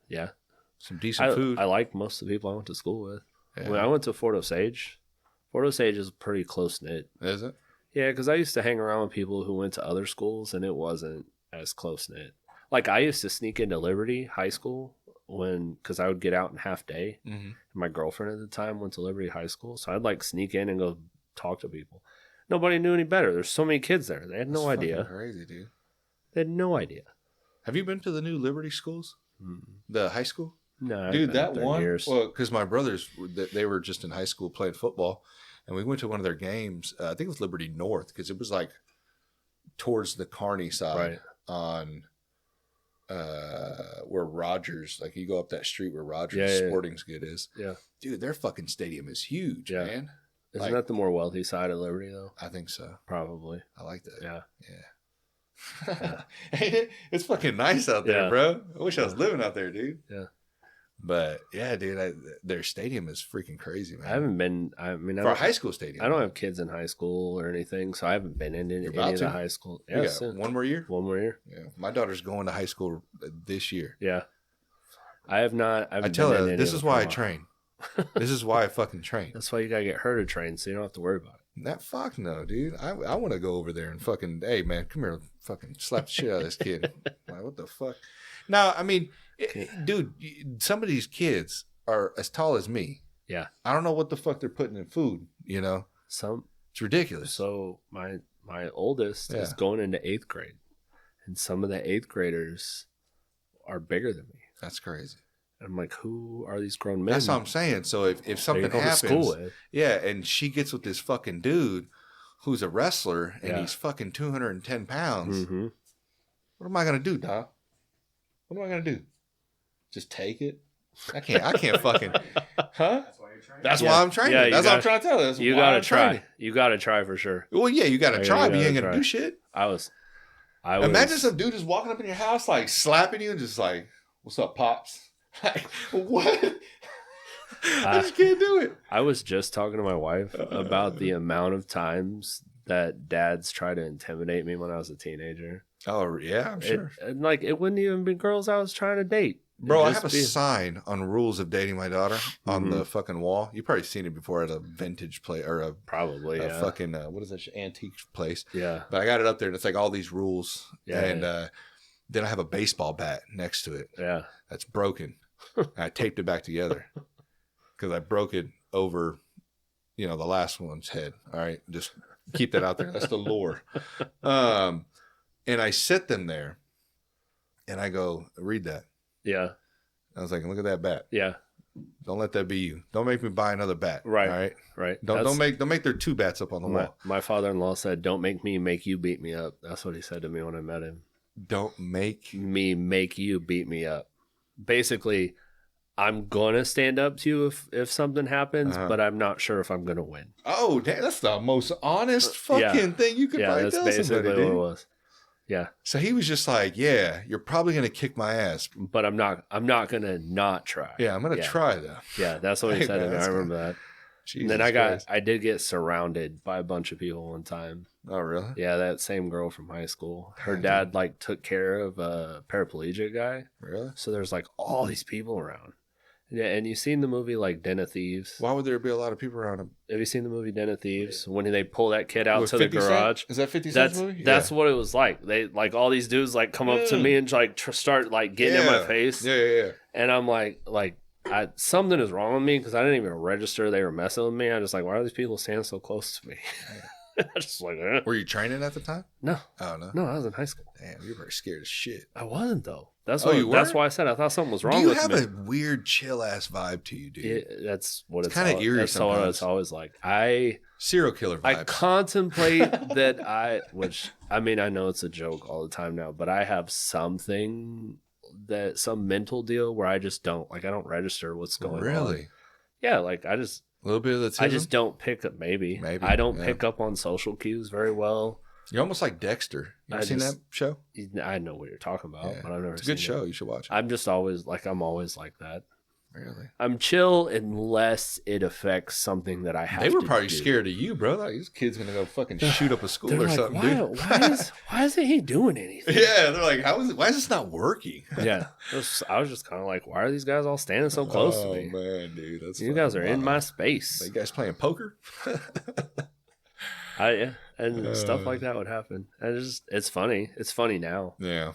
yeah, some decent food. I like most of the people I went to school with. Yeah. When I went to Fort Osage, Fort Osage is pretty close knit. Is it? Yeah, because I used to hang around with people who went to other schools, and it wasn't as close knit. Like I used to sneak into Liberty High School because I would get out in half day. Mm-hmm. My girlfriend at the time went to Liberty High School, so I'd like sneak in and go talk to people. Nobody knew any better. There's so many kids there. They had no idea. Crazy, dude. They had no idea. Have you been to the new Liberty schools? The high school? No, Dude, that one. Years. Well, because my brothers, they were just in high school playing football, and we went to one of their games. I think it was Liberty North, because it was like towards the Kearney side Right. on where Rogers, like you go up that street where Rogers Sporting's good is. Yeah. Dude, their fucking stadium is huge, Yeah. man. Isn't that the more wealthy side of Liberty, though? I think so. Probably. I like that. Yeah. Yeah. Ain't it? It's fucking nice out there, Yeah. bro. I wish I was living out there, dude. Yeah. But yeah, dude, their stadium is freaking crazy, man. I haven't been. I mean, For a high school stadium. I don't have kids in high school or anything, so I haven't been in any about of to? the high school. You Yeah, got soon. one more year? One more year. Yeah. My daughter's going to high school this year. Yeah. I have not. I tell been in her, any this of is the why I co-op. train. This is why I fucking train. That's why you gotta get her to train, so you don't have to worry about it. That fuck no, dude. I want to go over there and fucking, hey man, come here, fucking slap the shit out of this kid. Like, what the fuck? Now, I mean, dude, some of these kids are as tall as me. Yeah. I don't know what the fuck they're putting in food. You know, it's ridiculous. So my oldest is going into 8th grade, and some of the 8th graders are bigger than me. That's crazy. I'm like, who are these grown men? That's what I'm saying. So if something go to happens, school with? yeah, and she gets with this fucking dude who's a wrestler and he's fucking 210 pounds, Mm-hmm. what am I gonna do, Doc? What am I gonna do? Just take it? I can't fucking, huh? That's why you're training. That's why I'm training. Yeah, That's what I'm trying to tell you. That's You why gotta I'm try. training. You gotta try for sure. Well, yeah, you gotta Yeah, try, you but you ain't gotta gonna try. do shit. I was. Imagine some dude just walking up in your house, like slapping you and just like, "What's up, pops?" Like, what? I just can't do it. I was just talking to my wife about the amount of times that dads try to intimidate me when I was a teenager. Oh yeah, I'm sure. It wouldn't even be girls I was trying to date. Bro, It'd I have a just be- sign on rules of dating my daughter on Mhm. the fucking wall. You've probably seen it before at a vintage place or a Probably, yeah. fucking what is that antique place? Yeah. But I got it up there and it's like all these rules. Yeah, And then I have a baseball bat next to it Yeah. that's broken. And I taped it back together because I broke it over the last one's head. All right, just keep that out there. That's the lore. And I sit them there, and I go, read that. Yeah. I was like, look at that bat. Yeah. Don't let that be you. Don't make me buy another bat. Right. All right. Right. Don't make there 2 bats up on the wall. My father-in-law said, "Don't make me make you beat me up." That's what he said to me when I met him. Don't make me make you beat me up. Basically, I'm gonna stand up to you if something happens, but I'm not sure if I'm gonna win. Oh, damn, that's the most honest fucking thing you could probably tell somebody, dude. Yeah, that's basically what it was. Yeah. So he was just like, "Yeah, you're probably gonna kick my ass, but I'm not gonna not try." Yeah, I'm gonna try though. Yeah, that's what he said to me. I remember that. Jesus and then I did get surrounded by a bunch of people one time. Oh, really? Yeah, that same girl from high school. Her dad like took care of a paraplegic guy. Really? So there's like all these people around. Yeah, and you've seen the movie like Den of Thieves. Why would there be a lot of people around him? Have you seen the movie Den of Thieves? When they pull that kid out to the garage. Cent? Is that 50 Cent's movie? That's what it was like. They like all these dudes like come up to me and like start like getting in my face. Yeah. And I'm like something is wrong with me because I didn't even register they were messing with me. I just like, why are these people standing so close to me? I just like, Were you training at the time? No. Oh, no? No, I was in high school. Damn, you were scared as shit. I wasn't, though. That's that's why I said I thought something was wrong with me. You have a weird chill-ass vibe to you, dude. That's what it's kind of eerie that's sometimes. What it's always like. Serial killer vibes. I contemplate that which, I mean, I know it's a joke all the time now, but I have some mental deal where I just don't, like, I don't register what's going on. Really? Yeah, like, I just... A little bit of the I just don't pick up, maybe. I don't pick up on social cues very well. You're almost like Dexter. You ever seen that show? I know what you're talking about, but I've never seen it. It's a good show. You should watch it. I'm always like that. Really? I'm chill unless it affects something that I have to do. They were probably scared of you, bro. Like, this kid's going to go fucking shoot up a school or something, dude. Why isn't he doing anything? Yeah, they're like, why is this not working? Yeah. I was just kind of like, why are these guys all standing so close to me? Oh, man, dude. You guys are in my space. You guys playing poker? And stuff like that would happen. And it's funny. It's funny now. Yeah.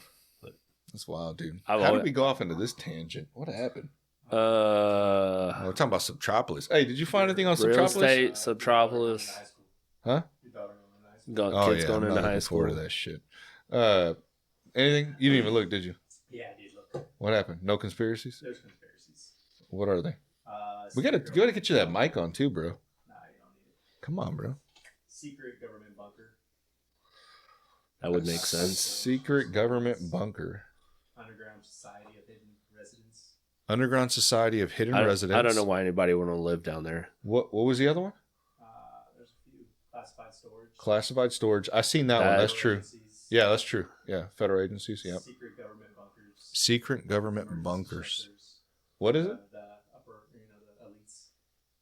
That's wild, dude. How did we go off into this tangent? What happened? We're talking about Subtropolis. Hey, did you find anything on Subtropolis? Real estate, Subtropolis. Huh? Kids going into high school. Forward to that shit. Anything? You didn't even look, did you? Yeah, I did look. What happened? No conspiracies? There's conspiracies. What are they? We gotta get you that mic on too, bro. Nah, you don't need it. Come on, bro. Secret government bunker. That would make sense. Secret government bunker. Underground Society of Hidden Residents. Underground Society of Hidden Residents. I don't know why anybody would want to live down there. What was the other one? There's a few. Classified storage. Classified storage. I seen that one. That's true. Yeah, that's true. Yeah, federal agencies. Yeah. Secret government bunkers. Secret government bunkers. What is it? The upper, the elites.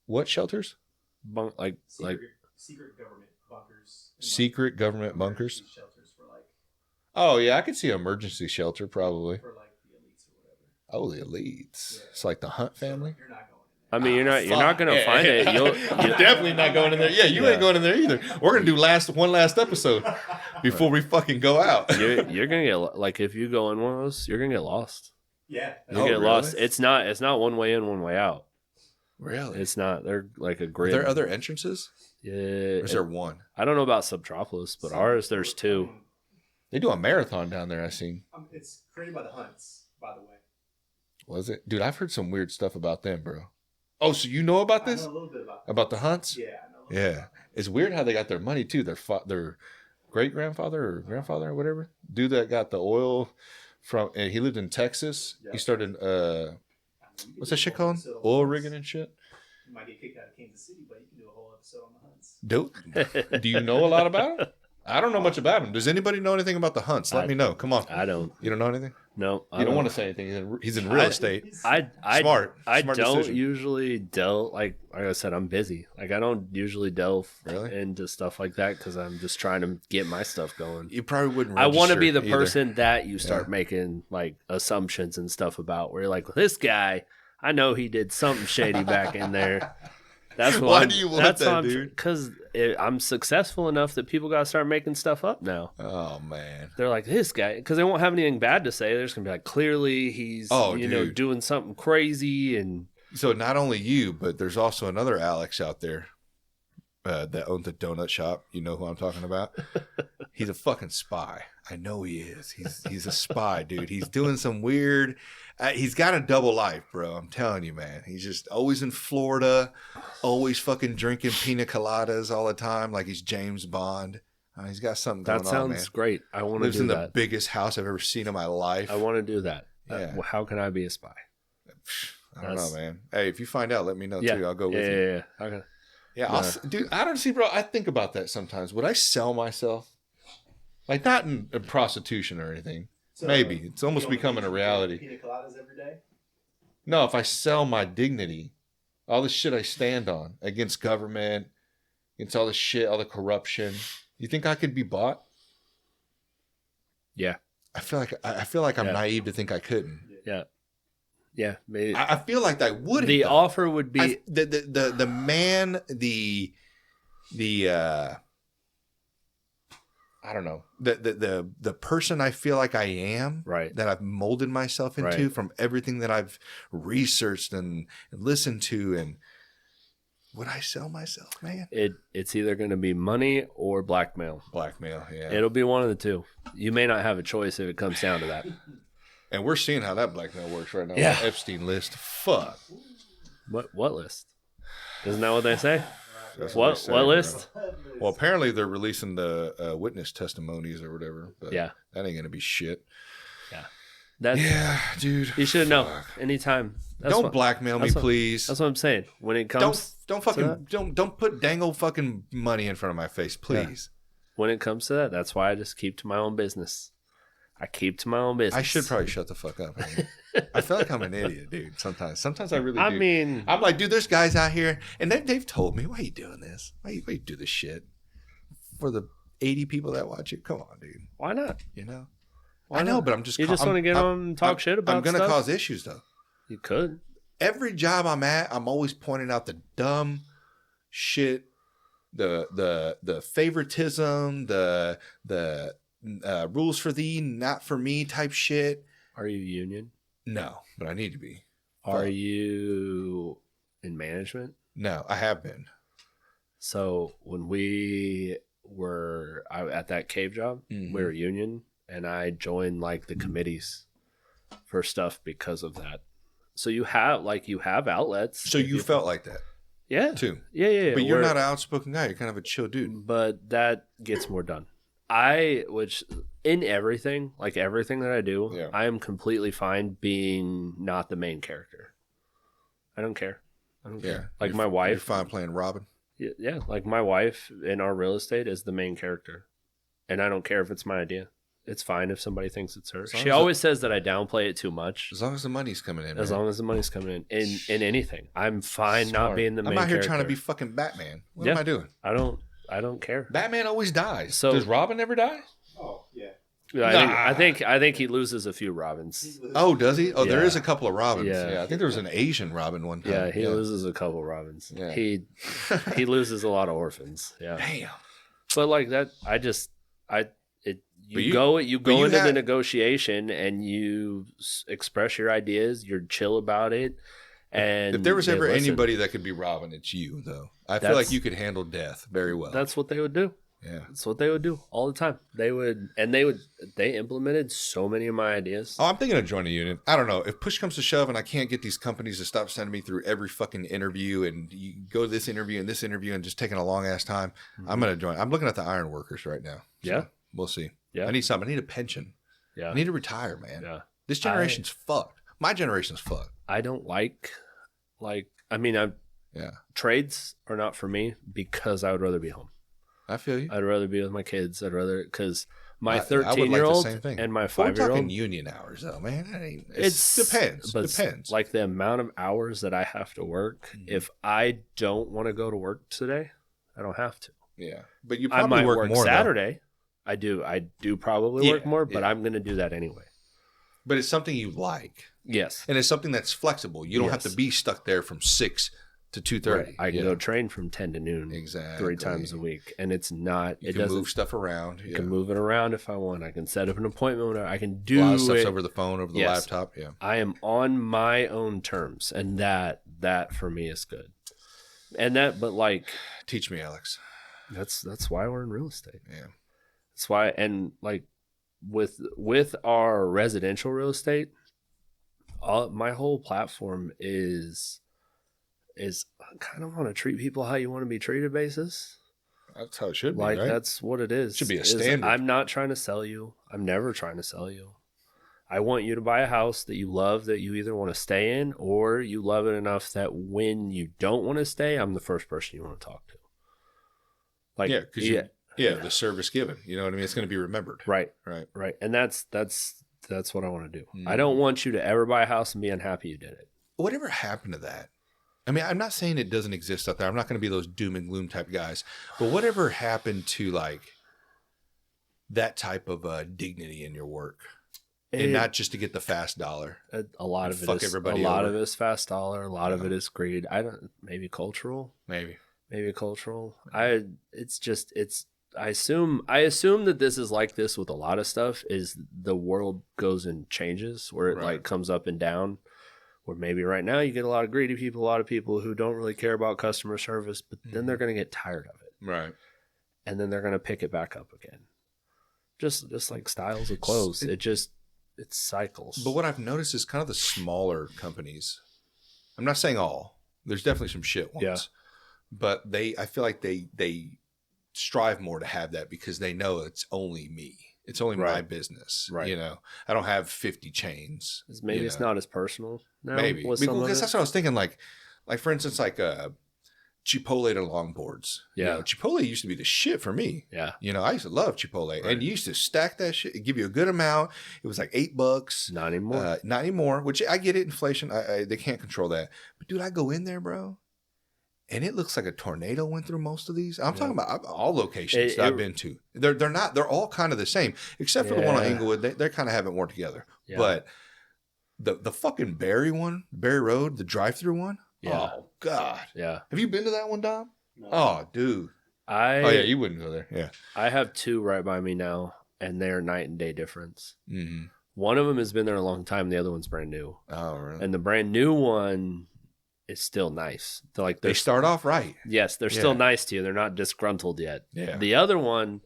What shelters? Secret government bunkers. Secret government bunkers. Shelters for like. Oh yeah, I could see emergency shelter probably. For like the elites or whatever. Oh, the elites. Yeah. It's like the Hunt family. You're not going. I mean, you're not gonna find it. You're definitely not going in there. Yeah, you ain't going in there either. We're gonna do one last episode before we fucking go out. You're gonna get like if you go in one of those, you're gonna get lost. Yeah, you get lost. It's not one way in, one way out. Really? It's not. They're like a grid. Are there other entrances? Yeah. Or is there one? I don't know about Subtropolis, but ours there's two. They do a marathon down there. I seen. It's created by the Hunts, by the way. Was it, dude? I've heard some weird stuff about them, bro. Oh, so you know about this? I know a little bit about the Hunts? Yeah, I know. Yeah, it's weird how they got their money too. Their great grandfather or grandfather or whatever, dude that got the oil from. And he lived in Texas. Yeah. He started. What's that shit called? Oil rigging and shit. You might get kicked out of Kansas City, but you can do a whole episode on the Hunts. Dude, do you know a lot about it? I don't know much about him. Does anybody know anything about the Hunts? Let me know. Come on. I don't. You don't know anything? No. You don't want to say anything. He's in real estate. Smart don't decision. Usually delve, like I said, I'm busy. Like I don't usually delve into stuff like that because I'm just trying to get my stuff going. You probably wouldn't I want to be the person that you start making like assumptions and stuff about where you're like, well, this guy, I know he did something shady back in there. That's why do you want that, dude? Because I'm successful enough that people got to start making stuff up now. Oh, man. They're like, this guy, because they won't have anything bad to say. They're just going to be like, clearly he's, doing something crazy. And so not only you, but there's also another Alex out there. that owns the donut shop. You know who I'm talking about? He's a fucking spy. I know he is. He's a spy, dude. He's doing some weird. He's got a double life, bro. I'm telling you, man. He's just always in Florida, always fucking drinking pina coladas all the time, like he's James Bond. He's got something going on, man. That sounds great. I want to do that. Lives in the biggest house I've ever seen in my life. I want to do that. Yeah. How can I be a spy? I don't know, man. Hey, if you find out, let me know too. I'll go with you. Yeah. Okay. Yeah, dude. I don't see, bro. I think about that sometimes. Would I sell myself? Like not in prostitution or anything. So, maybe it's almost becoming a reality. Pina coladas every day? No, if I sell my dignity, all the shit I stand on against government, against all the shit, all the corruption, you think I could be bought? Yeah. I feel like I'm naive to think I couldn't. Yeah. Yeah, maybe. I feel like I would. The offer would be the man, the I don't know, the person I feel like I am, right, that I've molded myself into, right, from everything that I've researched and listened to. And would I sell myself, man? It's either going to be money or blackmail. Blackmail, yeah. It'll be one of the two. You may not have a choice if it comes down to that. And we're seeing how that blackmail works right now. Yeah. The Epstein list. Fuck. What list? Isn't that what they say? That's what list? Well, apparently they're releasing the witness testimonies or whatever. But yeah. That ain't gonna be shit. Yeah. Yeah, dude. You should know anytime. Don't blackmail me, please. That's what I'm saying. When it comes, don't put dang old fucking money in front of my face, please. Yeah. When it comes to that, that's why I just keep to my own business. I keep to my own business. I should probably shut the fuck up. I feel like I'm an idiot, dude. Sometimes I really do. I mean, I'm like, dude, there's guys out here, and they've told me, why are you doing this? Why you do this shit? For the 80 people that watch it? Come on, dude. Why not? You know? Why I know, not? but I'm just... You just want to get on and talk shit about stuff? I'm going to cause issues, though. You could. Every job I'm at, I'm always pointing out the dumb shit, the favoritism, the rules for thee, not for me type shit. Are you union? No, but I need to be. Are you in management? No, I have been. So when we were at that cave job, we were union, and I joined like the committees for stuff because of that. So you have outlets. So you felt like that? Yeah. Too. Yeah. But you're not an outspoken guy. You're kind of a chill dude. But that gets more done. Which in everything, like everything that I do, I am completely fine being not the main character. I don't care. Like my wife. You're fine playing Robin? Yeah. Like my wife in our real estate is the main character. And I don't care if it's my idea. It's fine if somebody thinks it's her. She always says that I downplay it too much. As long as the money's coming in. As long as the money's coming in anything. I'm fine not being the main character. I'm out here trying to be fucking Batman. What am I doing? I don't care. Batman always dies. So does Robin ever die? Oh, yeah. I think he loses a few Robins. Oh, does he? Oh, Yeah. There is a couple of Robins. Yeah. I think there was an Asian Robin one time. Yeah, he loses a couple Robins. Yeah. He loses a lot of orphans. Yeah. Damn. But like that, you go into the negotiation and you express your ideas. You're chill about it. And if there was ever anybody that could be Robin, it's you, though. I feel like you could handle death very well. That's what they would do. Yeah, that's what they would do all the time. They implemented so many of my ideas. Oh, I'm thinking of joining a union. I don't know if push comes to shove and I can't get these companies to stop sending me through every fucking interview and you go to this interview and just taking a long ass time. Mm-hmm. I'm gonna join. I'm looking at the iron workers right now. So yeah, we'll see. Yeah, I need something. I need a pension. Yeah, I need to retire, man. Yeah, this generation's fucked. My generation's fucked. I don't trades are not for me because I would rather be home. I feel you. I'd rather be with my kids. Because my 13-year-old and my 5-year-old. We're talking union hours, though, man. It depends. Depends. Like the amount of hours that I have to work. Mm-hmm. If I don't want to go to work today, I don't have to. Yeah, but you probably work more Saturday. Though. I do probably work more, but I'm going to do that anyway. But it's something you like. Yes, and it's something that's flexible. You don't have to be stuck there from 6 to 2:30. Right. I can go train from 10 to noon. Exactly. 3 times a week, and it's not. You can move stuff around. You can move it around if I want. I can set up an appointment. I can do a lot of stuff over the phone, over the laptop. Yeah. I am on my own terms, and that for me is good. but like, teach me, Alex. That's why we're in real estate. Yeah. That's why, and like with our residential real estate, my whole platform is I kind of want to treat people how you want to be treated basis. That's how it should be, like, right? That's what it is. It should be a standard. I'm not trying to sell you. I'm never trying to sell you. I want you to buy a house that you love, that you either want to stay in, or you love it enough that when you don't want to stay, I'm the first person you want to talk to. Like, yeah, because the service given. You know what I mean? It's going to be remembered. Right. And that's what I want to do. I don't want you to ever buy a house and be unhappy you did it. Whatever happened to that? I mean, I'm not saying it doesn't exist out there. I'm not going to be those doom and gloom type guys. But whatever happened to like that type of dignity in your work, and not just to get the fast dollar? A lot of it is everybody. A lot of it is fast dollar. A lot of it is greed. Maybe cultural. Maybe cultural. I assume that this is like this with a lot of stuff. Is the world goes and changes where it like comes up and down. Or maybe right now you get a lot of greedy people, a lot of people who don't really care about customer service, but then they're going to get tired of it. Right. And then they're going to pick it back up again. Just like styles of clothes. It cycles. But what I've noticed is kind of the smaller companies. I'm not saying all. There's definitely some shit ones. Yeah. But I feel like they strive more to have that because they know it's only me. It's only my business, right? You know, I don't have 50 chains. Maybe it's not as personal now. Maybe because that's what I was thinking. Like for instance, like Chipotle to longboards. Yeah, you know, Chipotle used to be the shit for me. Yeah, you know, I used to love Chipotle, and you used to stack that shit. It give you a good amount. It was like $8. Not anymore. Not anymore. Which I get it, inflation. They can't control that. But dude, I go in there, bro. And it looks like a tornado went through most of these. I'm talking about all locations that I've been to. They're all kind of the same, except for the one on Inglewood. They kind of haven't worked together. Yeah. But the fucking Barry Road, the drive-through one. Yeah. Oh God. Yeah. Have you been to that one, Dom? No. Oh, dude. You wouldn't go there. Yeah. I have two right by me now, and they're night and day difference. Mm-hmm. One of them has been there a long time. The other one's brand new. Oh, really? And the brand new one. It's still nice. They start off right. Yes, they're still nice to you. They're not disgruntled yet. Yeah. The other one,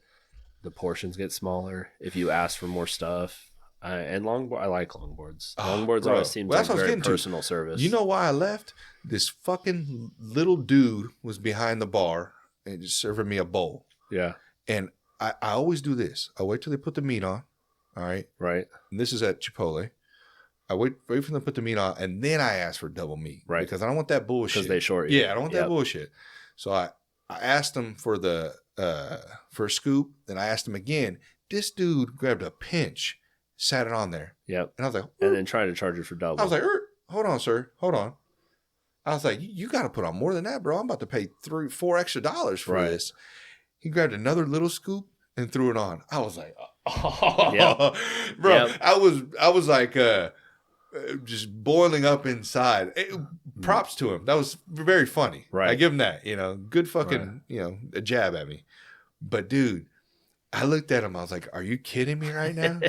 the portions get smaller if you ask for more stuff. And longboard, I like longboards. Longboards always seem like very personal service. You know why I left? This fucking little dude was behind the bar and just serving me a bowl. Yeah. And I always do this. I wait till they put the meat on. All right. Right. And this is at Chipotle. I wait for them to put the meat on, and then I ask for double meat. Right. Because I don't want that bullshit. Because they short you. Yeah, I don't want that bullshit. So I asked them for for a scoop, then I asked him again. This dude grabbed a pinch, sat it on there. Yep. And I was like, and then tried to charge you for double. I was like, hold on, sir. Hold on. I was like, you got to put on more than that, bro. I'm about to pay $3-4 extra for this. He grabbed another little scoop and threw it on. I was like, oh, bro. Yep. I was like, just boiling up inside. Props to him. That was very funny. Right. I give him that. You know, good fucking, a jab at me. But dude, I looked at him. I was like, "Are you kidding me right now?"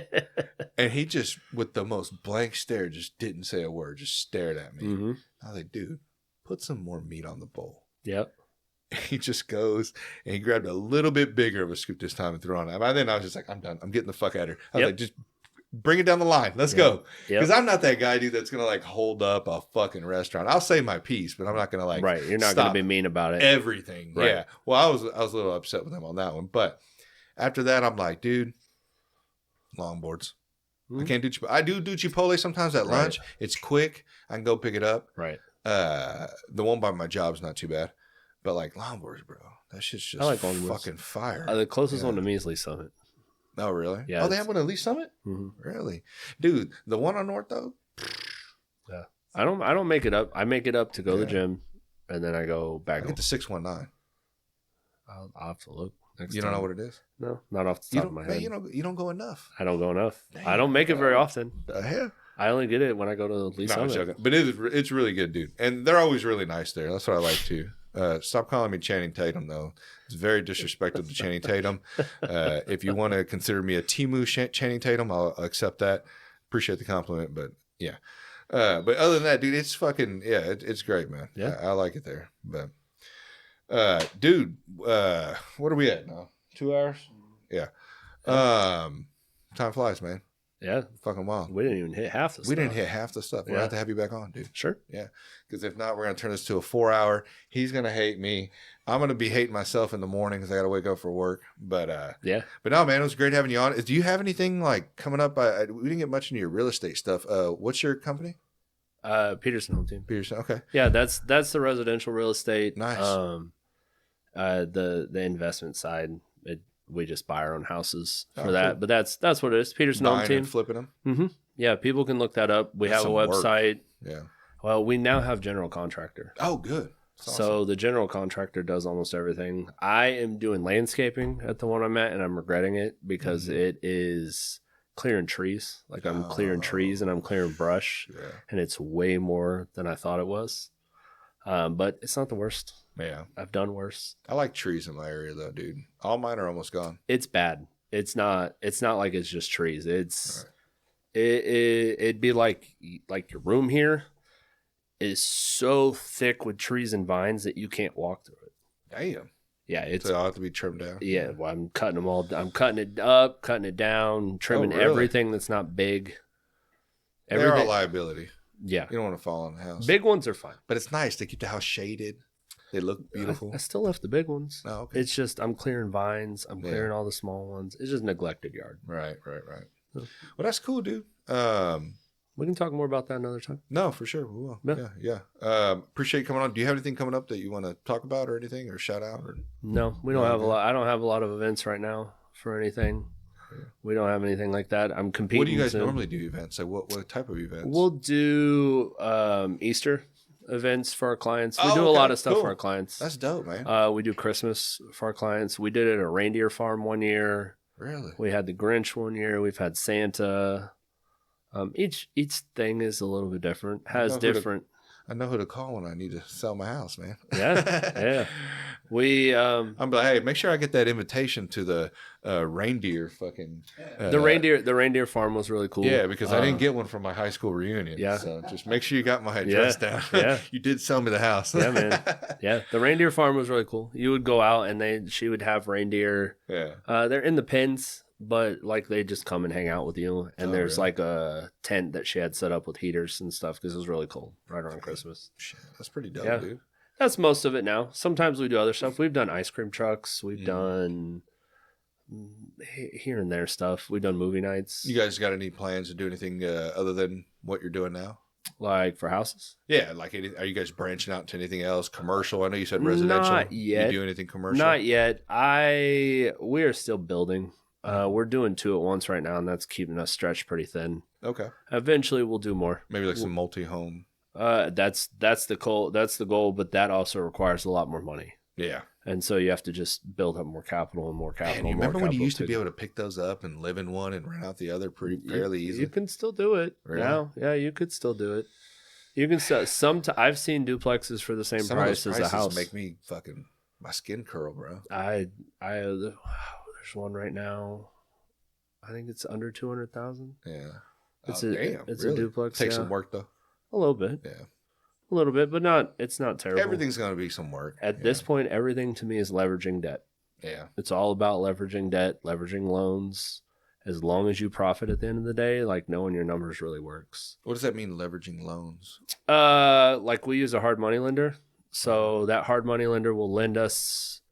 And he just, with the most blank stare, just didn't say a word. Just stared at me. Mm-hmm. I was like, "Dude, put some more meat on the bowl." Yep. He just goes and he grabbed a little bit bigger of a scoop this time and threw on it. By then I was just like, I'm done. I'm getting the fuck out of here. I was like, just bring it down the line. Let's go. Because I'm not that guy, dude, that's going to like hold up a fucking restaurant. I'll say my piece, but I'm not going to like. Right. You're not going to be mean about it. Everything. Right. Yeah. Well, I was a little upset with him on that one. But after that, I'm like, dude, longboards. Mm-hmm. I can't do Chipotle. I do Chipotle sometimes at lunch. Right. It's quick. I can go pick it up. Right. The one by my job's not too bad. But like longboards, bro. That shit's just fucking fire. The closest one to me is Lee Summit. Oh, really? Yeah. Oh, they have one at Lee Summit? Mm-hmm. Really? Dude, the one on North, though? Yeah. I don't make it up. I make it up to go to the gym, and then I go back. I get the 619. I'll have to look. You don't know what it is? No, not off the top of my head. You don't go enough. I don't go enough. Damn, I don't make it very often. Yeah. I only get it when I go to Lee Summit. I'm joking. But it's really good, dude. And they're always really nice there. That's what I like, too. Stop calling me Channing Tatum, though. It's very disrespectful to Channing Tatum. If you want to consider me a Temu Channing Tatum, I'll accept that. Appreciate the compliment, but yeah. But other than that, dude, it's fucking, it's great, man. Yeah. I like it there. But Dude, what are we at now? 2 hours? Yeah. Time flies, man. Yeah. Fucking wild. We didn't even hit half the stuff. We didn't hit half the stuff. We'll Yeah. have to have you back on, dude. Sure. Yeah. Because if not, we're going to turn this to a 4-hour. He's going to hate me. I'm going to be hating myself in the morning because I got to wake up for work. But yeah. But no, man, it was great having you on. Do you have anything like coming up? We didn't get much into your real estate stuff. What's your company? Peterson Home Team. Peterson. Okay. Yeah, that's the residential real estate. Nice. The investment side, we just buy our own houses for Oh, that. cool. But that's what it is. Peterson Home Buying Team. and flipping them. Mm-hmm. Yeah, people can look that up. We That's have a some work. website. Yeah. Well, we now have general contractor. Oh, good. That's awesome. So the general contractor does almost everything. I am doing landscaping at the one I'm at, and I'm regretting it because it is clearing trees. Like I'm clearing trees and I'm clearing brush, and it's way more than I thought it was. But it's not the worst. Yeah. I've done worse. I like trees in my area though, dude. All mine are almost gone. It's bad. It's not like it's just trees. It's it'd be like your room here is so thick with trees and vines that you can't walk through it. Damn. Yeah, it's So I'll have to be trimmed down. yeah. Well, I'm cutting them all. I'm cutting it up, cutting it down, trimming really? everything that's not big. They're a liability. Yeah, You don't want to fall on the house. big ones are fine. But it's nice. They keep the house shaded. They look beautiful. I still left the big ones. Oh, okay. It's just I'm clearing vines. I'm clearing all the small ones. It's just neglected yard. Right. Yeah. Well, that's cool, dude. We can talk more about that another time. No, for sure. We will. Yeah. Appreciate you coming on. Do you have anything coming up that you want to talk about or anything or shout out? Or? No, we don't have a lot. I don't have a lot of events right now for anything. Yeah. We don't have anything like that. I'm competing. What do you guys normally do events? Like what type of events? We'll do Easter events for our clients. We Oh, do a okay. lot of stuff Cool. for our clients. That's dope, man. We do Christmas for our clients. We did it at a reindeer farm one year. Really? We had the Grinch one year. We've had Santa. Each thing is a little bit different. Has different. I know who to call when I need to sell my house, man. Yeah. We I'm like, hey, make sure I get that invitation to the reindeer fucking. the reindeer farm was really cool. Yeah, because I didn't get one from my high school reunion. Yeah. So just make sure you got my address down. Yeah. You did sell me the house. Yeah, man. Yeah, the reindeer farm was really cool. You would go out and she would have reindeer. Yeah. They're in the pens, but like they just come and hang out with you. And there's like a tent that she had set up with heaters and stuff because it was really cold right around Christmas. Shit, that's pretty dope, Yeah. dude. That's most of it now. Sometimes we do other stuff. We've done ice cream trucks. We've done here and there stuff. We've done movie nights. You guys got any plans to do anything other than what you're doing now? Like for houses? Yeah, like are you guys branching out to anything else? Commercial? I know you said residential. Not yet. You do anything commercial? Not yet. We are still building. We're doing 2 at once right now, and that's keeping us stretched pretty thin. Okay. Eventually, we'll do more. Maybe like some multi-home. That's the goal. That's the goal, but that also requires a lot more money. Yeah. And so you have to just build up more capital and more capital. Man, you remember when you used to be do able to pick those up and live in one and rent out the other fairly easy? You can still do it now. Yeah, you could still do it. You can sell I've seen duplexes for the same Some price of those as a house. make me fucking my skin curl, bro. There's one right now. I think it's under 200,000. Yeah. It's Damn, a really? duplex. Takes some work though. A little bit. Yeah. A little bit, but it's not terrible. Everything's gonna be some work. At this point, everything to me is leveraging debt. Yeah. It's all about leveraging debt, leveraging loans. As long as you profit at the end of the day, like knowing your numbers really works. What does that mean, leveraging loans? Like we use a hard money lender. So that hard money lender will lend us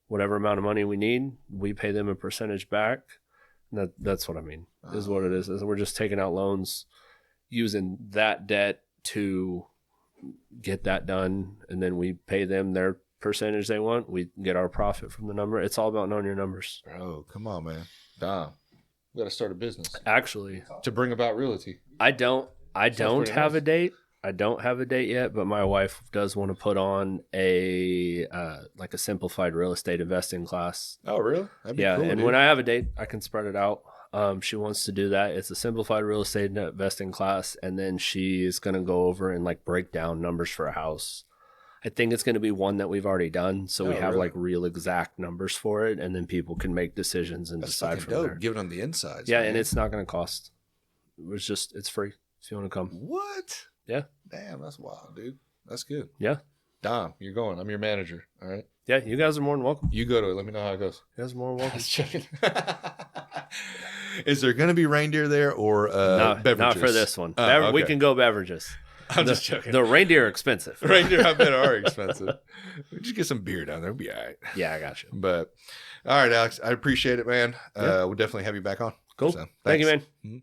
whatever amount of money we need. We pay them a percentage back. That's what I mean, is what it is we're just taking out loans, using that debt to get that done. And then we pay them their percentage they want. We get our profit from the number. It's all about knowing your numbers. Oh, come on, man. Dom. We got to start a business Actually, to bring about realty. I don't pretty have nice. a date. I don't have a date yet, but my wife does want to put on a like a simplified real estate investing class. Oh, really? That'd be Yeah, cool, and dude. when I have a date, I can spread it out. She wants to do that. It's a simplified real estate investing class, and then she's going to go over and like break down numbers for a house. I think it's going to be one that we've already done, so we have really? like real exact numbers for it, and then people can make decisions and That's decide fucking from dope. there. Giving them the insides. Yeah, man. and it's not going to cost. It's free if you want to come. What? Yeah. Damn, that's wild, dude. That's good. Yeah. Dom, you're going. I'm your manager. All right. Yeah, you guys are more than welcome. You go to it. Let me know how it goes. You guys are more than welcome. Is there going to be reindeer there or beverages? Not for this one. Okay. We can go beverages. I'm just joking. The reindeer are expensive. Reindeer, I bet, are expensive. We just get some beer down there. We'll be all right. Yeah, I got you. But all right, Alex, I appreciate it, man. We'll definitely have you back on. Cool. So, Thank you, man. Mm-hmm.